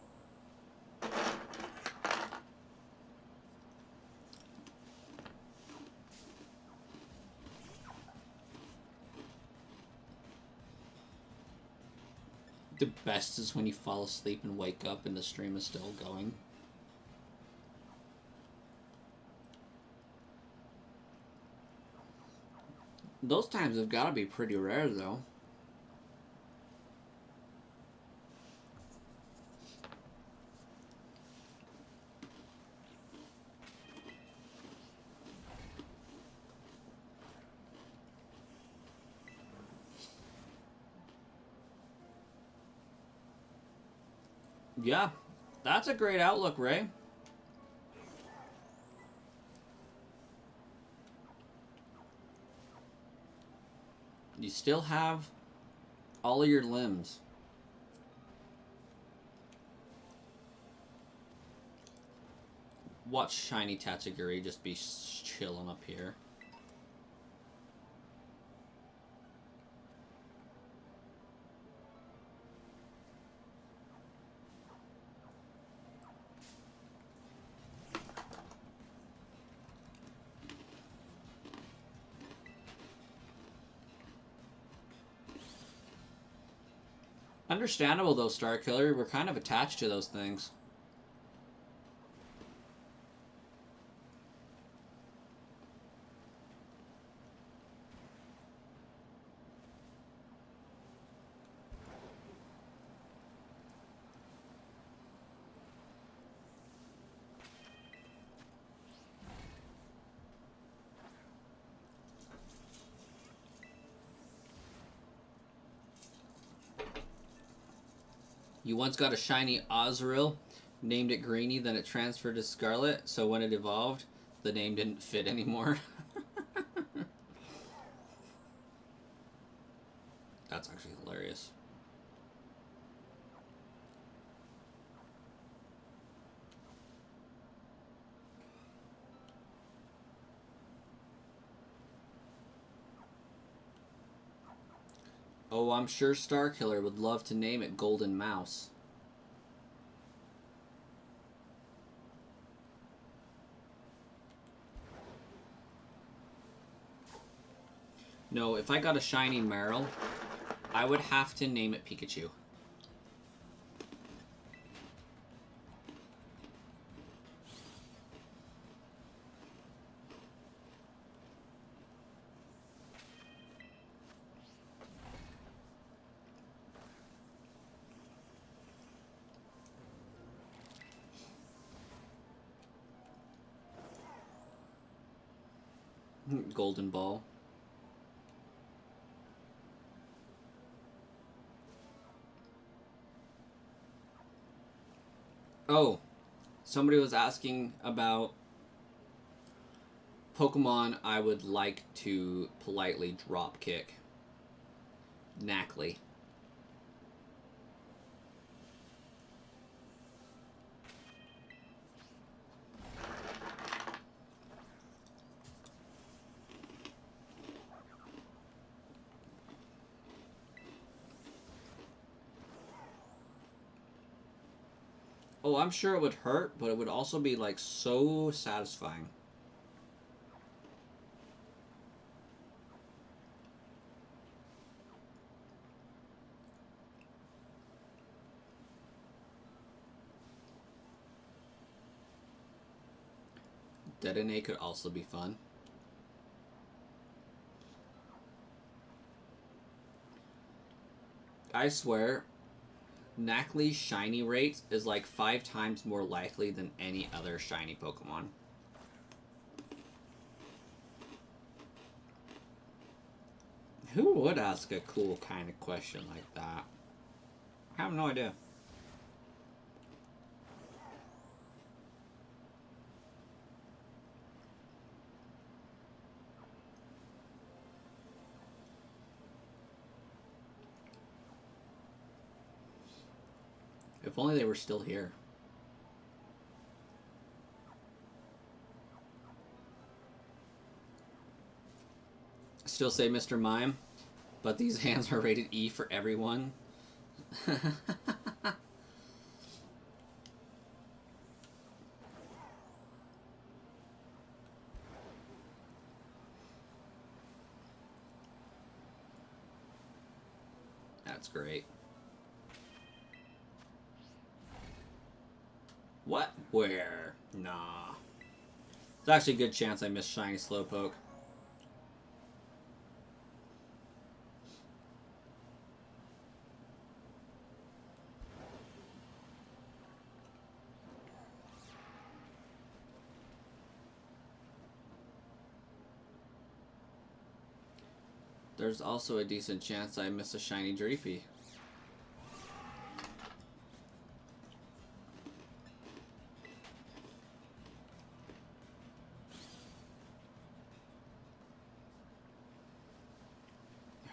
The best is when you fall asleep and wake up and the stream is still going. Those times have got to be pretty rare, though. Yeah, that's a great outlook, Ray. You still have all of your limbs. Watch Shiny Tatsugiri just be chilling up here. Understandable though, Starkiller. We're kind of attached to those things. You once got a shiny Azrael, named it Greeny, then it transferred to Scarlet, so when it evolved, the name didn't fit anymore. That's actually hilarious. Oh, I'm sure Starkiller would love to name it Golden Mouse. No, if I got a shiny Marill, I would have to name it Pikachu. Golden Ball. Oh, somebody was asking about Pokemon I would like to politely drop kick. Knackley. Oh, I'm sure it would hurt, but it would also be, like, so satisfying. Detonate could also be fun. I swear, Knackley's shiny rate is like 5 times more likely than any other shiny Pokemon. Who would ask a cool kind of question like that? I have no idea. If only they were still here. Still say Mr. Mime, but these hands are rated E for everyone. That's great. What? Where? Nah. There's actually a good chance I missed Shiny Slowpoke. There's also a decent chance I miss a Shiny Dreepy.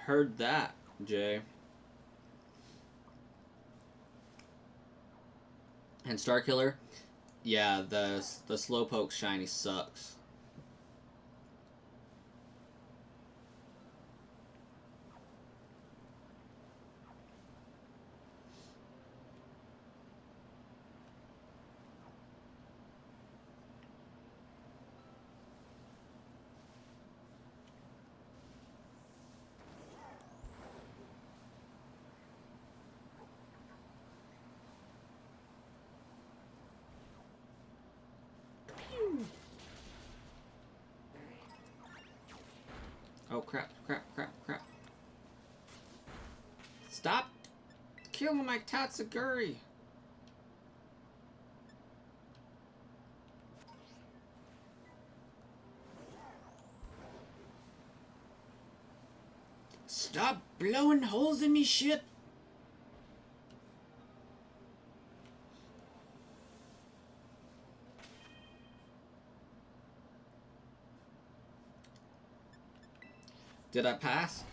Heard that, Jay. And Starkiller, yeah, the Slowpoke Shiny sucks. Oh crap, crap, crap, crap. Stop killing my Tatsuguri! Stop blowing holes in me shit! Did I pass?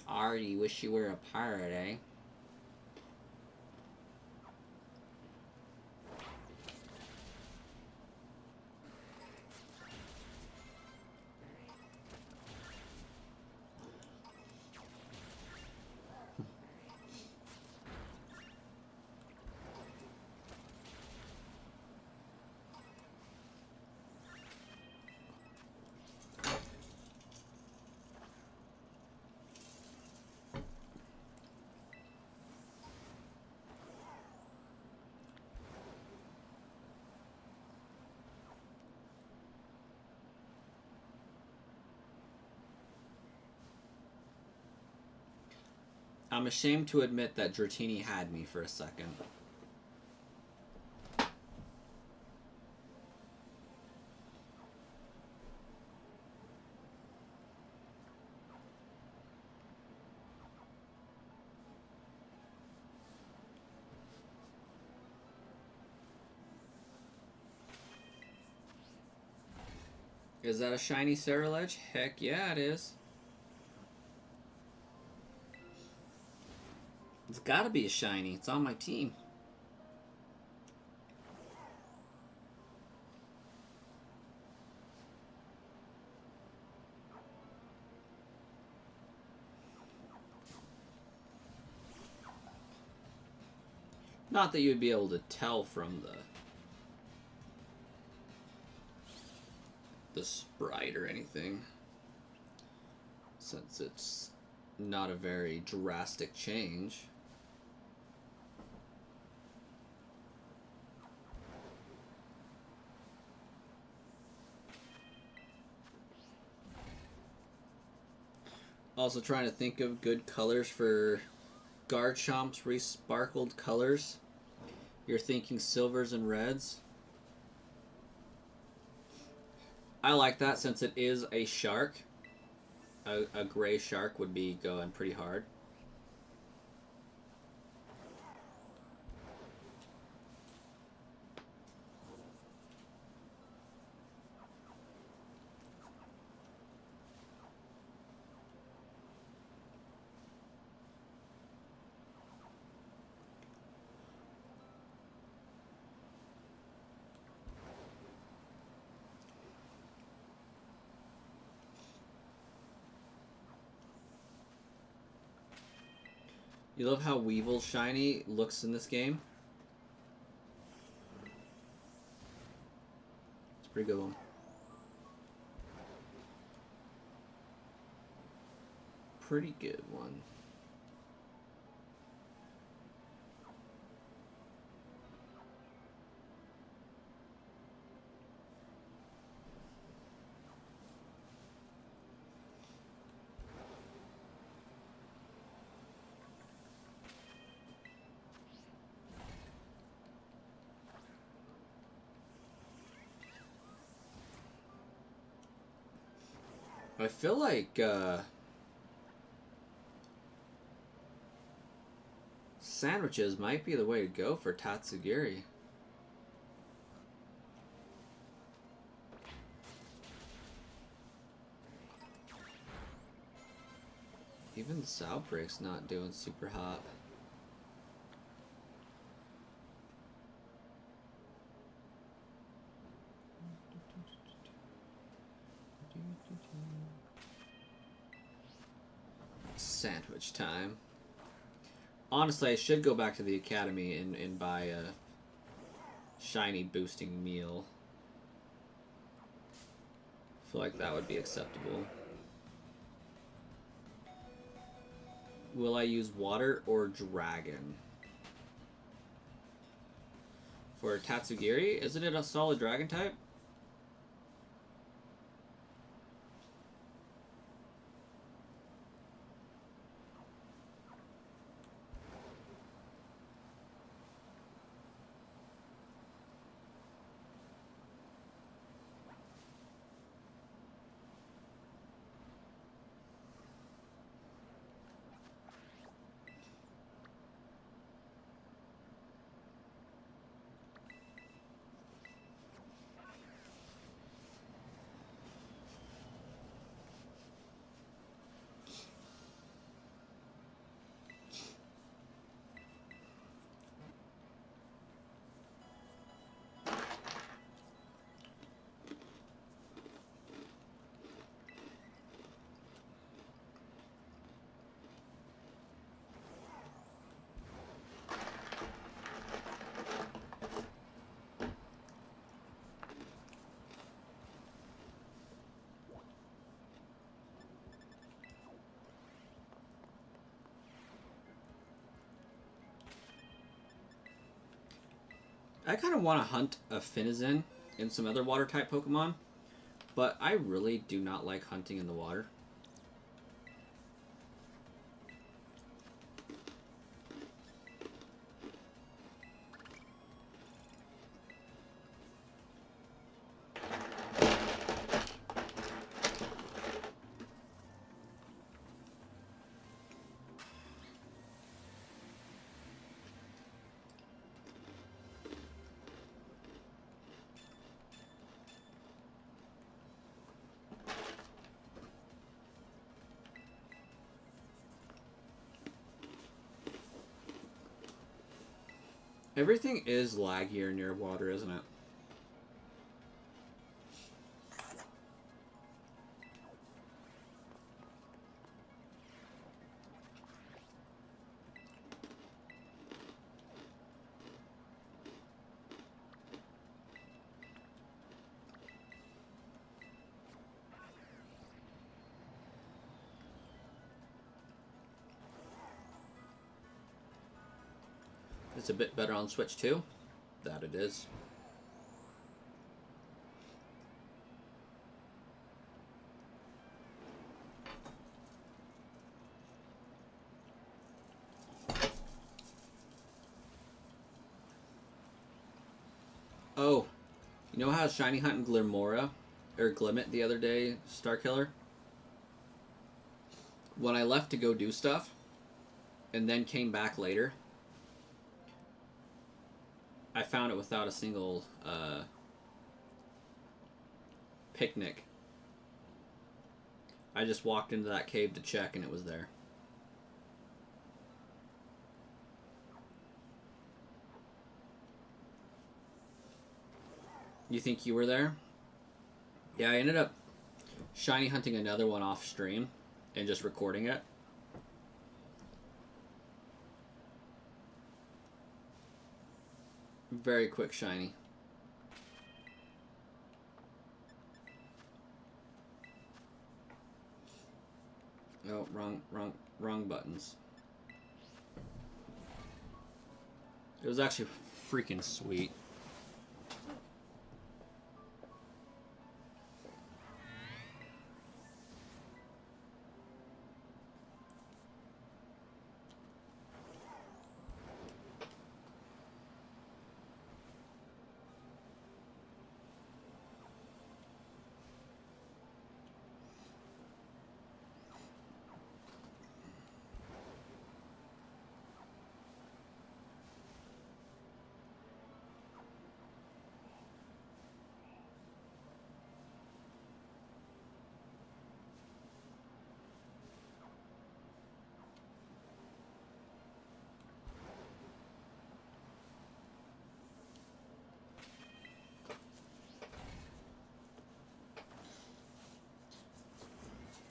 Already wish you were a pirate, eh? I'm ashamed to admit that Dratini had me for a second. Is that a shiny Cerulege? Heck yeah, it is. It's gotta be a shiny. It's on my team. Not that you'd be able to tell from the sprite or anything, since it's not a very drastic change. Also trying to think of good colors for Garchomp's resparkled colors. You're thinking silvers and reds. I like that since it is a shark. A gray shark would be going pretty hard. You love how Weevil's shiny looks in this game? It's a pretty good one. Pretty good one. I feel like sandwiches might be the way to go for Tatsugiri. Even Outbreak's not doing super hot. Sandwich time. Honestly, I should go back to the academy and buy a shiny boosting meal. I feel like that would be acceptable. Will I use water or dragon? For Tatsugiri, isn't it a solid dragon type? I kind of want to hunt a Finizen and some other water type Pokemon, but I really do not like hunting in the water. Everything is laggier near water, isn't it? It's a bit better on Switch too. That it is. Oh, you know how shiny hunting Glimora or Glimmet the other day, Starkiller? When I left to go do stuff and then came back later, I found it without a single picnic. I just walked into that cave to check and it was there. You think you were there? Yeah, I ended up shiny hunting another one off stream and just recording it. Very quick shiny. Oh, wrong buttons. It was actually freaking sweet.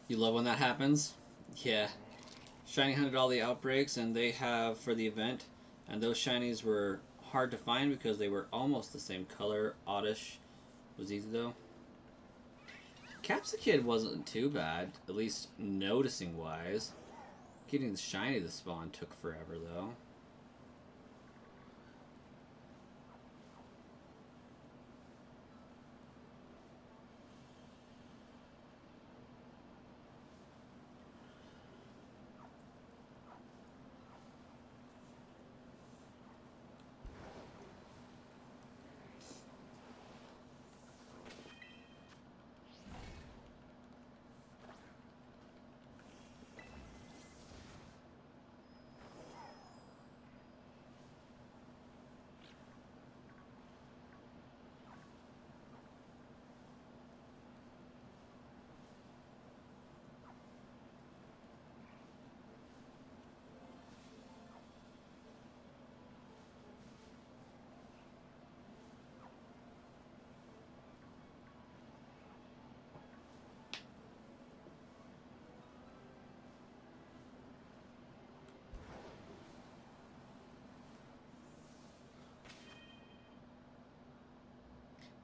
You love when that happens? Yeah. Shiny hunted all the outbreaks, and they have for the event, and those shinies were hard to find because they were almost the same color. Oddish was easy though. Capsicid wasn't too bad, at least noticing wise. Getting the shiny to spawn took forever though.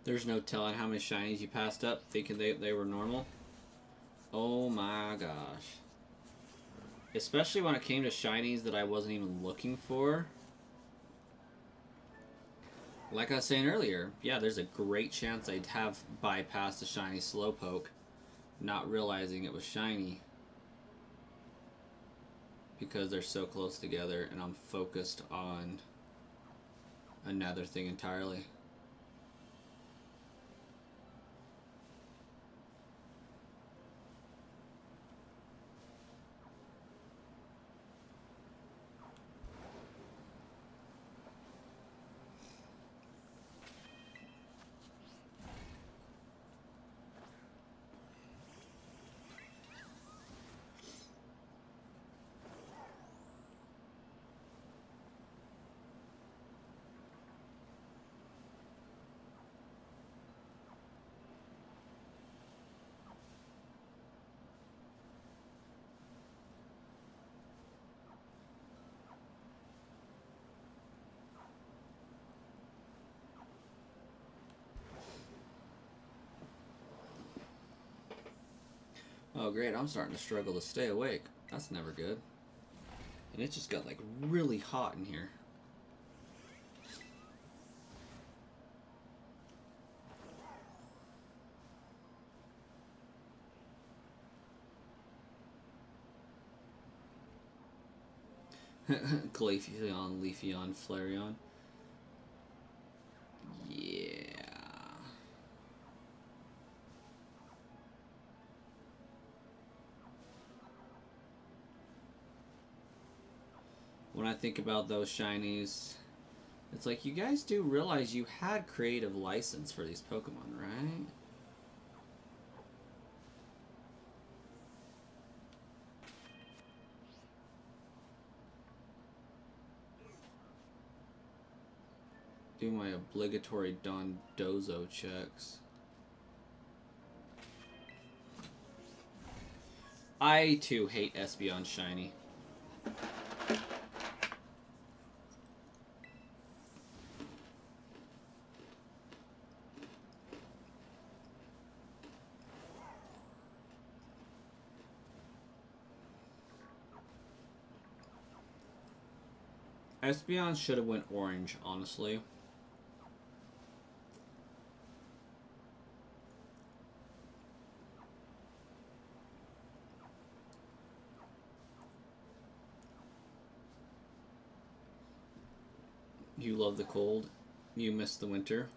There's no telling how many shinies you passed up thinking they were normal. Oh my gosh. Especially when it came to shinies that I wasn't even looking for. Like I was saying earlier, yeah, there's a great chance I'd have bypassed a shiny Slowpoke, not realizing it was shiny. Because they're so close together and I'm focused on another thing entirely. Oh great, I'm starting to struggle to stay awake. That's never good. And it just got like really hot in here. Glaceon, Leafeon, Flareon. Yeah. When I think about those shinies, it's like you guys do realize you had creative license for these Pokemon, right? Do my obligatory Dondozo checks. I too hate Espeon shiny. Espeon should have went orange, honestly. You love the cold. You miss the winter.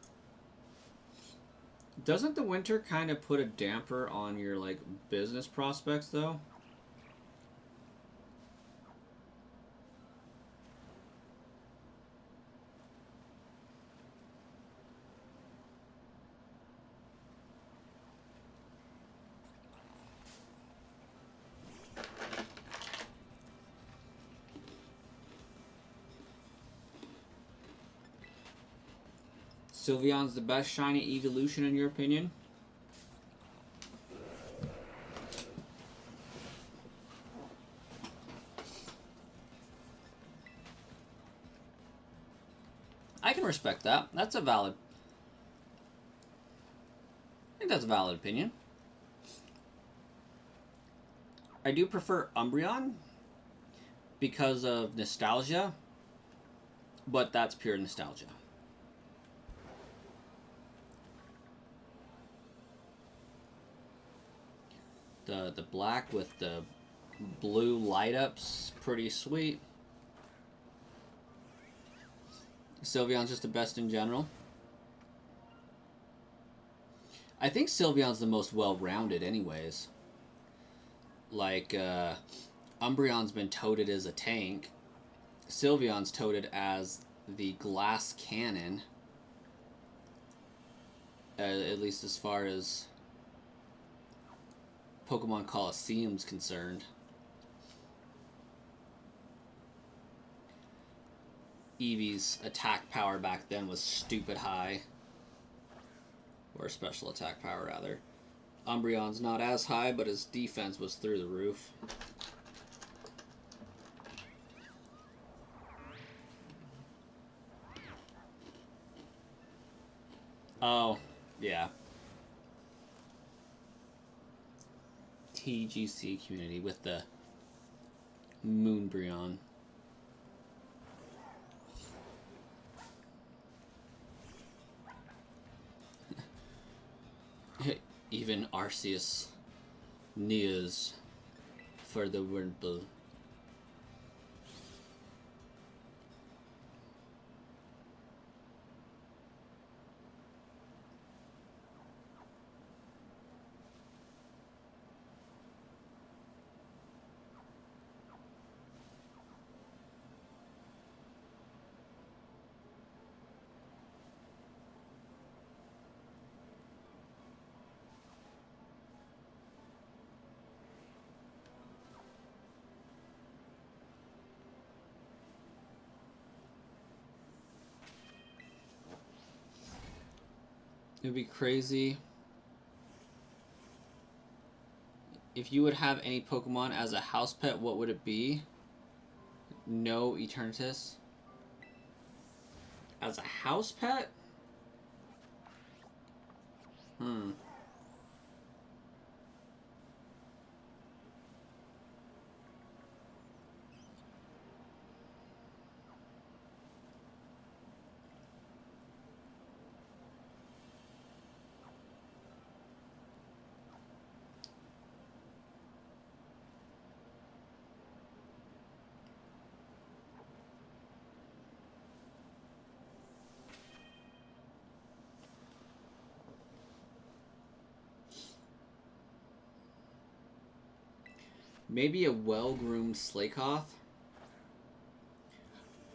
Doesn't the winter kind of put a damper on your, like, business prospects, though? Sylveon's the best shiny evolution in your opinion? I can respect that. That's a valid... I think that's a valid opinion. I do prefer Umbreon because of nostalgia, but that's pure nostalgia. The black with the blue light ups, pretty sweet. Sylveon's just the best in general. I think Sylveon's the most well-rounded anyways. Like, Umbreon's been toted as a tank. Sylveon's toted as the glass cannon. At least as far as Pokemon Coliseum's concerned. Eevee's attack power back then was stupid high. Or special attack power, rather. Umbreon's not as high, but his defense was through the roof. Oh, yeah. TGC community with the Moonbreon. Even Arceus kneels for the Wurmple. It would be crazy if you would have any Pokemon as a house pet. What would it be? No Eternatus. As a house pet? Maybe a well-groomed Slakoth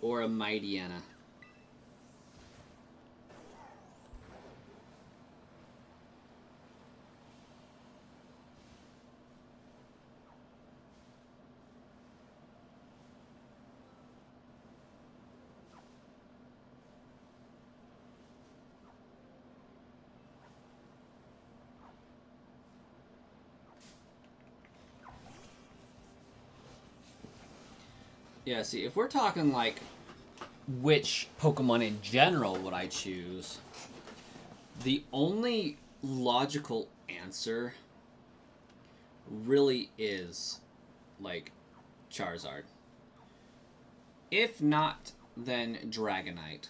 or a Mightyena. Yeah, see, if we're talking, like, which Pokemon in general would I choose, the only logical answer really is, like, Charizard. If not than Dragonite.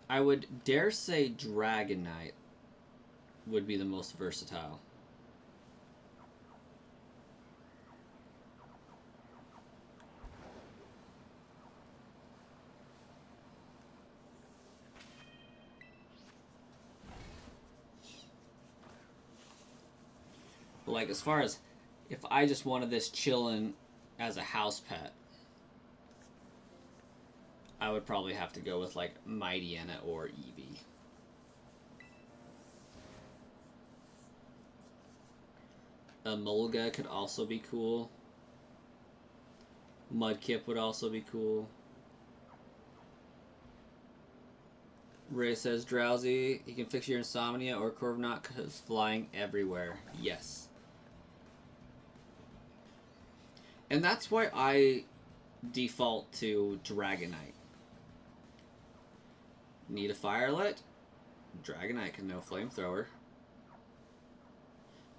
I would dare say Dragonite would be the most versatile. But like, as far as if I just wanted this chillin' as a house pet, I would probably have to go with like Mightyena or Eevee. A Mulga could also be cool. Mudkip would also be cool. Ray says Drowsy, he can fix your insomnia or Corviknight because flying everywhere. Yes. And that's why I default to Dragonite. Need a Firelit? Dragonite can know Flamethrower.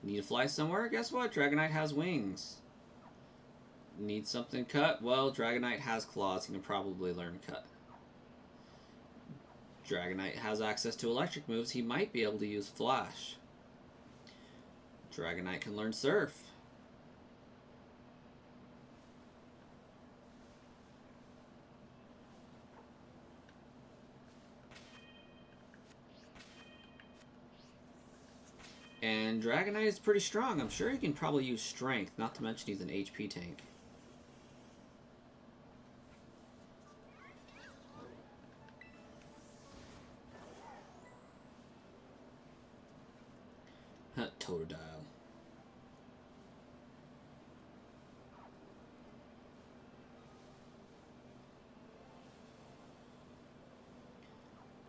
Need to fly somewhere? Guess what? Dragonite has wings. Need something cut? Well, Dragonite has claws. He can probably learn cut. Dragonite has access to electric moves. He might be able to use Flash. Dragonite can learn Surf. And Dragonite is pretty strong. I'm sure he can probably use Strength, not to mention he's an HP tank. Totodile.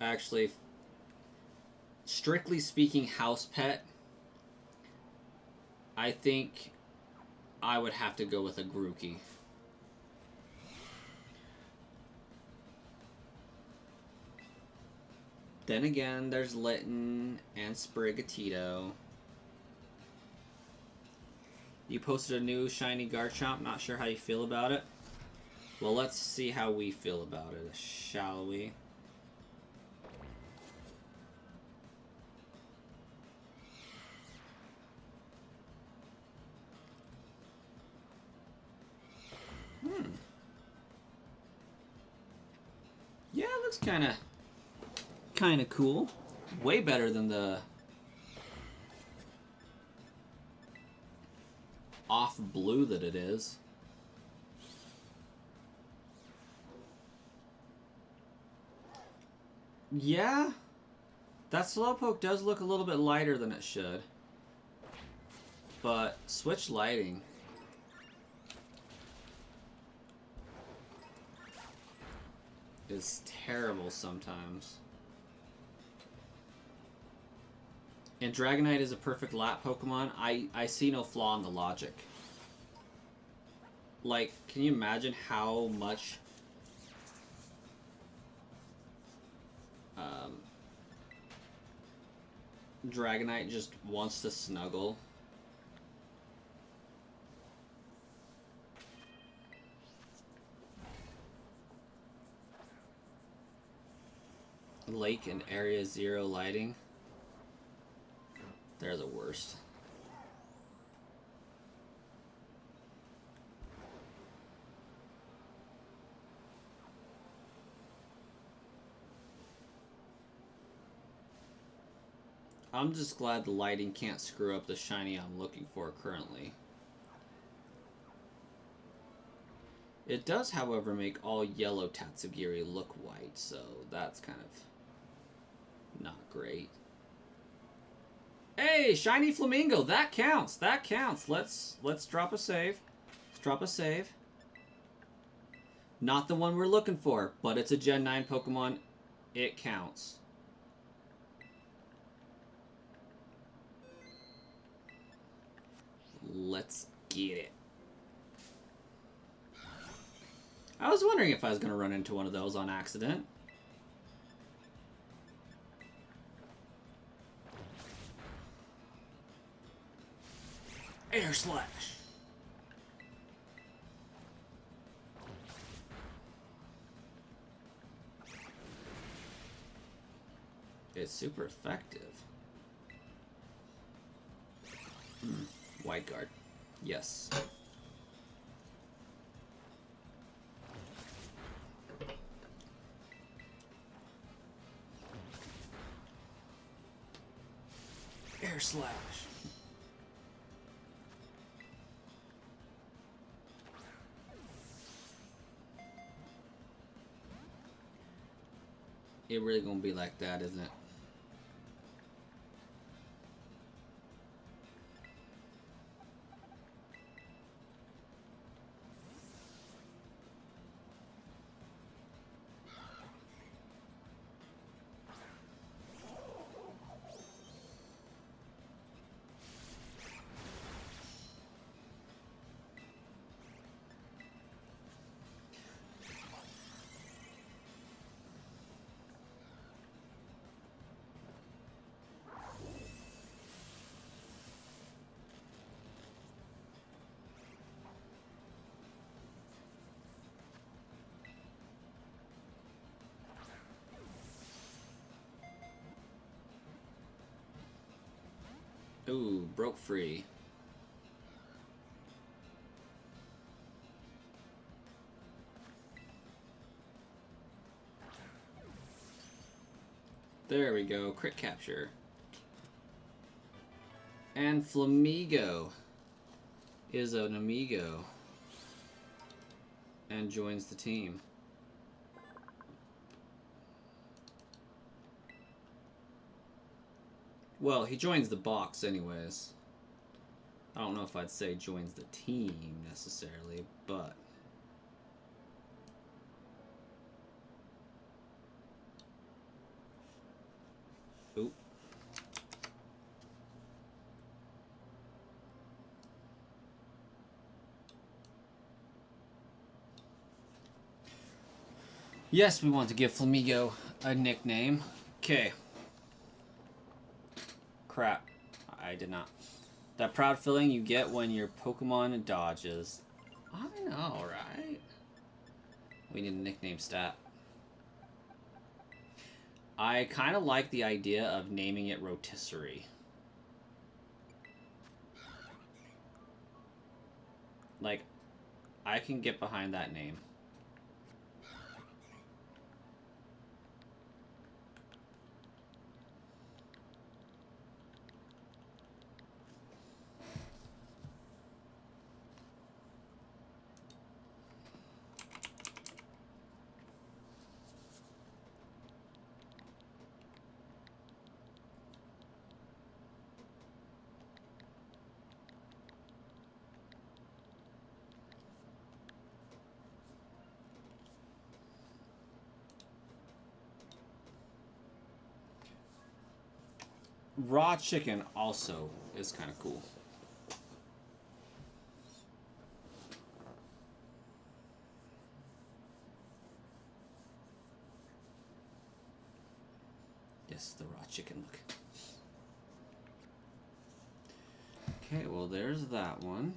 Actually, strictly speaking, house pet, I think I would have to go with a Grookey. Then again, there's Litten and Sprigatito. You posted a new shiny Garchomp. Not sure how you feel about it. Well, let's see how we feel about it, shall we? Yeah, it looks kind of cool. Way better than the off blue that it is. Yeah, that Slowpoke does look a little bit lighter than it should. But switch lighting. Is terrible sometimes. And Dragonite is a perfect lap Pokemon. I see no flaw in the logic. Like, can you imagine how much Dragonite just wants to snuggle? Lake and Area Zero lighting. They're the worst. I'm just glad the lighting can't screw up the shiny I'm looking for currently. It does, however, make all yellow Tatsugiri look white, so that's kind of not great. Hey, shiny Flamigo, that counts. That counts. Let's drop a save. Let's drop a save. Not the one we're looking for, but it's a Gen 9 Pokemon. It counts. let's get it. I was wondering if I was going to run into one of those on accident. Air Slash. It's super effective. Wide guard. Yes. Air Slash. It really gonna be like that, isn't it? Ooh, broke free. There we go, crit capture. And Flamigo is an amigo and joins the team. Well, he joins the box anyways. I don't know if I'd say joins the team necessarily, but... Oop. Yes, we want to give Flamigo a nickname. Okay. Crap. I did not. That proud feeling you get when your Pokemon dodges. I know, right? We need a nickname stat. I kind of like the idea of naming it Rotisserie. Like, I can get behind that name. Raw chicken also is kind of cool. Yes, the raw chicken look. Okay, well there's that one.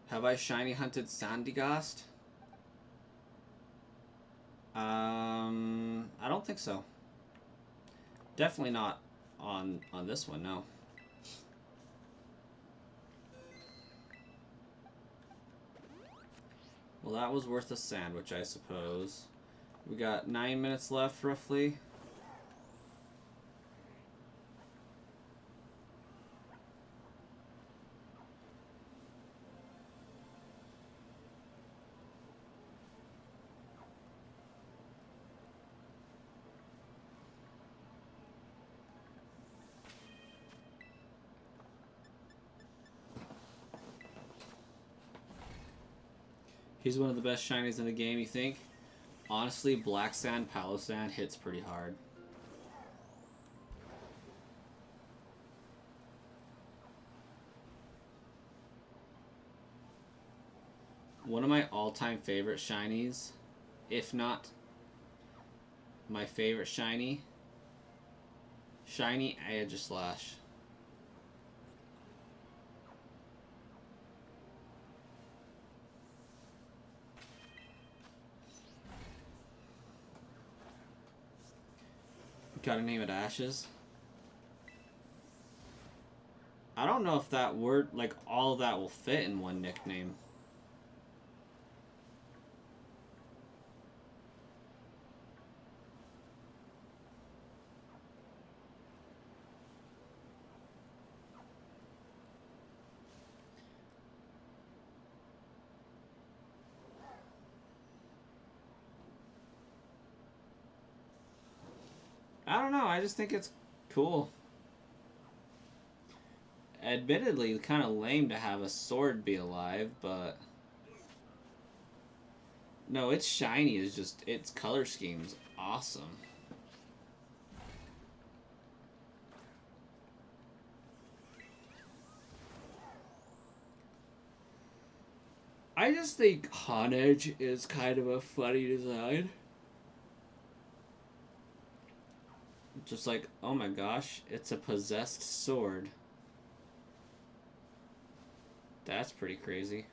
Have I shiny hunted Sandygast? I don't think so. Definitely not on this one, no. Well, that was worth a sandwich, I suppose. We got 9 minutes left, roughly. He's one of the best shinies in the game, you think? Honestly, Black Sand, Palo Sand hits pretty hard. One of my all-time favorite shinies, if not my favorite shiny, Shiny Aegislash. Gotta name it Ashes. I don't know if that word, like, all of that will fit in one nickname. I don't know, I just think it's cool. Admittedly, kind of lame to have a sword be alive, but... No, its shiny is just... Its color scheme's awesome. I just think Honedge is kind of a funny design. Just like, oh my gosh, it's a possessed sword. That's pretty crazy.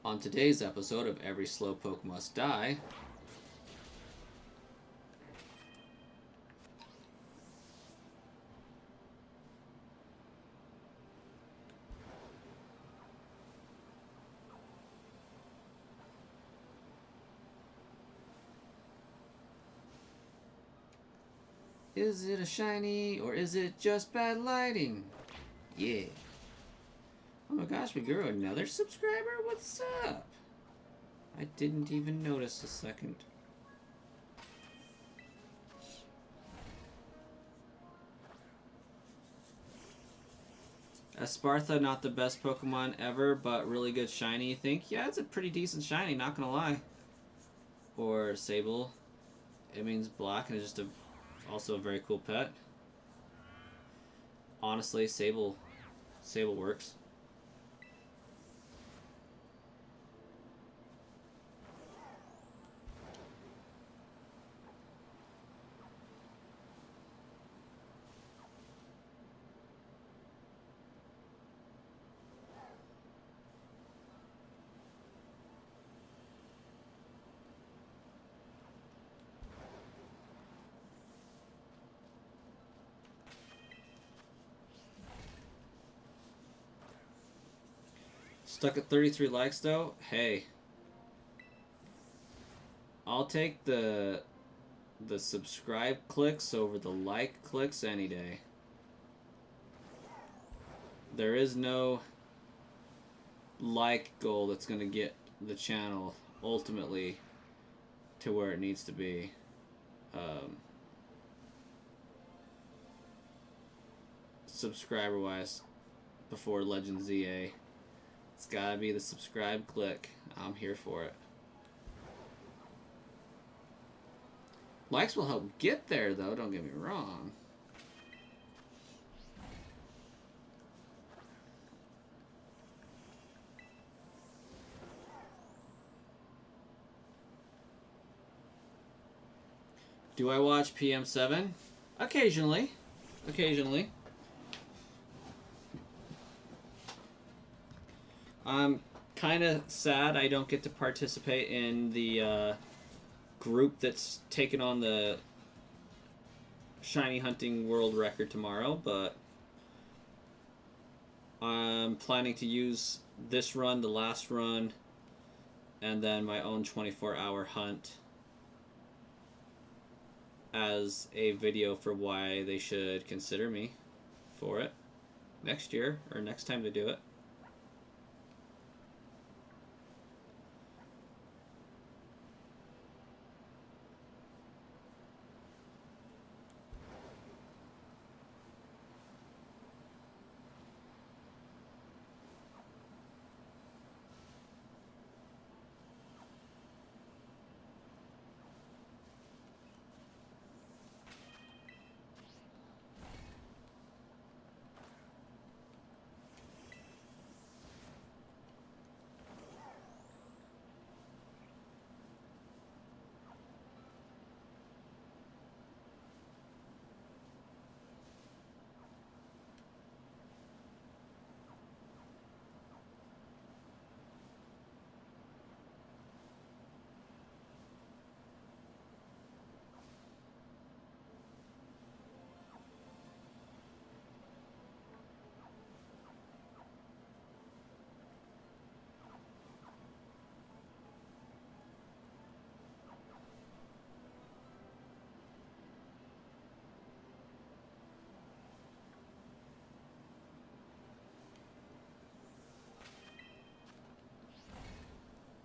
On today's episode of Every Slowpoke Must Die, is it a shiny or is it just bad lighting? Yeah. Oh my gosh, we grew another subscriber? What's up? I didn't even notice a second. Espartha, not the best Pokemon ever, but really good shiny, you think? Yeah, it's a pretty decent shiny, not gonna lie. Or Sable. It means black and it's just also a very cool pet. Honestly, Sable works. Stuck at 33 likes though? Hey. I'll take the subscribe clicks over the like clicks any day. There is no like goal that's going to get the channel ultimately to where it needs to be. Subscriber wise before Legend ZA. It's gotta be the subscribe click. I'm here for it. Likes will help get there though, don't get me wrong. Do I watch PM7? Occasionally. Occasionally. I'm kind of sad I don't get to participate in the group that's taking on the shiny hunting world record tomorrow, but I'm planning to use this run, the last run, and then my own 24-hour hunt as a video for why they should consider me for it next year, or next time to do it.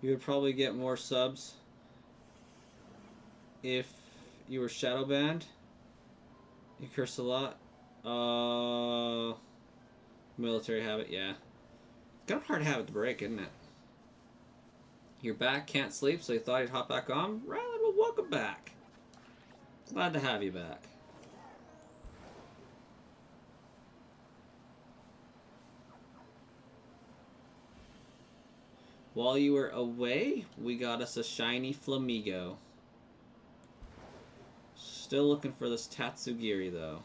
You would probably get more subs if you were shadow banned. You curse a lot. Military habit, yeah. Kind of hard habit to break, isn't it? You're back, can't sleep, so you thought you'd hop back on? Riley, well, welcome back. Glad to have you back. While you were away, we got us a shiny Flamigo. Still looking for this Tatsugiri, though.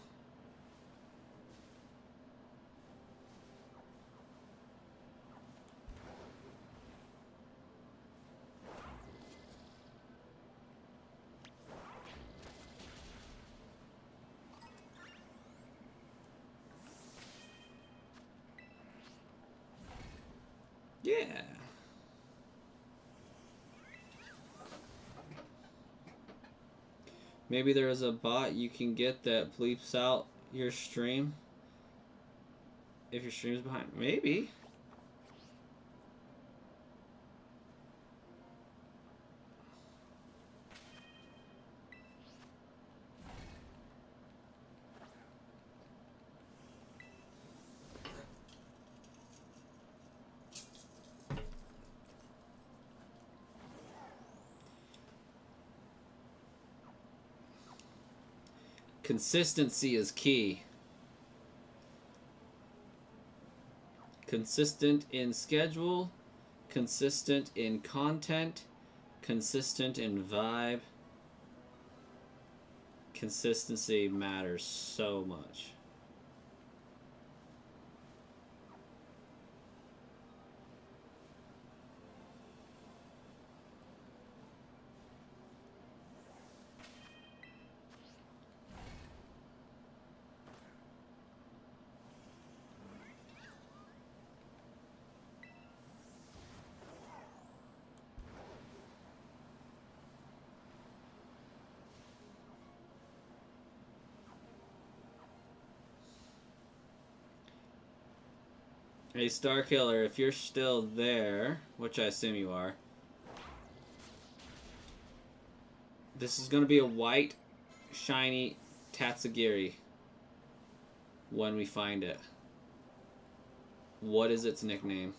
Yeah. Maybe there is a bot you can get that bleeps out your stream if your stream's behind. Maybe. Consistency is key. Consistent in schedule, consistent in content, consistent in vibe. Consistency matters so much. Hey, Starkiller, if you're still there, which I assume you are, this is going to be a white, shiny Tatsugiri when we find it. What is its nickname?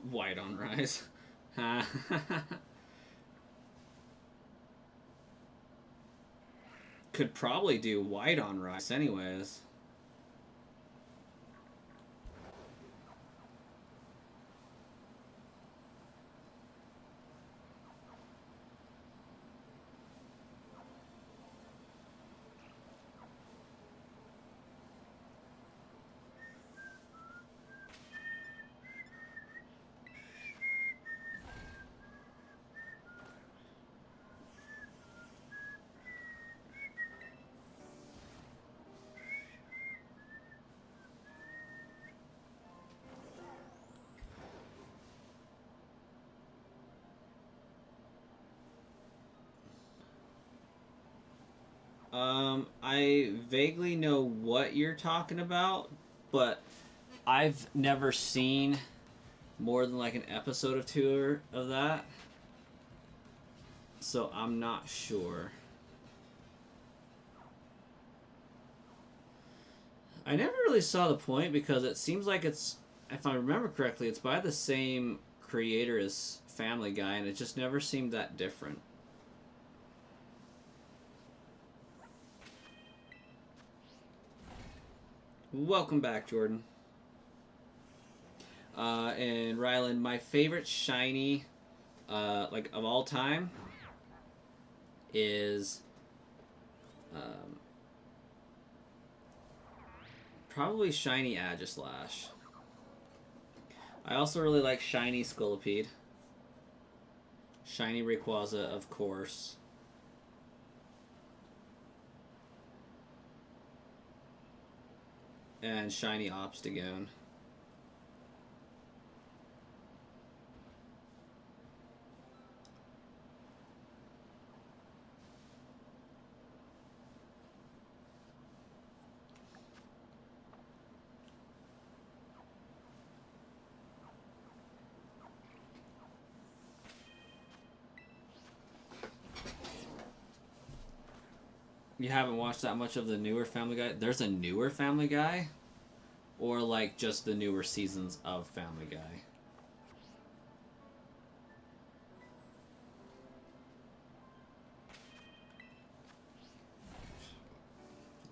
White on Rise. Could probably do white on Rise anyways. I vaguely know what you're talking about, but I've never seen more than like an episode of two of that, so I'm not sure. I never really saw the point because it seems like it's, if I remember correctly, it's by the same creator as Family Guy, and it just never seemed that different. Welcome back, Jordan. And Rylan, my favorite shiny, like of all time, is probably shiny Aegislash. I also really like Shiny Scolipede. Shiny Rayquaza, of course. And Shiny Obstagoon. You haven't watched that much of the newer Family Guy? There's a newer Family Guy? Or like just the newer seasons of Family Guy?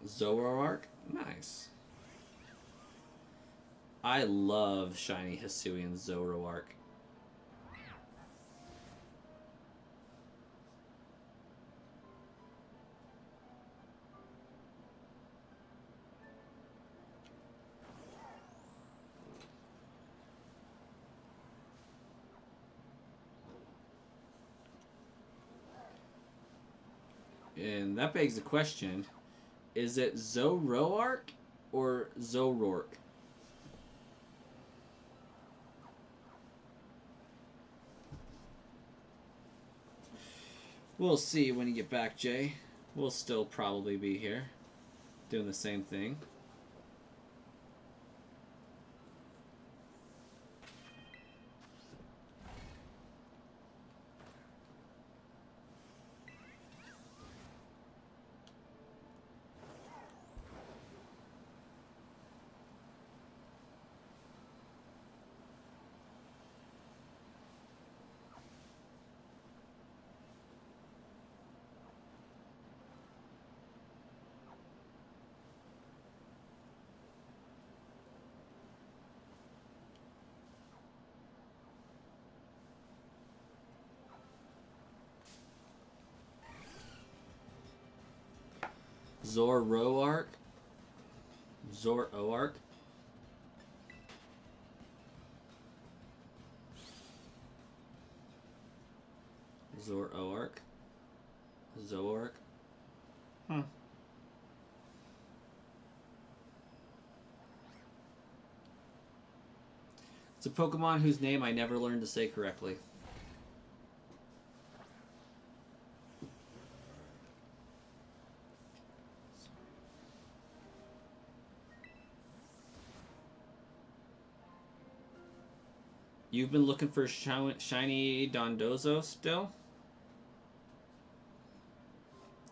Zoroark? Nice. I love Shiny Hisuian Zoroark. And that begs the question, is it Zoroark or Zoroark? We'll see when you get back, Jay. We'll still probably be here, doing the same thing. Zoroark? Zoroark? Zoroark? Zoroark? Huh. It's a Pokemon whose name I never learned to say correctly. You've been looking for Shiny Dondozo still?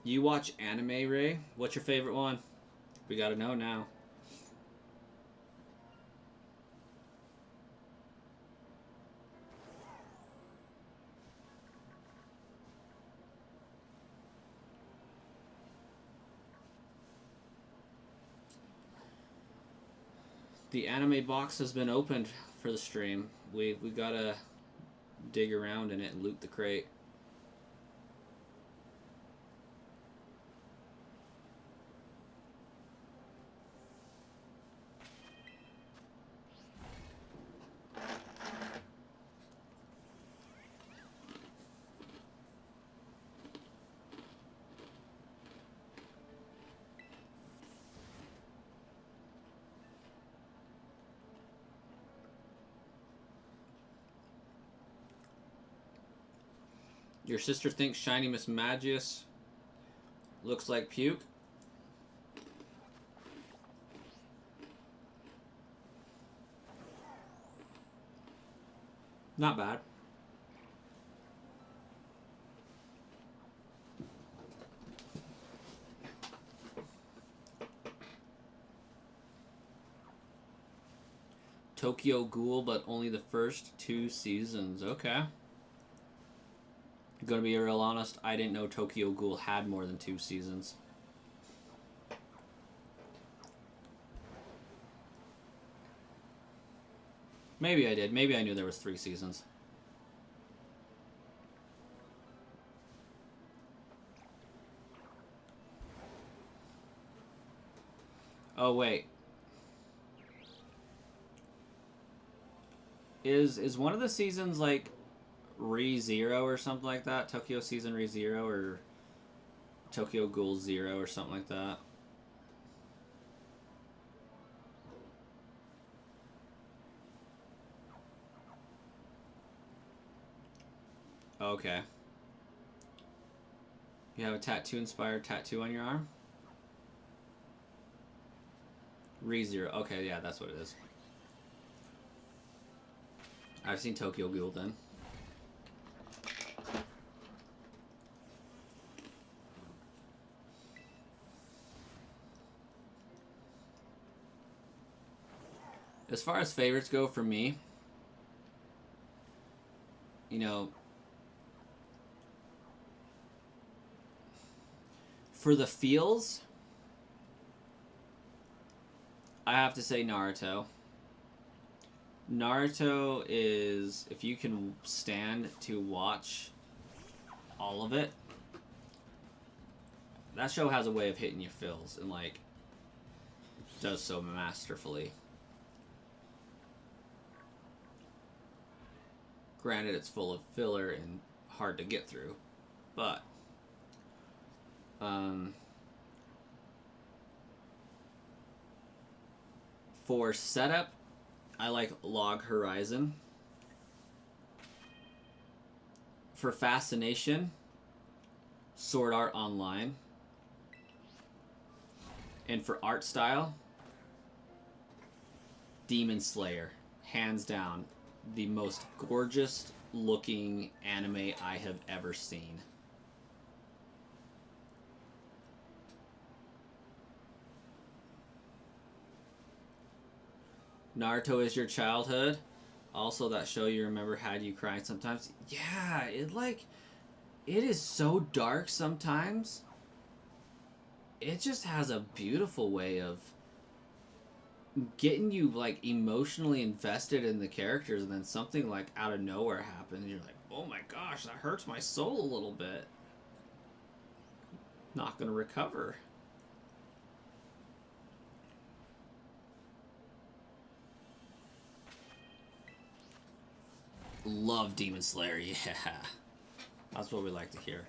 You watch anime, Ray? What's your favorite one? We gotta know now. The anime box has been opened for the stream. We gotta dig around in it and loot the crate. Your sister thinks Shiny Miss Magius looks like puke? Not bad. Tokyo Ghoul, but only the first 2 seasons. Okay. Gonna be real honest, I didn't know Tokyo Ghoul had more than 2 seasons. Maybe I did. Maybe I knew there was 3 seasons. Oh, wait. Is one of the seasons like Re-Zero or something like that? Tokyo Season Re-Zero or Tokyo Ghoul Zero or something like that? Okay. You have a tattoo-inspired tattoo on your arm? Re-Zero. Okay, yeah, that's what it is. I've seen Tokyo Ghoul then. As far as favorites go for me, you know, for the feels, I have to say Naruto. Naruto is, if you can stand to watch all of it, that show has a way of hitting your feels and like does so masterfully. Granted, it's full of filler and hard to get through, but for setup, I like Log Horizon. For fascination, Sword Art Online. And for art style, Demon Slayer. Hands down, the most gorgeous looking anime I have ever seen. Naruto is your childhood. Also, that show you remember had you crying sometimes. Yeah, it is so dark sometimes. It just has a beautiful way of getting you like emotionally invested in the characters, and then something like out of nowhere happens and you're like, oh my gosh, that hurts my soul a little bit. Not gonna recover. Love Demon Slayer, yeah. That's what we like to hear.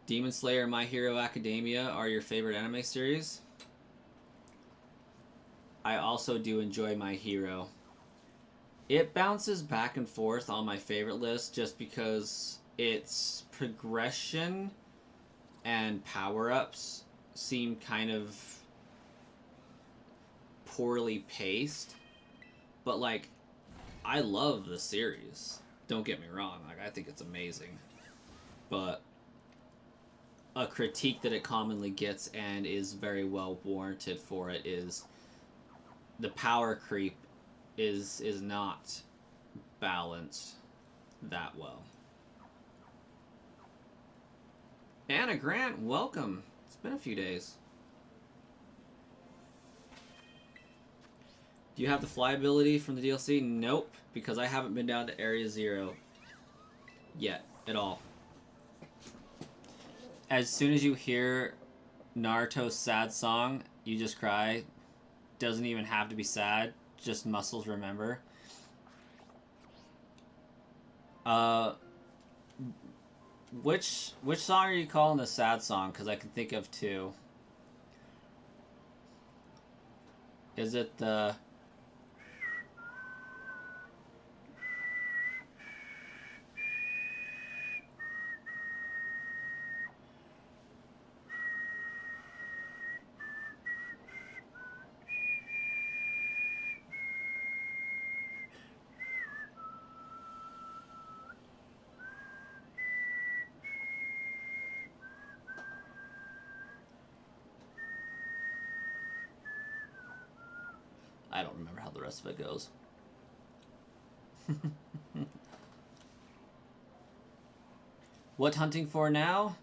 Demon Slayer and My Hero Academia are your favorite anime series? I also do enjoy My Hero. It bounces back and forth on my favorite list just because its progression and power-ups seem kind of poorly paced. But, like, I love the series. Don't get me wrong. Like, I think it's amazing. But a critique that it commonly gets and is very well warranted for it is the power creep is not balanced that well. Anna Grant, welcome. It's been a few days. Do you have the fly ability from the DLC? Nope, because I haven't been down to Area 0 yet at all. As soon as you hear Naruto's sad song, you just cry. Doesn't even have to be sad, just muscles remember. Which song are you calling the sad song? Because I can think of two. Is it the... I don't remember how the rest of it goes. What hunting for now?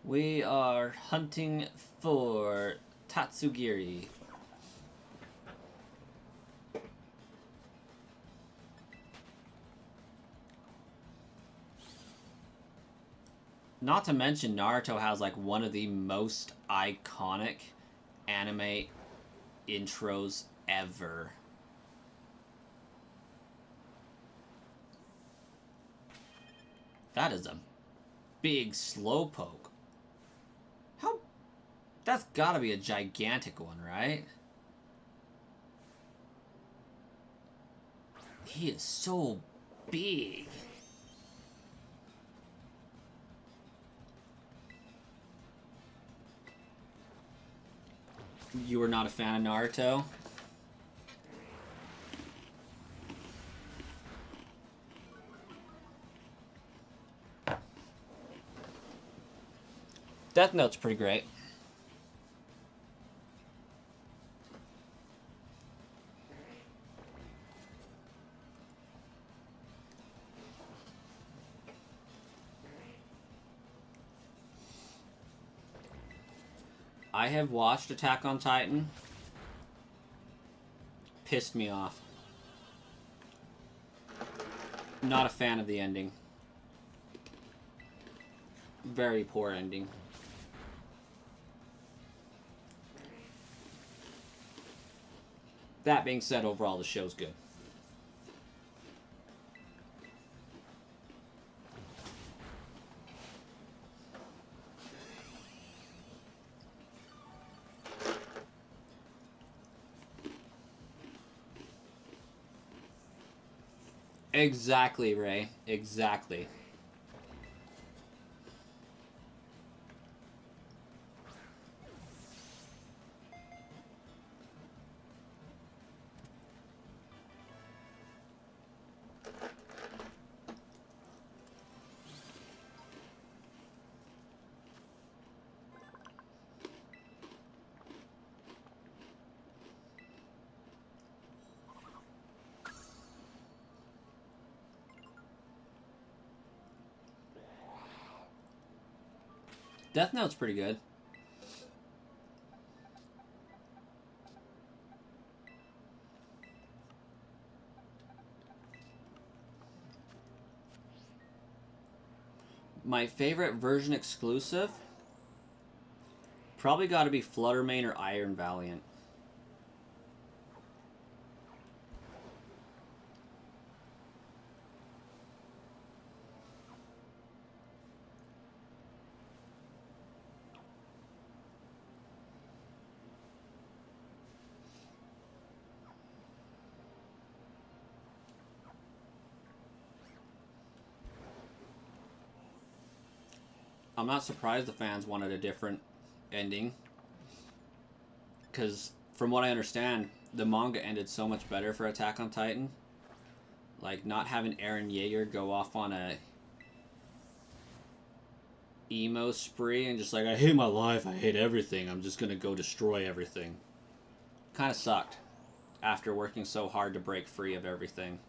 We are hunting for Tatsugiri. Not to mention, Naruto has like one of the most iconic anime intros ever. That is a big slowpoke. How? That's gotta be a gigantic one, right? He is so big. You were not a fan of Naruto? Death Note's pretty great. I have watched Attack on Titan. Pissed me off. Not a fan of the ending. Very poor ending. That being said, overall the show's good. Exactly, Ray. Exactly. Death Note's pretty good. My favorite version exclusive? Probably gotta be Fluttermane or Iron Valiant. I'm not surprised the fans wanted a different ending. Because, from what I understand, the manga ended so much better for Attack on Titan. Like, not having Eren Yeager go off on a emo spree and just like, I hate my life, I hate everything, I'm just gonna go destroy everything. Kinda sucked. After working so hard to break free of everything.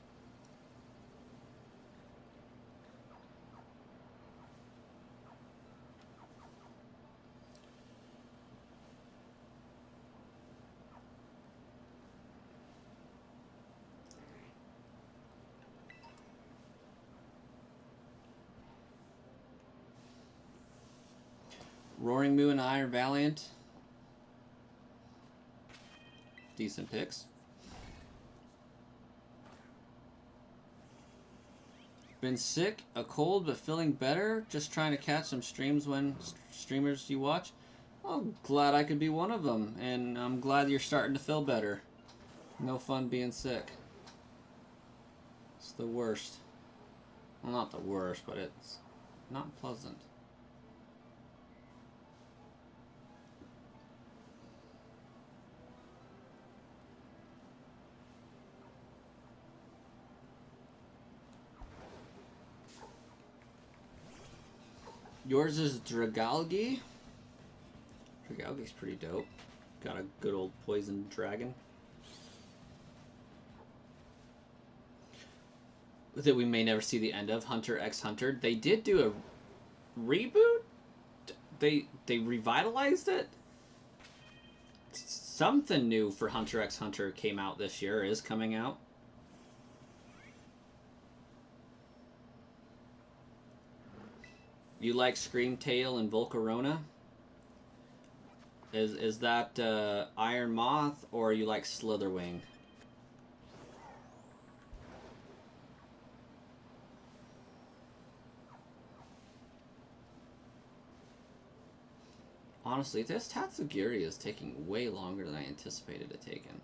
Roaring Moon and Iron Valiant. Decent picks. Been sick, a cold, but feeling better. Just trying to catch some streams when streamers you watch. I'm glad I could be one of them, and I'm glad you're starting to feel better. No fun being sick. It's the worst. Well, not the worst, but it's not pleasant. Yours is Dragalge. Dragalge's pretty dope. Got a good old poison dragon. That we may never see the end of, Hunter x Hunter. They did do a reboot? They revitalized it? Something new for Hunter x Hunter came out this year, is coming out. You like Screamtail and Volcarona? Is that Iron Moth, or you like Slitherwing? Honestly, this Tatsugiri is taking way longer than I anticipated it taking.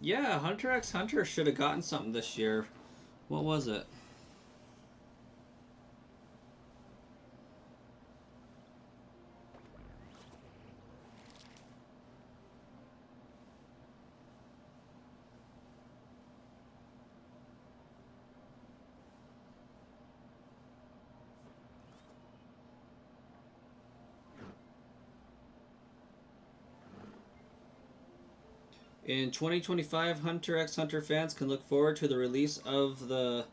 Yeah, Hunter x Hunter should have gotten something this year. What was it? In 2025, Hunter x Hunter fans can look forward to the release of the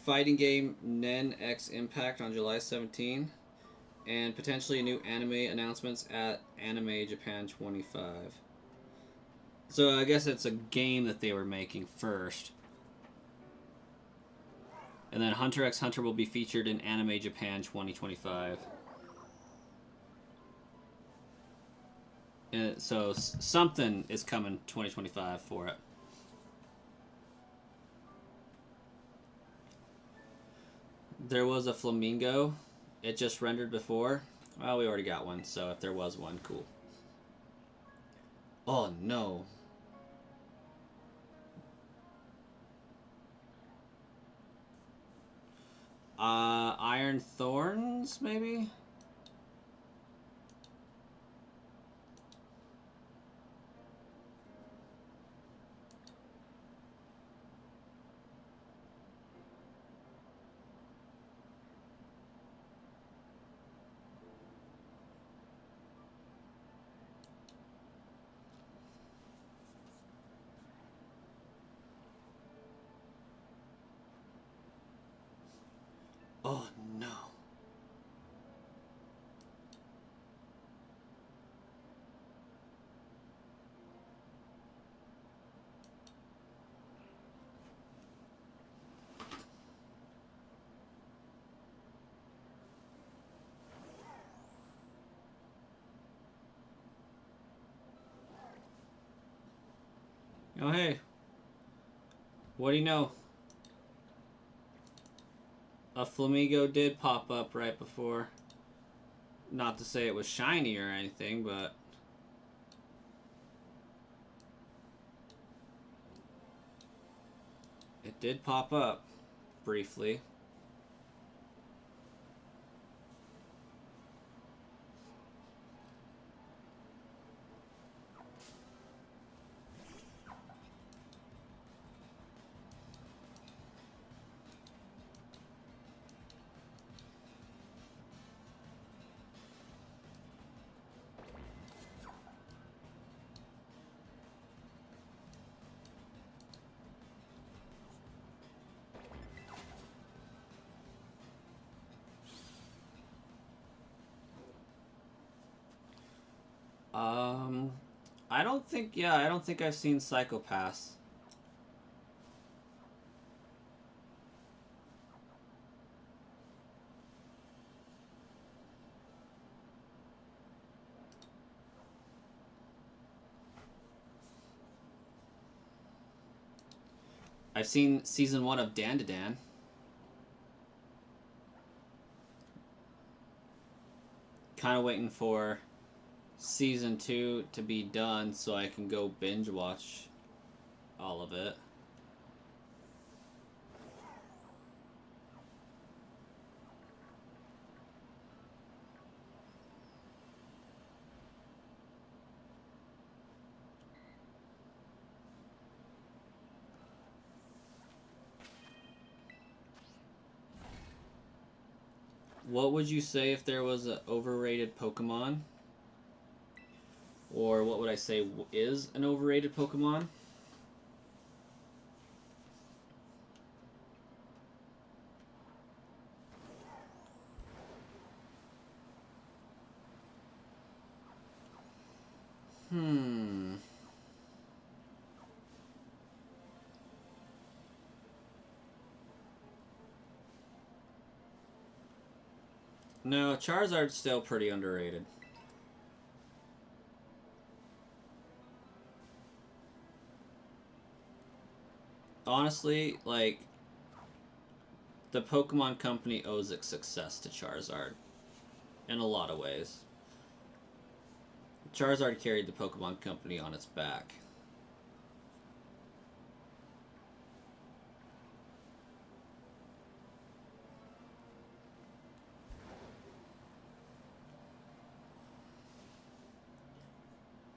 fighting game Nen X Impact on July 17, and potentially new anime announcements at Anime Japan 25. So I guess it's a game that they were making first. And then Hunter x Hunter will be featured in Anime Japan 2025. So something is coming 2025 for it. There was a Flamigo. It just rendered before. Well, we already got one, so if there was one, cool. Oh no. Iron Thorns, maybe? Oh no. Oh hey. What do you know? A Flamigo did pop up right before. Not to say it was shiny or anything, but it did pop up briefly. I don't think, yeah, I don't think I've seen Psychopaths. I've seen season 1 of Dandadan. Kind of waiting for season 2 to be done so I can go binge watch all of it. What would you say if there was an overrated Pokemon? Or what would I say is an overrated Pokemon? No, Charizard's still pretty underrated. Honestly, like, the Pokemon Company owes its success to Charizard in a lot of ways. Charizard carried the Pokemon Company on its back.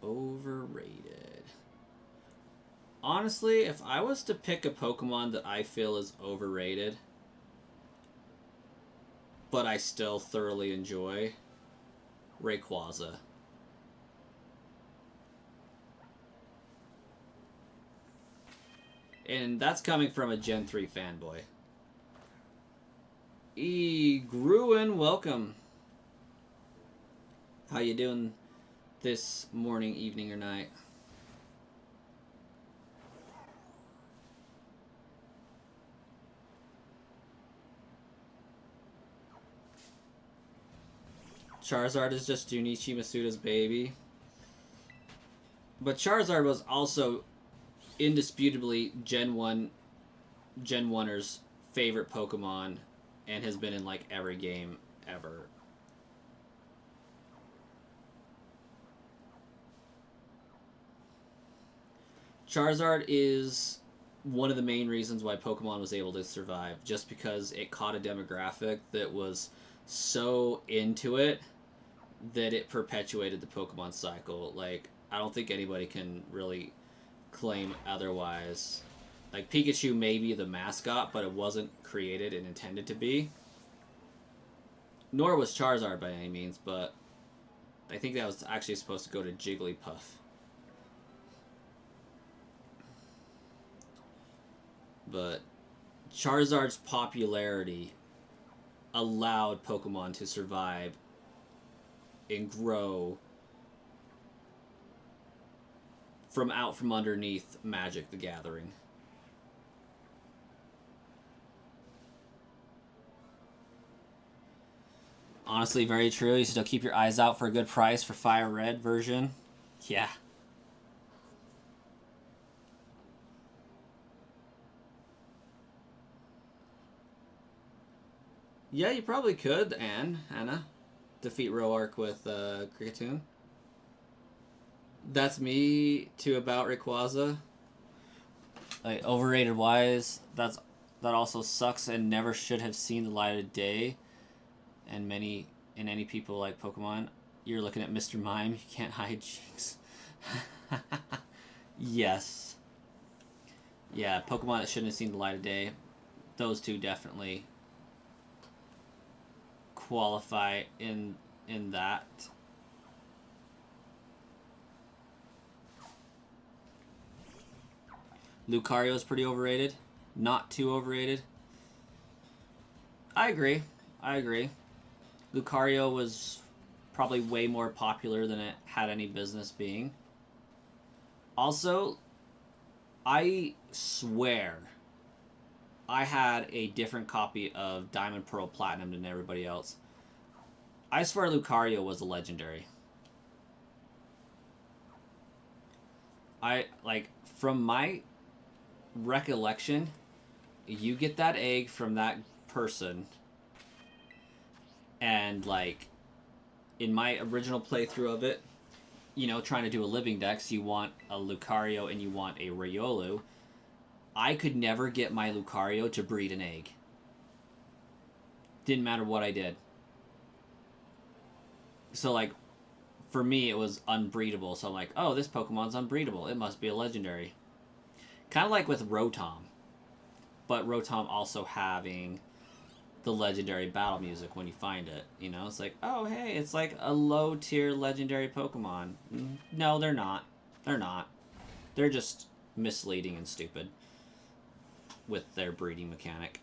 Overrated. Honestly, if I was to pick a Pokemon that I feel is overrated, but I still thoroughly enjoy, Rayquaza. And that's coming from a Gen 3 fanboy. Gruen, welcome. How you doing this morning, evening, or night? Charizard is just Junichi Masuda's baby. But Charizard was also indisputably Gen 1ers favorite Pokemon and has been in like every game ever. Charizard is one of the main reasons why Pokemon was able to survive, just because it caught a demographic that was so into it that it perpetuated the Pokemon cycle. Like, I don't think anybody can really claim otherwise. Like, Pikachu may be the mascot, but it wasn't created and intended to be. Nor was Charizard by any means, but I think that was actually supposed to go to Jigglypuff. But Charizard's popularity allowed Pokemon to survive and grow from out from underneath Magic the Gathering. Honestly, very true. You still keep your eyes out for a good price for Fire Red version. Yeah. Yeah, you probably could, Anna. Defeat Roark with Kricketune. That's me to about Rayquaza. Like, overrated wise, that also sucks and never should have seen the light of day. And any people like Pokemon, you're looking at Mr. Mime. You can't hide Jinx. Yes. Yeah, Pokemon that shouldn't have seen the light of day. Those two definitely qualify in that. Lucario is pretty overrated. Not too overrated. I agree. Lucario was probably way more popular than it had any business being. Also, I swear I had a different copy of Diamond Pearl Platinum than everybody else. I swear Lucario was a legendary. From my recollection, you get that egg from that person, and like in my original playthrough of it, trying to do a living dex, you want a Lucario and you want a Riolu. I could never get my Lucario to breed an egg. Didn't matter what I did. So like, for me it was unbreedable. So I'm like, oh, this Pokemon's unbreedable. It must be a legendary. Kind of like with Rotom. But Rotom also having the legendary battle music when you find it. It's like, oh, hey, it's like a low tier legendary Pokemon. No, they're not. They're just misleading and stupid with their breeding mechanic.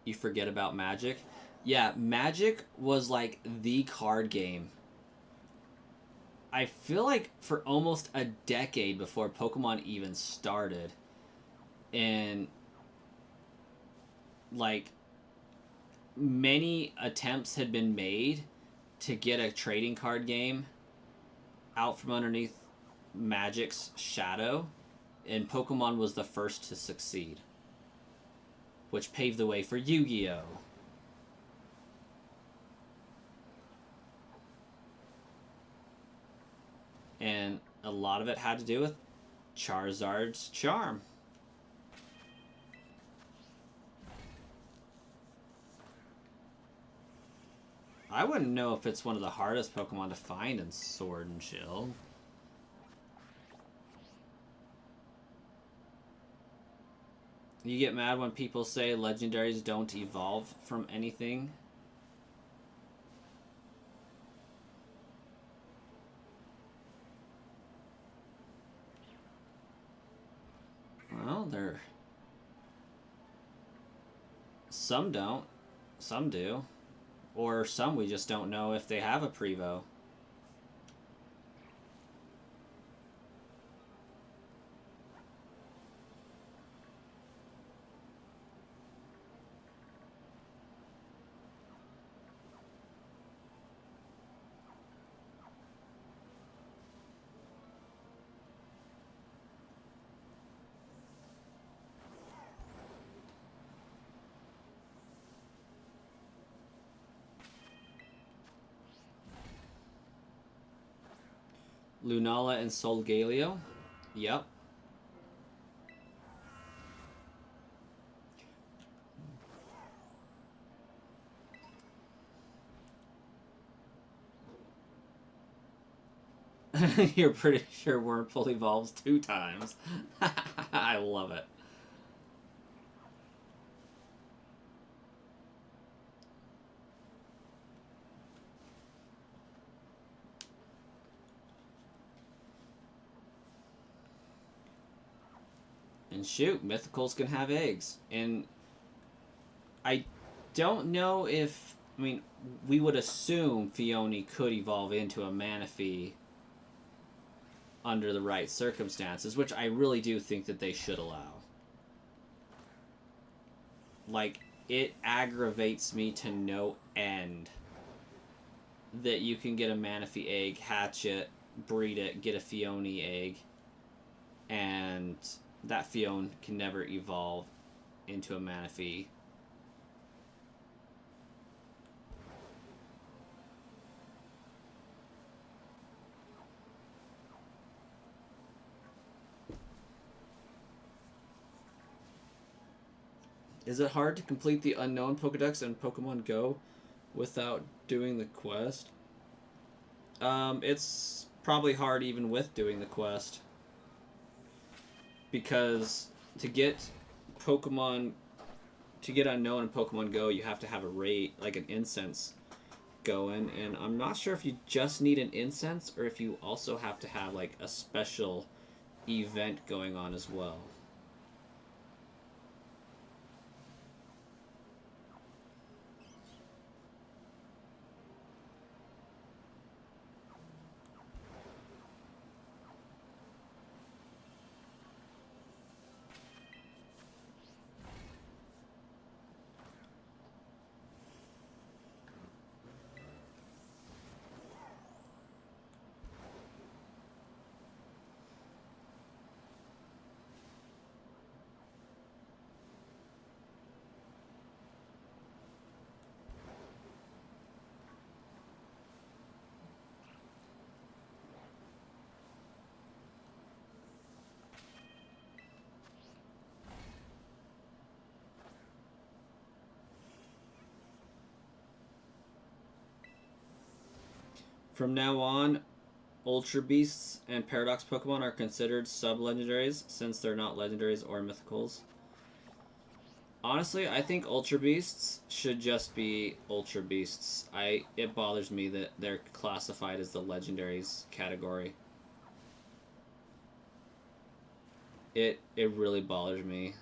You forget about Magic. Yeah, Magic was like the card game. I feel like for almost a decade before Pokemon even started, and like many attempts had been made to get a trading card game out from underneath Magic's shadow, and Pokemon was the first to succeed, which paved the way for Yu-Gi-Oh! And a lot of it had to do with Charizard's charm. I wouldn't know if it's one of the hardest Pokemon to find in Sword and Shield. You get mad when people say legendaries don't evolve from anything? Well, they're... Some don't. Some do. Or some we just don't know if they have a Prevo. Lunala and Solgaleo. Yep. You're pretty sure Wurmple evolves 2 times. I love it. And shoot, mythicals can have eggs. And I don't know if... I mean, we would assume Phione could evolve into a Manaphy under the right circumstances, which I really do think that they should allow. Like, it aggravates me to no end that you can get a Manaphy egg, hatch it, breed it, get a Phione egg, and that Phione can never evolve into a Manaphy. Is it hard to complete the unknown Pokedex in Pokemon Go without doing the quest? It's probably hard even with doing the quest. Because to get Pokemon, to get unknown in Pokemon Go, you have to have a raid, like an incense going. And I'm not sure if you just need an incense or if you also have to have like a special event going on as well. From now on, Ultra Beasts and Paradox Pokemon are considered sub-legendaries since they're not legendaries or mythicals. Honestly, I think Ultra Beasts should just be Ultra Beasts. It bothers me that they're classified as the legendaries category. It really bothers me.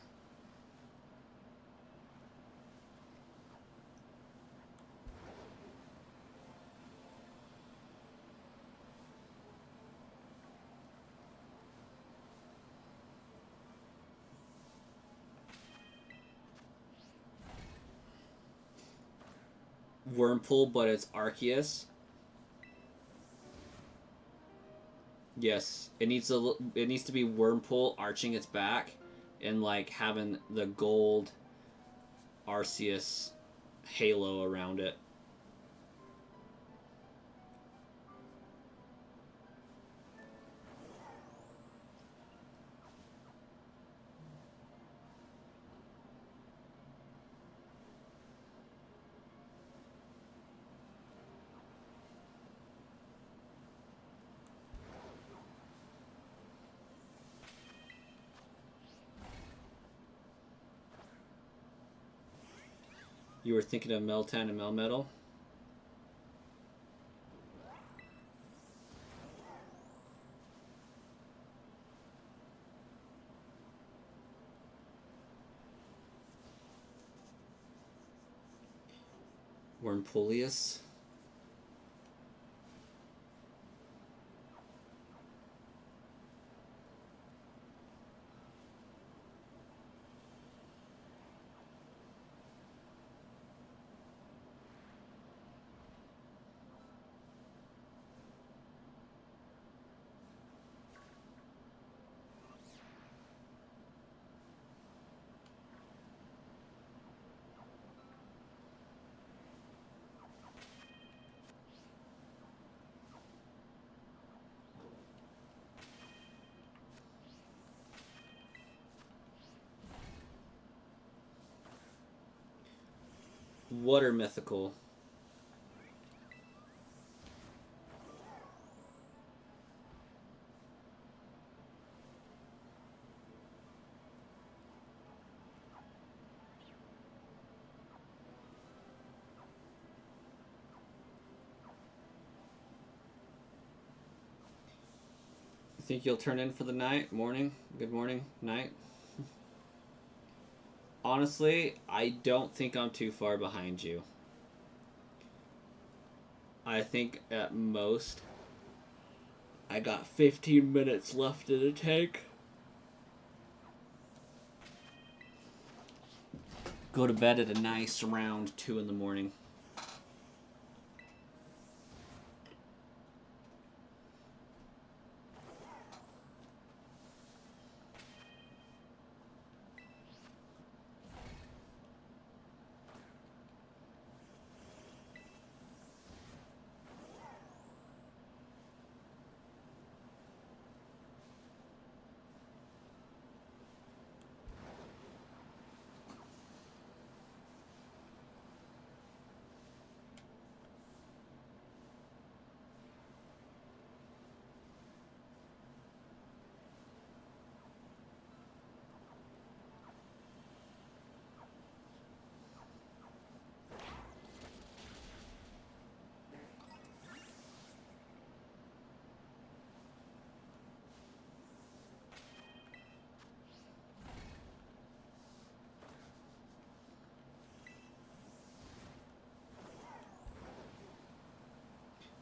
Wurmple, but it's Arceus. Yes, it needs to be Wurmple arching its back, and like having the gold Arceus halo around it. You were thinking of Meltan and Melmetal? Wurmpolius? Water mythical. You think you'll turn in for the night? Morning? Good morning? Night? Honestly, I don't think I'm too far behind you. I think at most I got 15 minutes left in the tank. Go to bed at a nice around 2 in the morning.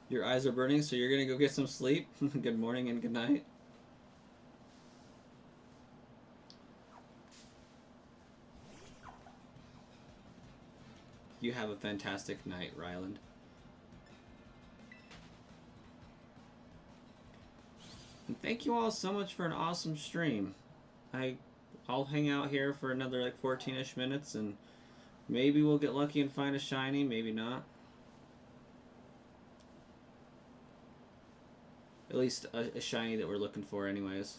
Your eyes are burning, so you're gonna go get some sleep. Good morning and good night. You have a fantastic night, Ryland. And thank you all so much for an awesome stream. I'll hang out here for another like 14-ish minutes, and maybe we'll get lucky and find a shiny, maybe not. At least a shiny that we're looking for anyways.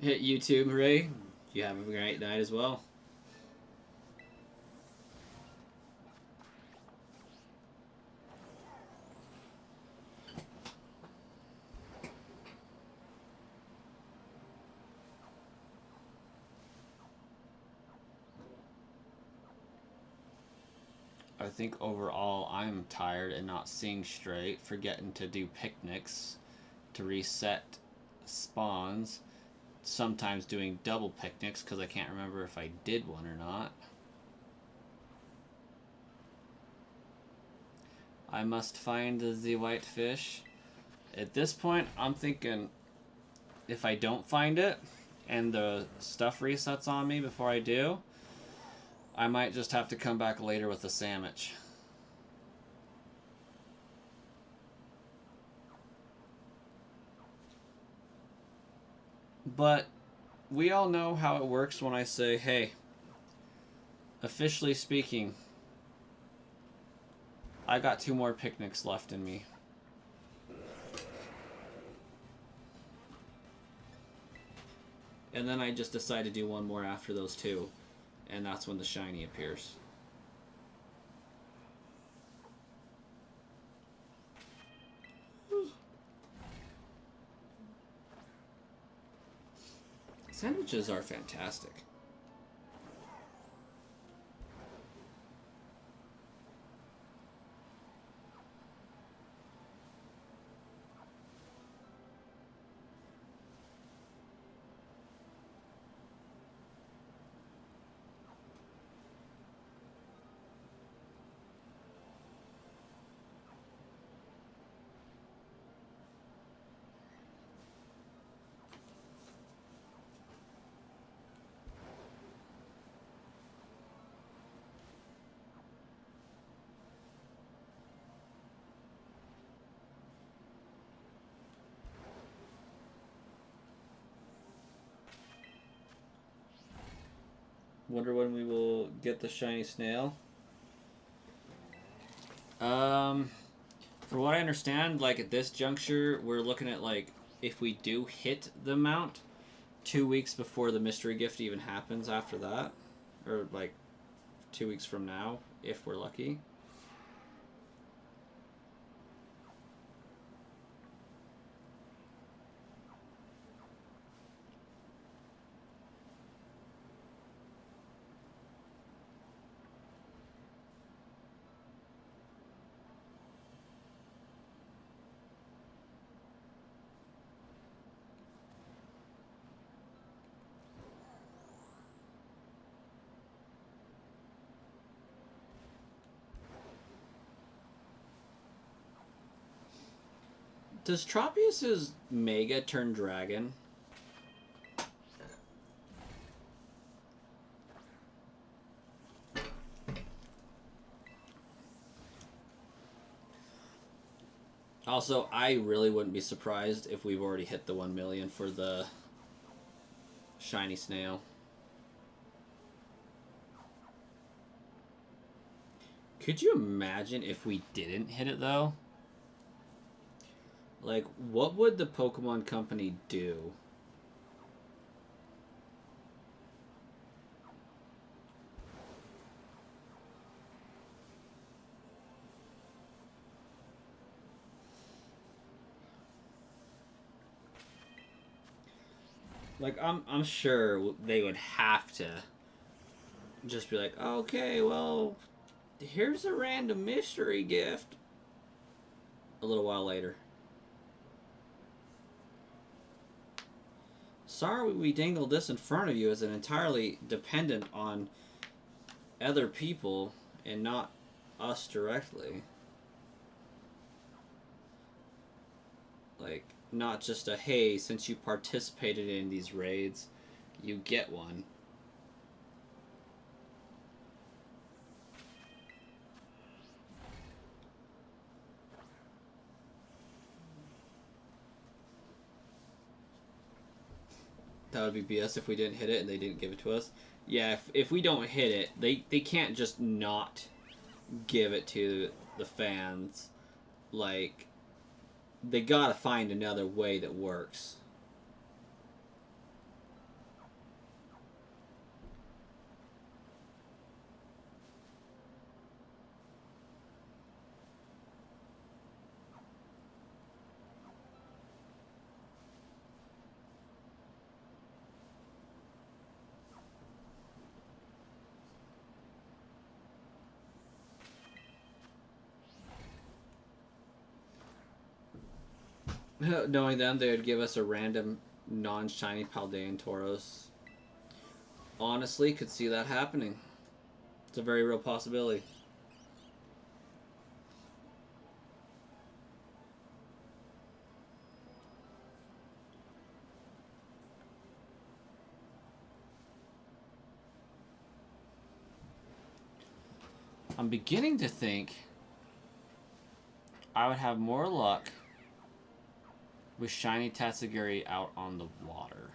Hit YouTube, Ray. You have a great night as well. I think overall I'm tired and not seeing straight, forgetting to do picnics to reset spawns, sometimes doing double picnics because I can't remember if I did one or not. I must find the white fish. At this point, I'm thinking if I don't find it and the stuff resets on me before I do, I might just have to come back later with a sandwich. But we all know how it works when I say, hey, officially speaking, I got 2 more picnics left in me. And then I just decide to do 1 more after those 2. And that's when the shiny appears. Sandwiches are fantastic. Wonder when we will get the shiny snail. For what I understand, like at this juncture, we're looking at like if we do hit the amount, 2 weeks before the mystery gift even happens after that, or like 2 weeks from now, if we're lucky. Does Tropius's Mega turn Dragon? Also, I really wouldn't be surprised if we've already hit the 1 million for the shiny snail. Could you imagine if we didn't hit it though? Like, what would the Pokemon Company do? Like, I'm sure they would have to just be like, okay, well, here's a random mystery gift. A little while later. Sorry we dangled this in front of you as an entirely dependent on other people and not us directly. Like, not just a, hey, since you participated in these raids, you get one. That would be BS if we didn't hit it and they didn't give it to us. Yeah, if we don't hit it, they can't just not give it to the fans. Like, they gotta find another way that works. Knowing them, they would give us a random non-shiny Paldean Tauros. Honestly, could see that happening. It's a very real possibility. I'm beginning to think I would have more luck with Shiny Tatsugiri out on the water.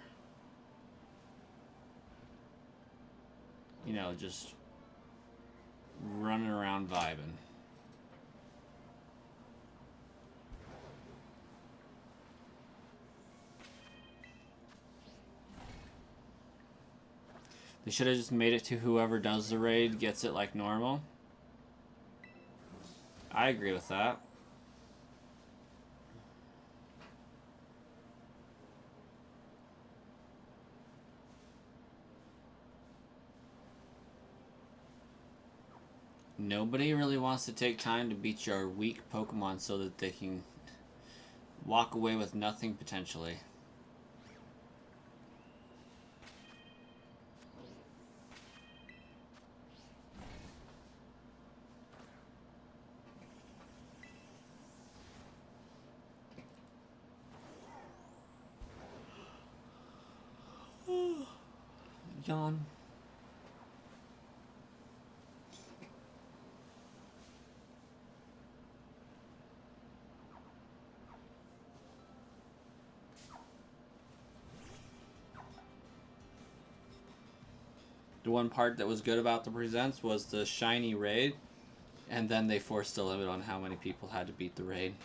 You know, just running around vibing. They should have just made it to whoever does the raid gets it like normal. I agree with that. Nobody really wants to take time to beat your weak Pokemon so that they can walk away with nothing potentially. Yawn. The one part that was good about the presents was the shiny raid, and then they forced a limit on how many people had to beat the raid.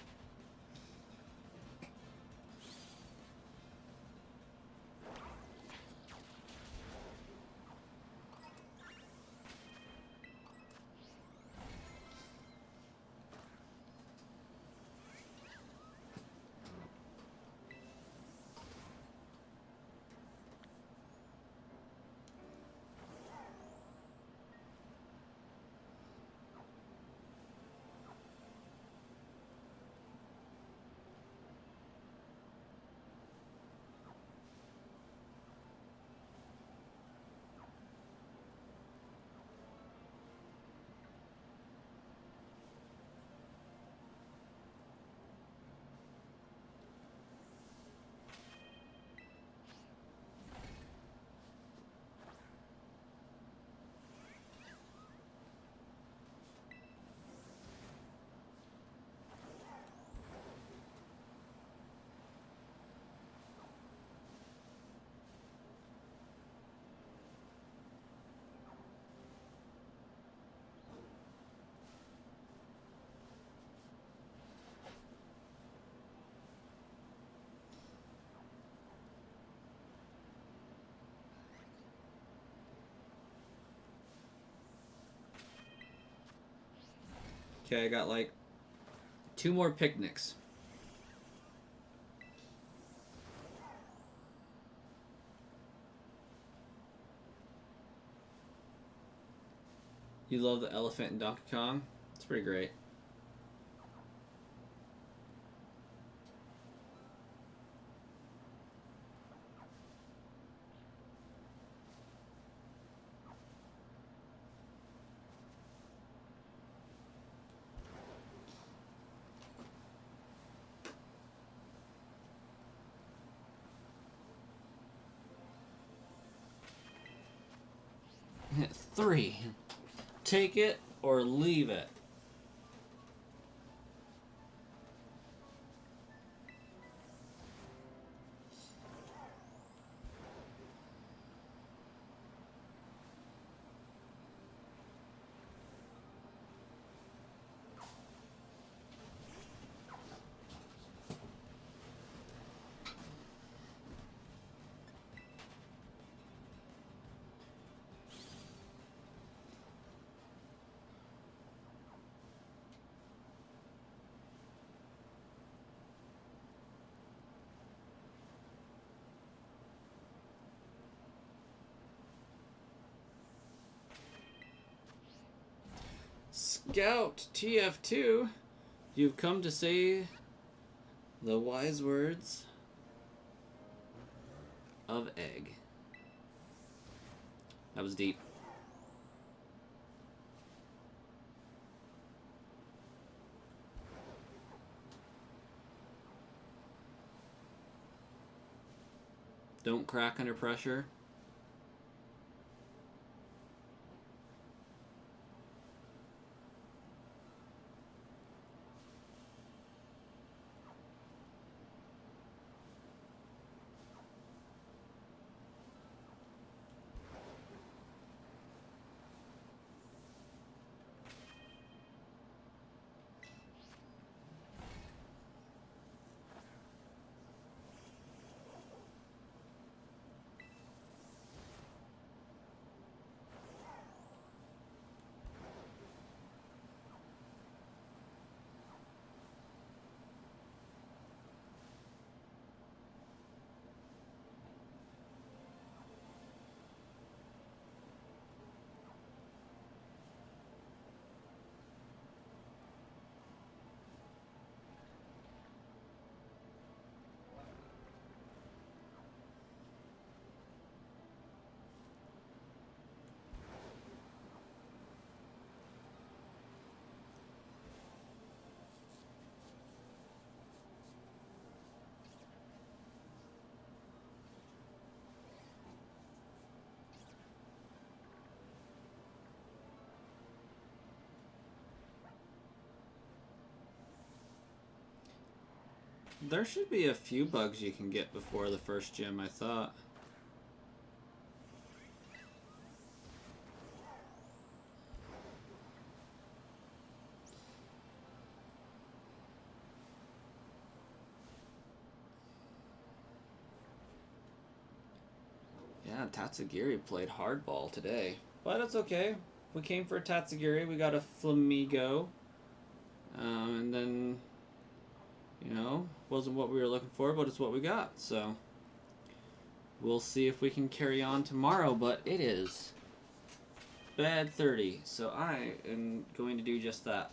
Okay, I got like 2 more picnics. You love the elephant in Donkey Kong? It's pretty great. Three. Take it or leave it. Scout TF2, you've come to say the wise words of egg. That was deep. Don't crack under pressure. There should be a few bugs you can get before the first gym, I thought. Yeah, Tatsugiri played hardball today. But it's okay. We came for a Tatsugiri, we got a Flamigo. And then, you know, wasn't what we were looking for, but it's what we got. So, we'll see if we can carry on tomorrow, but it is bad 30. So I am going to do just that.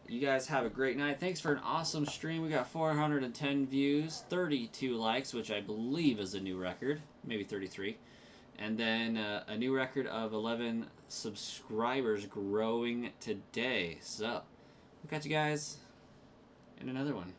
You guys have a great night. Thanks for an awesome stream. We got 410 views, 32 likes, which I believe is a new record. Maybe 33. And then a new record of 11 subscribers growing today. So, we'll catch you guys in another one.